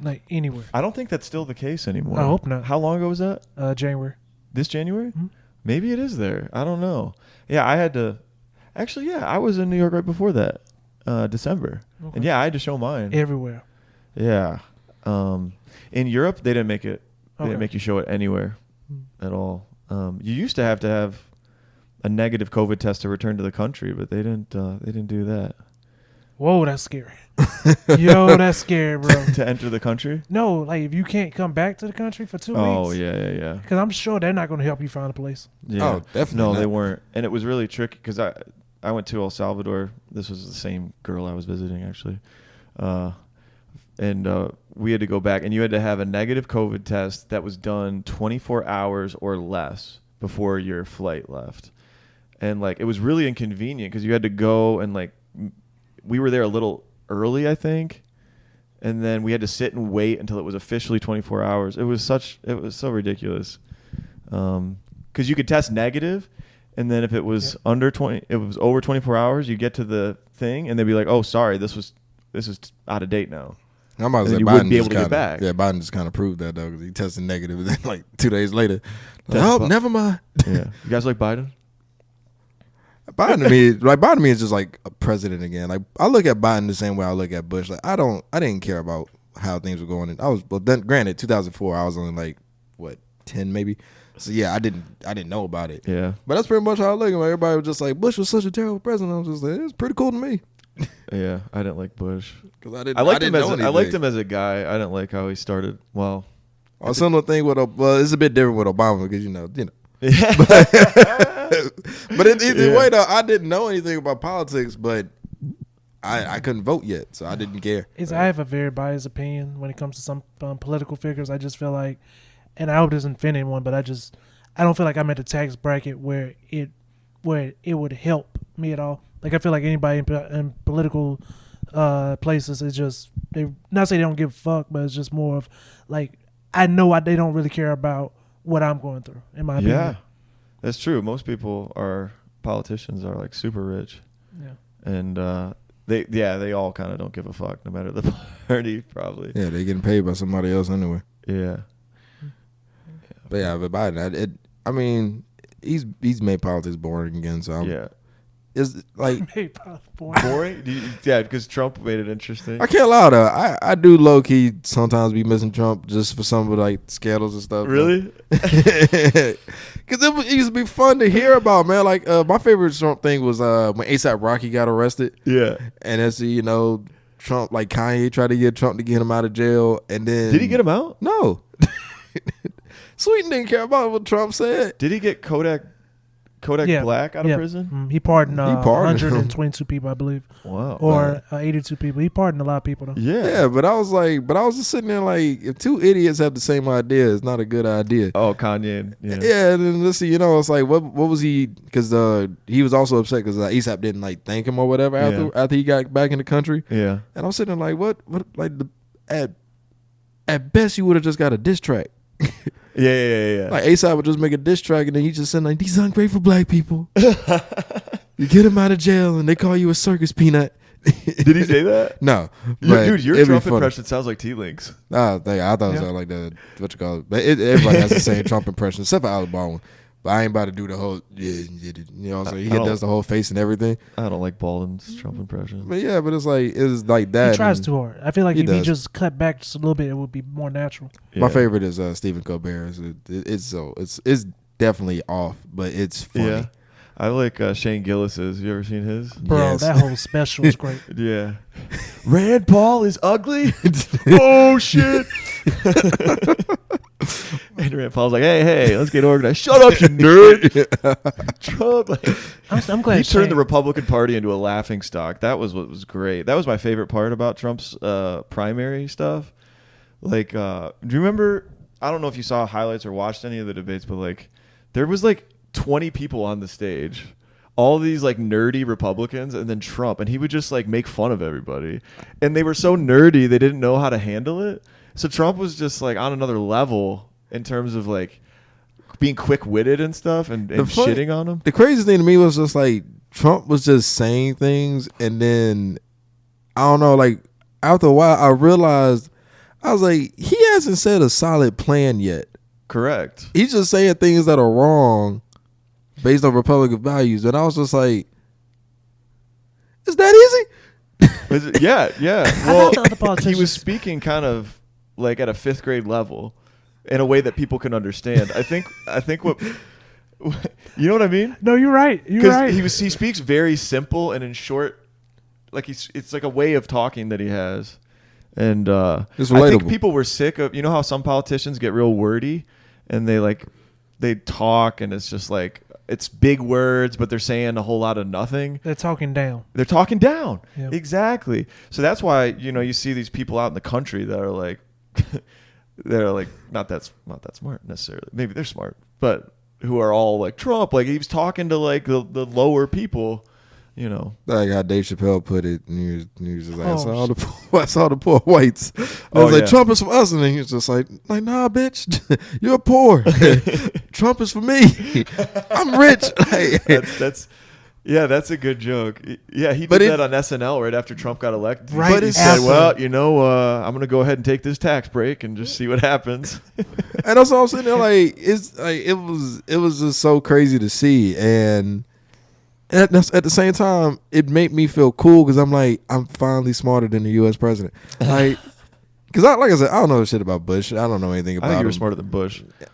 Like anywhere. I don't think that's still the case anymore. I hope not. How long ago was that? January. This January? Mm-hmm. Maybe it is there. I don't know. Yeah, I had to. Actually, yeah, I was in New York right before that, December, and yeah, I had to show mine everywhere. Yeah, in Europe they didn't make it. They didn't make you show it anywhere at all. You used to have a negative COVID test to return to the country, but they didn't. They didn't do that. Whoa, that's scary. Yo, that's scary, bro. To enter the country? No, like if you can't come back to the country for 2 weeks. Oh, yeah. Because I'm sure they're not going to help you find a place. Yeah. Oh, definitely. No, not. they weren't. And it was really tricky because I went to El Salvador. This was the same girl I was visiting, actually. And we had to go back, and you had to have a negative COVID test that was done 24 hours or less before your flight left. And, like, it was really inconvenient because you had to go and, like, we were there a little early, I think. And then we had to sit and wait until it was officially 24 hours. It was so ridiculous. Because you could test negative, and then if it was over 24 hours, you get to the thing, and they'd be like, "Oh, sorry, this is out of date now." I'm about to say you Biden wouldn't be able to kinda, get back. Yeah, Biden just kind of proved that though, because he tested negative, and then like 2 days later, like, never mind. Yeah, you guys like Biden? Biden to me is just like a president again. Like I look at Biden the same way I look at Bush. Like I didn't care about how things were going. Then granted, 2004, I was only like 10 maybe. So yeah, I didn't know about it. Yeah, but that's pretty much how I look at it. Everybody was just like, Bush was such a terrible president. I was just like, it's pretty cool to me. Yeah, I didn't like Bush because I liked him as a guy. I didn't like how he started. Well, a similar thing with it's a bit different with Obama because you know. Yeah. But either way though, I didn't know anything about politics, but I couldn't vote yet, so I didn't care. I have a very biased opinion when it comes to some political figures. I just feel like, and I hope it doesn't offend anyone, but I don't feel like I'm at the tax bracket where it would help me at all. Like I feel like anybody in political places is just they not say they don't give a fuck, but it's just more of like I know they don't really care about what I'm going through. In my opinion, yeah, that's true. Most politicians are like super rich. Yeah, and they all kind of don't give a fuck, no matter the party, probably. Yeah, they're getting paid by somebody else anyway. Yeah. But Biden, I mean, he's made politics boring again. So yeah. It's like boring? Yeah, because Trump made it interesting. I can't lie though. I do low key sometimes be missing Trump just for some of like scandals and stuff. Really? Because it used to be fun to hear about, man. Like my favorite Trump thing was when ASAP Rocky got arrested. Yeah. And that's Trump, like Kanye tried to get Trump to get him out of jail, and then did he get him out? No. Sweden didn't care about what Trump said. Did he get Kodak Black out of prison? He pardoned 122 people, I believe. Wow. Or 82 people. He pardoned a lot of people, though. Yeah, but I was just sitting there like, if two idiots have the same idea, it's not a good idea. Oh, Kanye. Yeah, and then let's see, it's like, what was he, because he was also upset because ASAP didn't like thank him or whatever after he got back in the country. Yeah. And I'm sitting there like, what like, at best you would have just got a diss track. Yeah. Like ASAP would just make a diss track and then he just said like, these ungrateful black people. You get them out of jail and they call you a circus peanut. Did he say that? No. Dude, your Trump impression sounds like T-Links. I thought it sounded like the what you call it. But everybody has the same Trump impression except for Alabama. But I ain't about to do the whole so he does the whole face and everything. I don't like Baldwin's Trump impression. But yeah, but it's like that. He tries too hard. I feel like if he just cut back just a little bit, it would be more natural. Yeah. My favorite is Stephen Colbert. It's definitely off, but it's funny. Yeah. I like Shane Gillis's. Have you ever seen his? Bro, yes. That whole special is great. Yeah. Rand Paul is ugly? Oh, shit. And Rand Paul's like, hey, let's get organized. Shut up, you nerd. Trump. I'm glad he turned the Republican Party into a laughing stock. That was what was great. That was my favorite part about Trump's primary stuff. Like, do you remember, I don't know if you saw highlights or watched any of the debates, but like, there was like 20 people on the stage, all these like nerdy Republicans, and then Trump, and he would just like make fun of everybody, and they were so nerdy they didn't know how to handle it. So Trump was just like on another level in terms of like being quick-witted and stuff, and shitting on him. The crazy thing to me was just like Trump was just saying things, and then I don't know, like after a while I realized, I was like, he hasn't said a solid plan yet. Correct. He's just saying things that are wrong based on Republican values. And I was just like, is that easy? Yeah. thought the other Well, he politicians- was speaking kind of like at a 5th grade level in a way that people can understand. I think what you know what I mean? No, you're right. You're right. He speaks very simple and in short, like it's like a way of talking that he has. And It's I think relatable. people were sick of, you know how some politicians get real wordy and they talk and it's just like, it's big words, but they're saying a whole lot of nothing. They're talking down. They're talking down. Yep. Exactly. So that's why, you see these people out in the country that are like, not that smart necessarily. Maybe they're smart, but who are all like Trump. Like he was talking to like the lower people, Like how Dave Chappelle put it, and he was just like, Oh, I saw the poor whites. I was like, yeah. Trump is for us, and then he was just like, nah, bitch, you're poor. Trump is for me. I'm rich. Like, that's a good joke. Yeah, he But did it- that on SNL right after Trump got elected. Right But he said, after. well, I'm going to go ahead and take this tax break and just see what happens. and that's all I'm sitting there like, it's like it was just so crazy to see, and at the same time, it made me feel cool because I'm like, I'm finally smarter than the U.S. president. Like, because like I said, I don't know shit about Bush. I don't know anything I about think you were him. smarter than Bush. But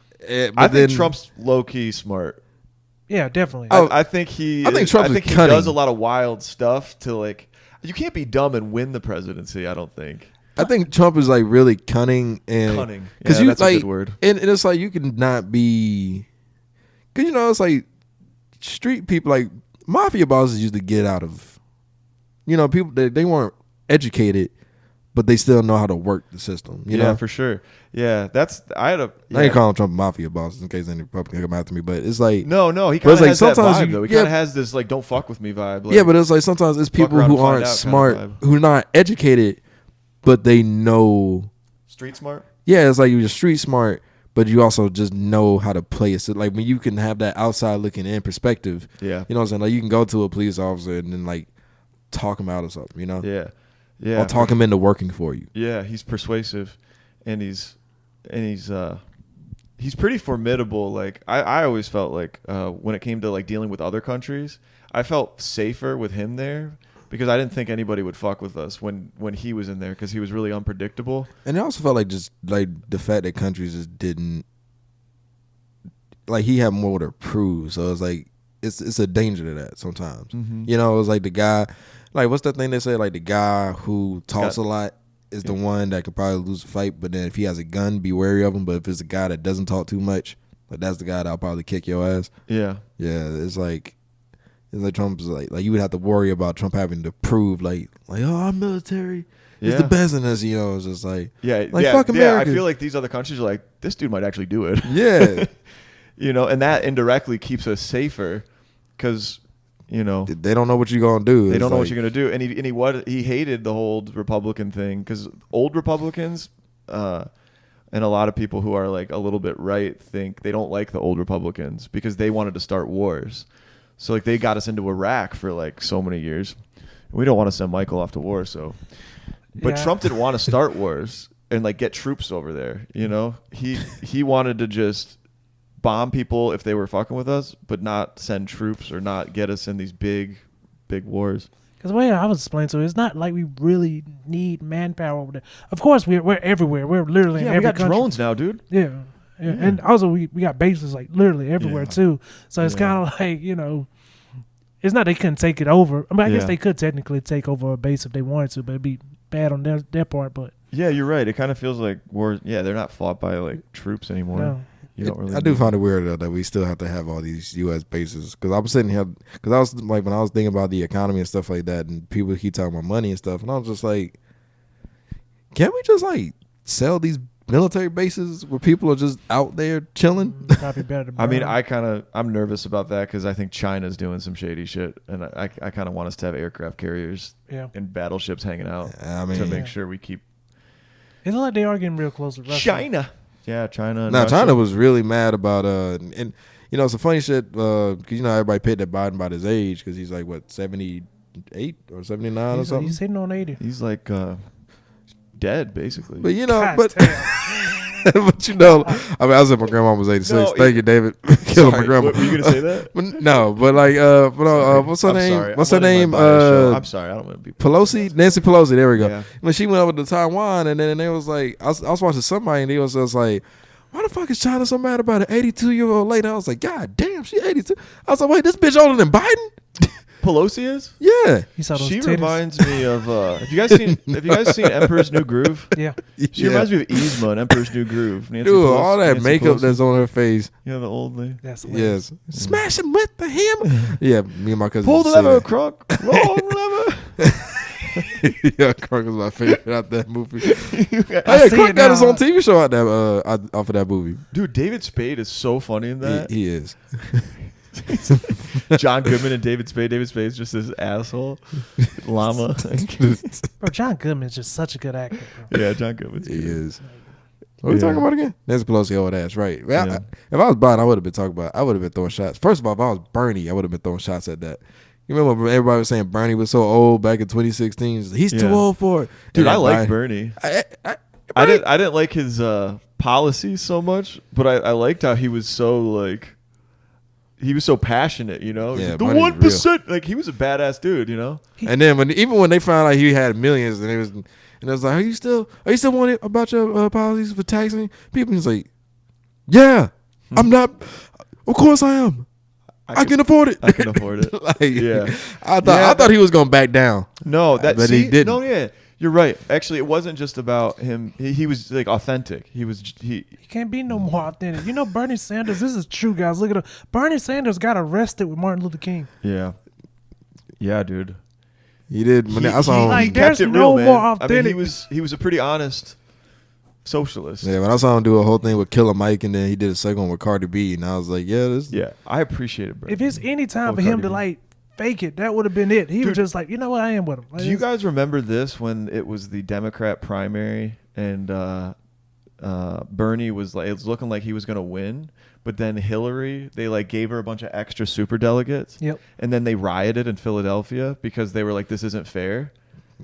I think then- Trump's low-key smart. Yeah, definitely. Oh, I think he. I think is- Trump is think he cunning. does a lot of wild stuff to like. You can't be dumb and win the presidency. I don't think. I think Trump is like really cunning and Cunning. because Yeah, you that's a like, good word. and it's like you can not be, because it's like street people, like mafia bosses used to get out of, people they weren't educated, but they still know how to work the system. You Yeah, know, for sure. Yeah, I had a. I ain't yeah. calling Trump mafia bosses in case any Republican come after me, but it's like No, he But kind it's of like has that sometimes vibe you- though. He yeah. kind of has this like "don't fuck with me" vibe. Like, yeah, but it's like sometimes it's people around who and find aren't out kinda smart, vibe. who are not educated, but they know. street smart. Yeah, it's like you're street smart, but you also just know how to play it. So like when you can have that outside looking in perspective, Yeah, you know what I'm saying? Like you can go to a police officer and then like talk him out of something, yeah. or talk him into working for you. Yeah, he's persuasive, and he's pretty formidable. Like I always felt like when it came to like dealing with other countries, I felt safer with him there because I didn't think anybody would fuck with us when he was in there because he was really unpredictable. And I also felt like just like the fact that countries just didn't, like he had more to prove. So it's like it's a danger to that sometimes. Mm-hmm. It was like the guy, like what's that thing they say? Like the guy who talks a lot is the one that could probably lose a fight. But then if he has a gun, be wary of him. But if it's a guy that doesn't talk too much, like that's the guy that'll probably kick your ass. Yeah, Yeah, it's like Trump's like you would have to worry about Trump having to prove like oh, our military is the Yeah. best in this. It's just like yeah, Like, yeah. fuck Yeah, America. I feel like these other countries are like, this dude might actually do it. yeah. And that indirectly keeps us safer because They don't know what you're gonna do. they It's don't know like, what you're gonna do, and he hated the whole Republican thing because old Republicans and a lot of people who are like a little bit right think they don't like the old Republicans because they wanted to start wars. So like they got us into Iraq for like so many years. We don't want to send Michael off to war, so. But Yeah. Trump didn't want to start wars and like get troops over there. He wanted to just bomb people if they were fucking with us, but not send troops or not get us in these big wars. Because the way I was explaining to it, it's not like we really need manpower over there. Of course, we're everywhere. We're literally in Yeah, every we got country. drones now, dude. Yeah. And also we got bases like literally everywhere Yeah. too. So it's Yeah. kind of like it's not they couldn't take it over. I mean, I guess Yeah. they could technically take over a base if they wanted to, but it'd be bad on their part. But Yeah, you're right. It kind of feels like wars. Yeah, they're not fought by like troops anymore. no. You don't really. I do need- find it weird though, that we still have to have all these U.S. bases. Because I'm sitting here, because I was like, when I was thinking about the economy and stuff like that, and people keep talking about money and stuff, and I was just like, can't we just like sell these military bases where people are just out there chilling? Probably better to I mean, burn. I'm nervous about that because I think China's doing some shady shit, and I kind of want us to have aircraft carriers Yeah. and battleships hanging out I to mean, make sure we keep It looks like they are getting real close with Russia. China. Yeah, China. and now Russia. China was really mad about and some funny shit because everybody picked at Biden about his age because he's like what 78 or 79 or He's something. hitting on 80. He's like dead basically. But God but damn. But you know, I mean, I said my grandma was 86. No, Thank you, David. Killing my Sorry, grandma. were you gonna say that? But no, but like, what's her I'm name? sorry. What's I'm her letting name? my bias show. I'm sorry. I don't want to be Pelosi, Nancy Pelosi. There we go. Yeah. When she went over to Taiwan, and then they was like, I was watching somebody, and they was just like, why the fuck is China so mad about an 82-year-old lady? I was like, God damn, she 82. I was like, wait, this bitch older than Biden? Pelosi is? Yeah. You saw those She titties? reminds me of have you guys seen Emperor's New Groove? Yeah. She reminds me of Yzma in Emperor's New Groove. Nancy Dude, Pelosi- all that Nancy makeup Pelosi. that's on her face. Yeah, the old lady. That's hilarious. Yes. Smash him with the hammer. Yeah, me and my cousin. Pull the used to say lever, that. Crunk. Roll the Yeah, Crunk was my favorite out that movie. I Hey, see Crunk it got his now. own TV show out that off of that movie. Dude, David Spade is so funny in that. He is. John Goodman and David Spade. David Spade's just this asshole llama. Bro, John Goodman's just such a good actor, bro. Yeah, John Goodman's He good. is. What are we Yeah. talking about again? Nancy Pelosi old ass, right? Well, Yeah. if I was Biden, I would have been talking about. I would have been throwing shots. First of all, if I was Bernie, I would have been throwing shots at that. You remember when everybody was saying Bernie was so old back in 2016? He's too Yeah. old for it. Dude, And I like Biden- Bernie. I I didn't like his policies so much, but I liked how he was so like he was so passionate, you know? Yeah, The Bernie's 1%. Like he was a badass dude, you know? And then when they found out he had millions, and it was like, are you still worried about your policies for taxing people? He's like, yeah, I'm not. Of course I am. I can afford it. I can afford it. Like, Yeah. I thought he was gonna back down. No, that But see, he didn't. No, yeah. You're right. Actually, it wasn't just about him. He was like authentic. He He can't be no more authentic. You know, Bernie Sanders, this is true, guys. Look at him. Bernie Sanders got arrested with Martin Luther King. yeah. Yeah, dude. He did. When I saw him. like, Kept there's it no real, man. more I mean, authentic. he was a pretty honest socialist. Yeah, when I saw him do a whole thing with Killer Mike, and then he did a second one with Cardi B, and I was like, yeah, this. Yeah, I appreciate it, bro. If it's any time Oh, for him Cardi to B. like fake it, that would have been it. He was Dude. just like, you know what, I am with him. Like, Do you guys remember this when it was the Democrat primary and Bernie was like, it was looking like he was going to win, but then Hillary, they like gave her a bunch of extra super delegates. Yep. And then they rioted in Philadelphia because they were like, this isn't fair.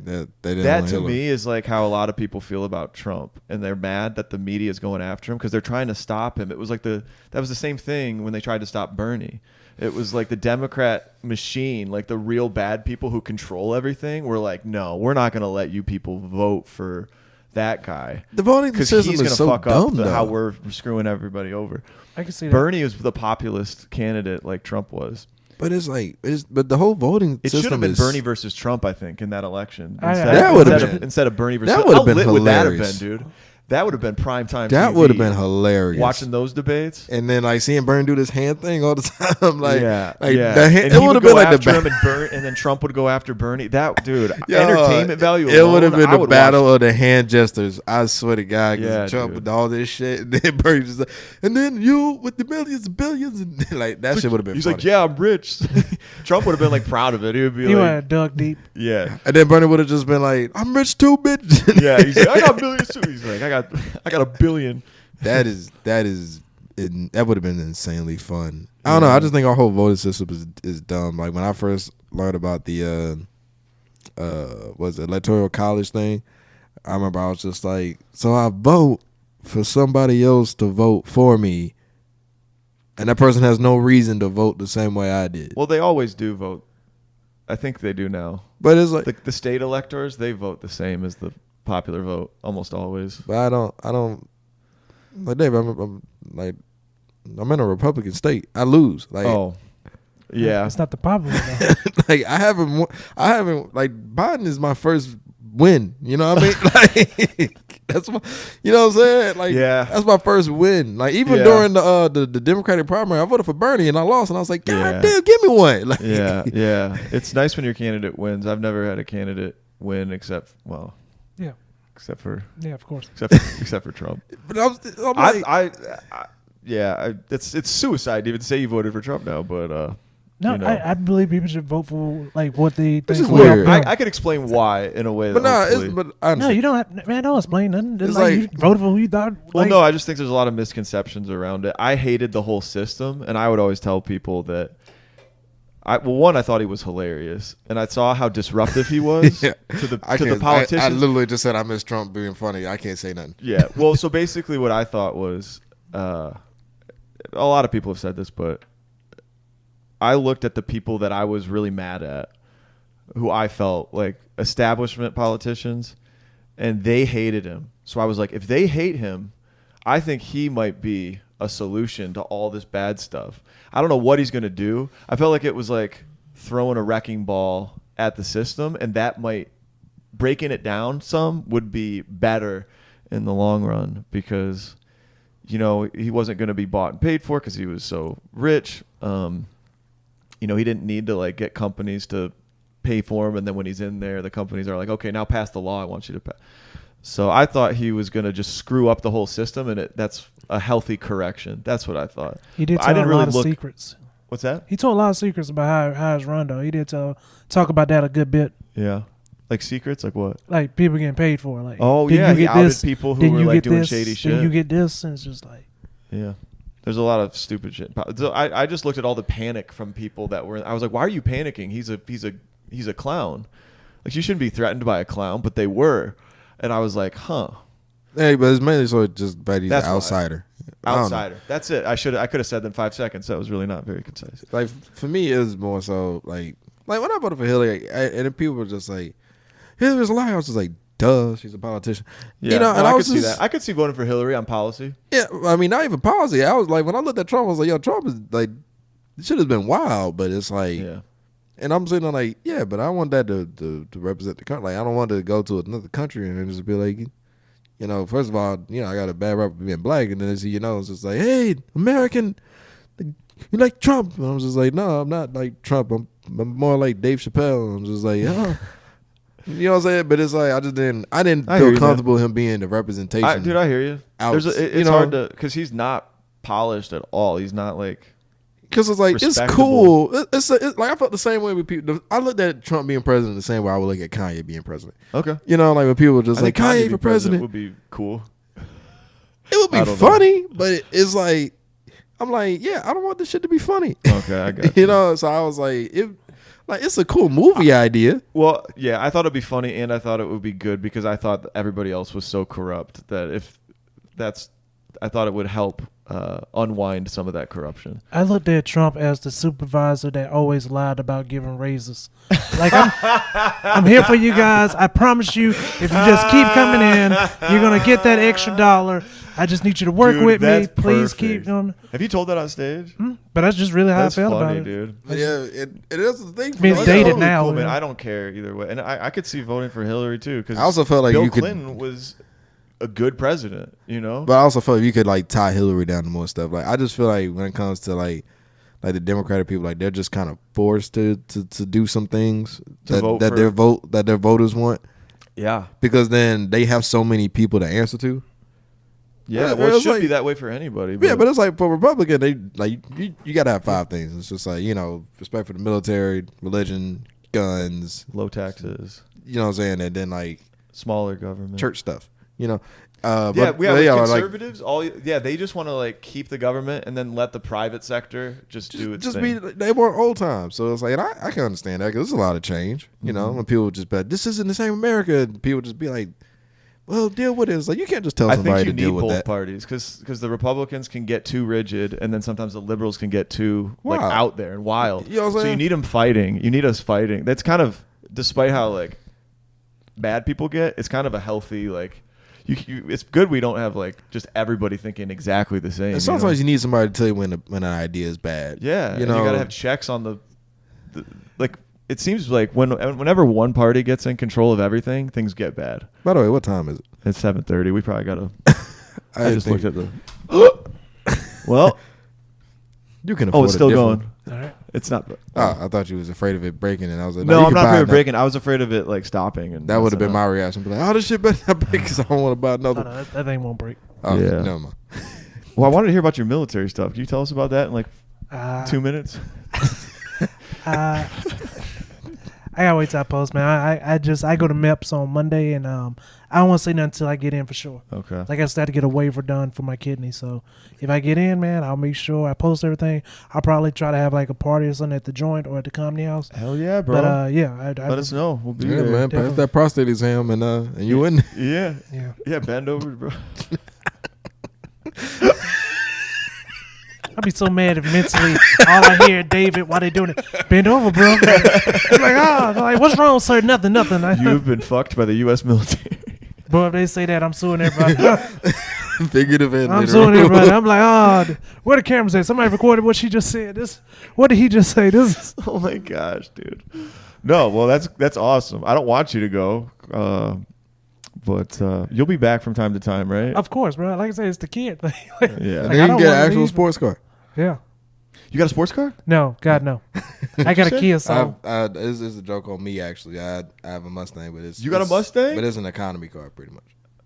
That they didn't That want to Hillary. me is like how a lot of people feel about Trump, and they're mad that the media is going after him because they're trying to stop him. It was like that was the same thing when they tried to stop Bernie. It was like the Democrat machine, like the real bad people who control everything, were like, no, we're not going to let you people vote for that guy The voting because system he's is going to so fuck dumb, up though. how we're screwing everybody over. I can see that. Bernie is the populist candidate like Trump was. But it's like, but the whole voting It should system have been is Bernie versus Trump, I think, in that election. That would have been- instead of Bernie versus that Trump. would have How been lit would that have hilarious. been, dude? That would have been prime time. That TV. would have been hilarious. Watching those debates. And then like seeing Bernie do this hand thing all the time, like yeah, like yeah. the hand, And it he would have go been like after the him and then Trump would go after Bernie. That dude, Yo, entertainment value. It would have alone, been I the would battle watch- of the hand gestures. I swear to God, because Yeah, Trump dude. with all this shit, and then Bernie just like, and then you with the millions and billions, and like that shit would have been. He's funny. like, yeah, I'm rich. Trump would have been like proud of it. He would be He would like, have dug deep. yeah, And then Bernie would have just been like, I'm rich too, bitch. yeah. He's like, I got billions too. He's like, I got $1 billion. that would have been insanely fun. I don't know. I just think our whole voting system is dumb. Like when I first learned about the was it electoral college thing, I remember I was just like, so I vote for somebody else to vote for me, and that person has no reason to vote the same way I did. Well, they always do vote. I think they do now. But it's like, The state electors, they vote the same as the popular vote almost always. but I don't like Dave. I'm like, I'm in a Republican state. I lose. Like, Oh, yeah. It's not the popular though. like I haven't like Biden is my first win. You know what I mean? Like that's my, you know what I'm saying? Like Yeah. that's my first win. Like even Yeah. during the Democratic primary, I voted for Bernie and I lost, and I was like, God Yeah. damn, give me one. Like, Yeah, yeah. It's nice when your candidate wins. I've never had a candidate win except for Yeah, of course. except for Trump. But I'm like, It's suicide to even say you voted for Trump now, but No, you know. I believe people should vote for like what they This think. is will help weird. them. I could explain why in a way. but that no, hopefully- but I No, understand. you don't have, man, don't explain nothing. It's It's like, like- you voted for who you thought. Well, like, no, I just think there's a lot of misconceptions around it. I hated the whole system, and I would always tell people that I thought he was hilarious, and I saw how disruptive he was to the politicians. I literally just said I miss Trump being funny. I can't say nothing. Yeah. Well, so basically, what I thought was, a lot of people have said this, but I looked at the people that I was really mad at, who I felt like establishment politicians, and they hated him. So I was like, if they hate him, I think he might be a solution to all this bad stuff. I don't know what he's going to do. I felt like it was like throwing a wrecking ball at the system, and that might, breaking it down some would be better in the long run, because, you know, he wasn't going to be bought and paid for because he was so rich. You know, he didn't need to like get companies to pay for him, and then when he's in there, the companies are like, okay, now pass the law. I want you to pass. So I thought he was going to just screw up the whole system, and that's a healthy correction. That's what I thought. He did tell a lot of secrets. What's that? He told a lot of secrets about how it's run, though. He did talk about that a good bit. Yeah. Like secrets? Like what? Like people getting paid for. Like, oh, yeah. He outed people who were like doing shady shit. Then you get this, and it's just like. Yeah. There's a lot of stupid shit. So I just looked at all the panic from people that were. I was like, why are you panicking? He's a clown. Like, you shouldn't be threatened by a clown, but they were. And I was like, huh. Hey, but it's mainly so just that he's an outsider. Outsider. That's it. I could have said that in 5 seconds. That was really not very concise. Like, for me, it was more so like when I voted for Hillary, and then people were just like, Hillary's a liar. I was just like, duh, she's a politician. Yeah, you know, and I was could see that. I could see voting for Hillary on policy. Yeah, I mean, not even policy. I was like, when I looked at Trump, I was like, yo, Trump is like, it should have been wild, but it's like, yeah. And I'm sitting there like, yeah, but I want that to represent the country. Like, I don't want to go to another country and just be like, you know, first of all, you know, I got a bad rep for being black, and then you know, it's just like, hey, American, you like Trump? And I'm just like, no, I'm not like Trump. I'm more like Dave Chappelle. I'm just like, oh. You know what I'm saying? But it's like I didn't feel comfortable him being the representation. Dude, I hear you. It's hard to, because he's not polished at all. He's not like. Because it's like, it's cool. It's like, I felt the same way with people. I looked at Trump being president the same way I would look at Kanye being president. Okay. You know, like when people were just like, Kanye for president would be cool. It would be funny, but it's like, I'm like, yeah, I don't want this shit to be funny. Okay, I got you. You know, so I was like, it's a cool movie idea. Well, yeah, I thought it'd be funny, and I thought it would be good because I thought everybody else was so corrupt that I thought it would help unwind some of that corruption. I looked at Trump as the supervisor that always lied about giving raises. Like, I'm here for you guys. I promise you, if you just keep coming in, you're gonna get that extra $1. I just need you to work with me. Please keep doing. Have you told that on stage? But that's just really how I felt funny, about it, dude. Yeah, it is the thing. I mean, it's dated now. Cool, man. I don't care either way, and I could see voting for Hillary too, because I also felt like Bill Clinton was a good president, you know. But I also felt like you could like tie Hillary down to more stuff. Like, I just feel like when it comes to like the Democratic people, like they're just kind of forced to do some things that their voters want. Yeah, because then they have so many people to answer to. Yeah, well, it should be that way for anybody. But. Yeah, but it's like for Republican, they like you got to have 5 things. It's just like, you know, respect for the military, religion, guns, low taxes. You know what I'm saying, and then like smaller government, church stuff. You know, conservatives. They just want to like keep the government and then let the private sector just do its thing. They want old times, so it's like, and I can understand that because there's a lot of change. You know, when people just be like, this isn't the same America, and people just be like, well, deal with it. It's like, you can't just tell somebody to deal with that. I think you need both parties because the Republicans can get too rigid, and then sometimes the liberals can get too like out there and wild. You know what I'm saying? So you need them fighting. You need us fighting. That's kind of, despite how like bad people get, it's kind of a healthy like. It's good we don't have like just everybody thinking exactly the same. And sometimes you need somebody to tell you when an idea is bad. Yeah, you know, you gotta have checks on the like. It seems like whenever one party gets in control of everything, things get bad. By the way, what time is it? It's 7:30. We probably gotta. I just looked at the. Well, you can afford. Oh, it's still going. All right. It's not. I thought you was afraid of it breaking, and I was like, no, I'm not afraid of breaking. I was afraid of it like stopping, and that would have been my reaction. Be like, oh, this shit better not break because I don't want to buy another. No, that thing won't break. Oh, yeah. Never mind. Well, I wanted to hear about your military stuff. Can you tell us about that in like 2 minutes? I gotta wait till I post, man. I go to MEPS on Monday, and I don't want to say nothing until I get in for sure. Okay. Like I said, I had to get a waiver done for my kidney. So if I get in, man, I'll make sure I post everything. I'll probably try to have like a party or something at the joint or at the comedy house. Hell yeah, bro. But yeah, let us know. We'll be Yeah, there. man. Pass Definitely. that prostate exam and you in. Yeah. yeah. Yeah, bend over, bro. I'd be so mad if mentally all I hear David while they doing it, bend over, bro. I'm like, what's wrong, sir? Nothing. You've been fucked by the U.S. military. Bro, if they say that, I'm suing everybody. Figurative and I'm literal. suing everybody. I'm like, oh, where the cameras at? Somebody recorded what she just said. What did he just say? This is Oh my gosh, dude. No, well that's awesome. I don't want you to go, but you'll be back from time to time, right? of course, bro. Like I said, it's the kid. Yeah. Like, And I then you don't can get an wanna actual leave. sports car. Yeah. You got a sports car? No, God, no. I got a say? Kia Soul. This is a joke on me, actually. I have a Mustang, but it's You got a Mustang? But it's an economy car, pretty much.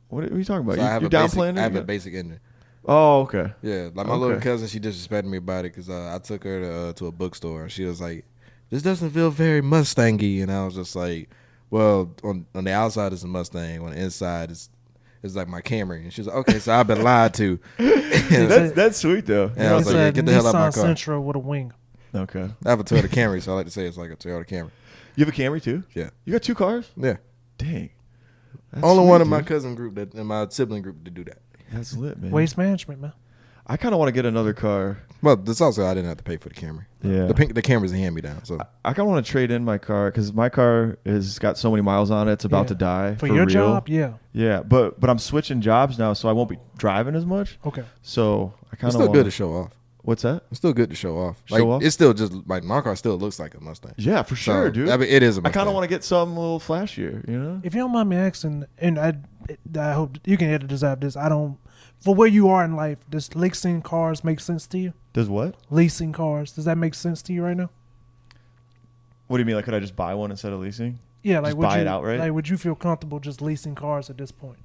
What are you talking about? So I have You're a basic, downplaying I have it? a basic engine. Oh, okay. Yeah, like my little Okay. cousin, she disrespected me about it because I took her to a bookstore and she was like, "This doesn't feel very Mustangy," and I was just like, "Well, on the outside it's a Mustang, on the inside it's like my Camry." And she was like, "Okay, so I've been lied to." And That's sweet though. Yeah, I was It's like, a yeah, get the hell out of my Nissan car. Sentra with a wing. Okay. I have a Toyota Camry, so I like to say it's like a Toyota Camry. You have a Camry too? Yeah, You got 2 cars? yeah. Dang. That's Only sweet, one in my dude. cousin group in my sibling group to do that. That's lit, man. Waste management, man. I kind of want to get another car. Well, that's also I didn't have to pay for the Camry. Yeah. The Camry's a hand me down. So I kind of want to trade in my car because my car has got so many miles on it. It's about Yeah. to die. For For your real. job, yeah. Yeah, but I'm switching jobs now, so I won't be driving as much. Okay. So I kind it's of still good to show off. What's that? It's still good to show off. Show Like off? it's still just like my car still looks like a Mustang. Yeah, for sure, So, dude. I mean, it is a I Mustang. kind of want to get something a little flashier, you know? If you don't mind me asking, and I hope you can edit this out. For where you are in life, does leasing cars make sense to you? Does what? Leasing cars, does that make sense to you right now? What do you mean? Like, could I just buy one instead of leasing? Yeah, like Just would buy you, it outright? Like, would you feel comfortable just leasing cars at this point?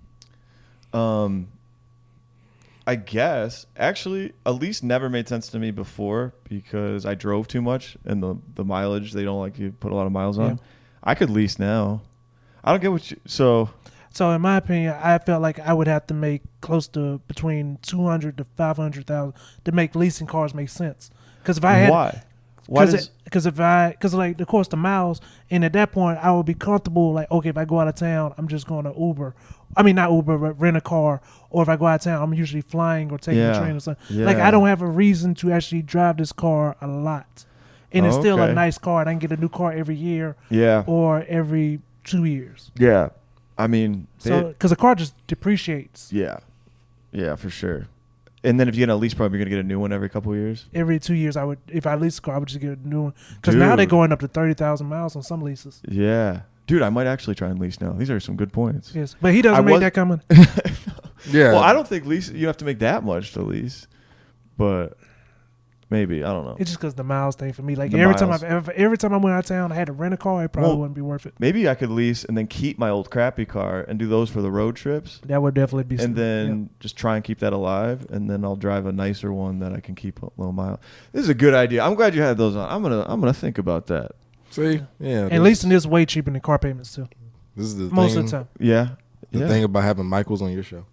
I guess actually a lease never made sense to me before because I drove too much and the mileage, they don't like you put a lot of miles on. Yeah. I could lease now. I don't get what you so in my opinion, I felt like I would have to make close to between 200 to 500,000 to make leasing cars make sense. Because if I had why? Why does because like of course the miles, and at that point I would be comfortable like, okay, if I go out of town, I'm just going to Uber. I mean not Uber, but rent a car. Or if I go out of town, I'm usually flying or taking a train or something. Like Yeah. I don't have a reason to actually drive this car a lot, and it's still a Okay. nice car, and I can get a new car every year Yeah. or every 2 years. Yeah. I mean, So because the car just depreciates yeah. Yeah, for sure. And then if you get a lease program, you're going to get a new one every couple of years? every 2 years. I would, if I lease a car, I would just get a new one. Because now they're Dude. going up to 30,000 miles on some leases. Yeah. Dude, I might actually try and lease now. These are some good points. Yes, but he doesn't I make was- that coming. Yeah. Well, I don't think lease you have to make that much to lease. But maybe, I don't know. It's just because the miles thing for me. Like The every miles. time I went out of town, I had to rent a car. It probably Well, wouldn't be worth it. Maybe I could lease and then keep my old crappy car and do those for the road trips. That would definitely be. And then just try and keep that alive, and then I'll drive a nicer one that I can keep a little mile. This is a good idea. I'm glad you had those on. I'm gonna think about that. See, yeah. and leasing is way cheaper than car payments too. This is the Most thing, of the time. Yeah, The yeah, thing about having Michaels on your show.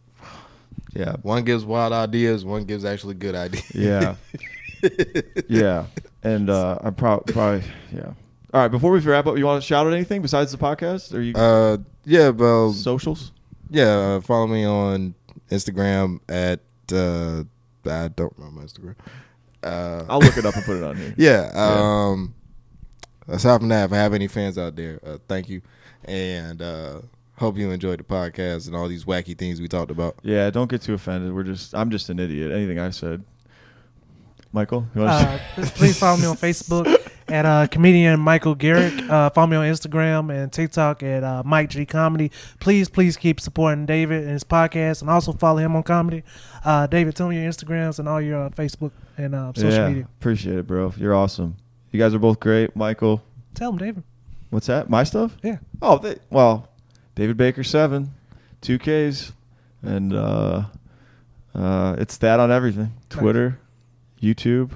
yeah, One gives wild ideas. One gives actually good ideas. yeah, yeah. And I'm probably yeah. All right. Before we wrap up, you want to shout out anything besides the podcast? Or you Yeah, well, socials? yeah. Follow me on Instagram at I don't remember my Instagram. I'll look it up and put it on here. Yeah. Aside from that, if I have any fans out there, thank you, and hope you enjoyed the podcast and all these wacky things we talked about. Yeah. Don't get too offended. I'm just an idiot. Anything I said. Michael, you want to Please follow me on Facebook at comedian Michael Garrick. Follow me on Instagram and TikTok at Mike G Comedy. Please keep supporting David and his podcast, and also follow him on comedy. David, tell me your Instagrams and all your Facebook and social media. Appreciate it, bro. You're awesome. You guys are both great. Michael, Tell him, David. what's that? My stuff? Yeah. Oh, David Baker 7, 2Ks, and it's that on everything. Twitter, YouTube.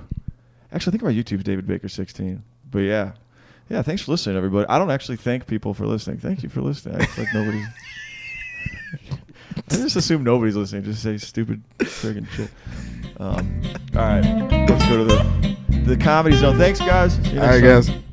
Actually, I think my YouTube's David Baker 16. But yeah, thanks for listening, everybody. I don't actually thank people for listening. Thank you for listening. I feel like nobody's. I just assume nobody's listening. Just say stupid friggin' shit. All right, let's go to the comedy zone. Thanks, guys. See you All next right, time. guys.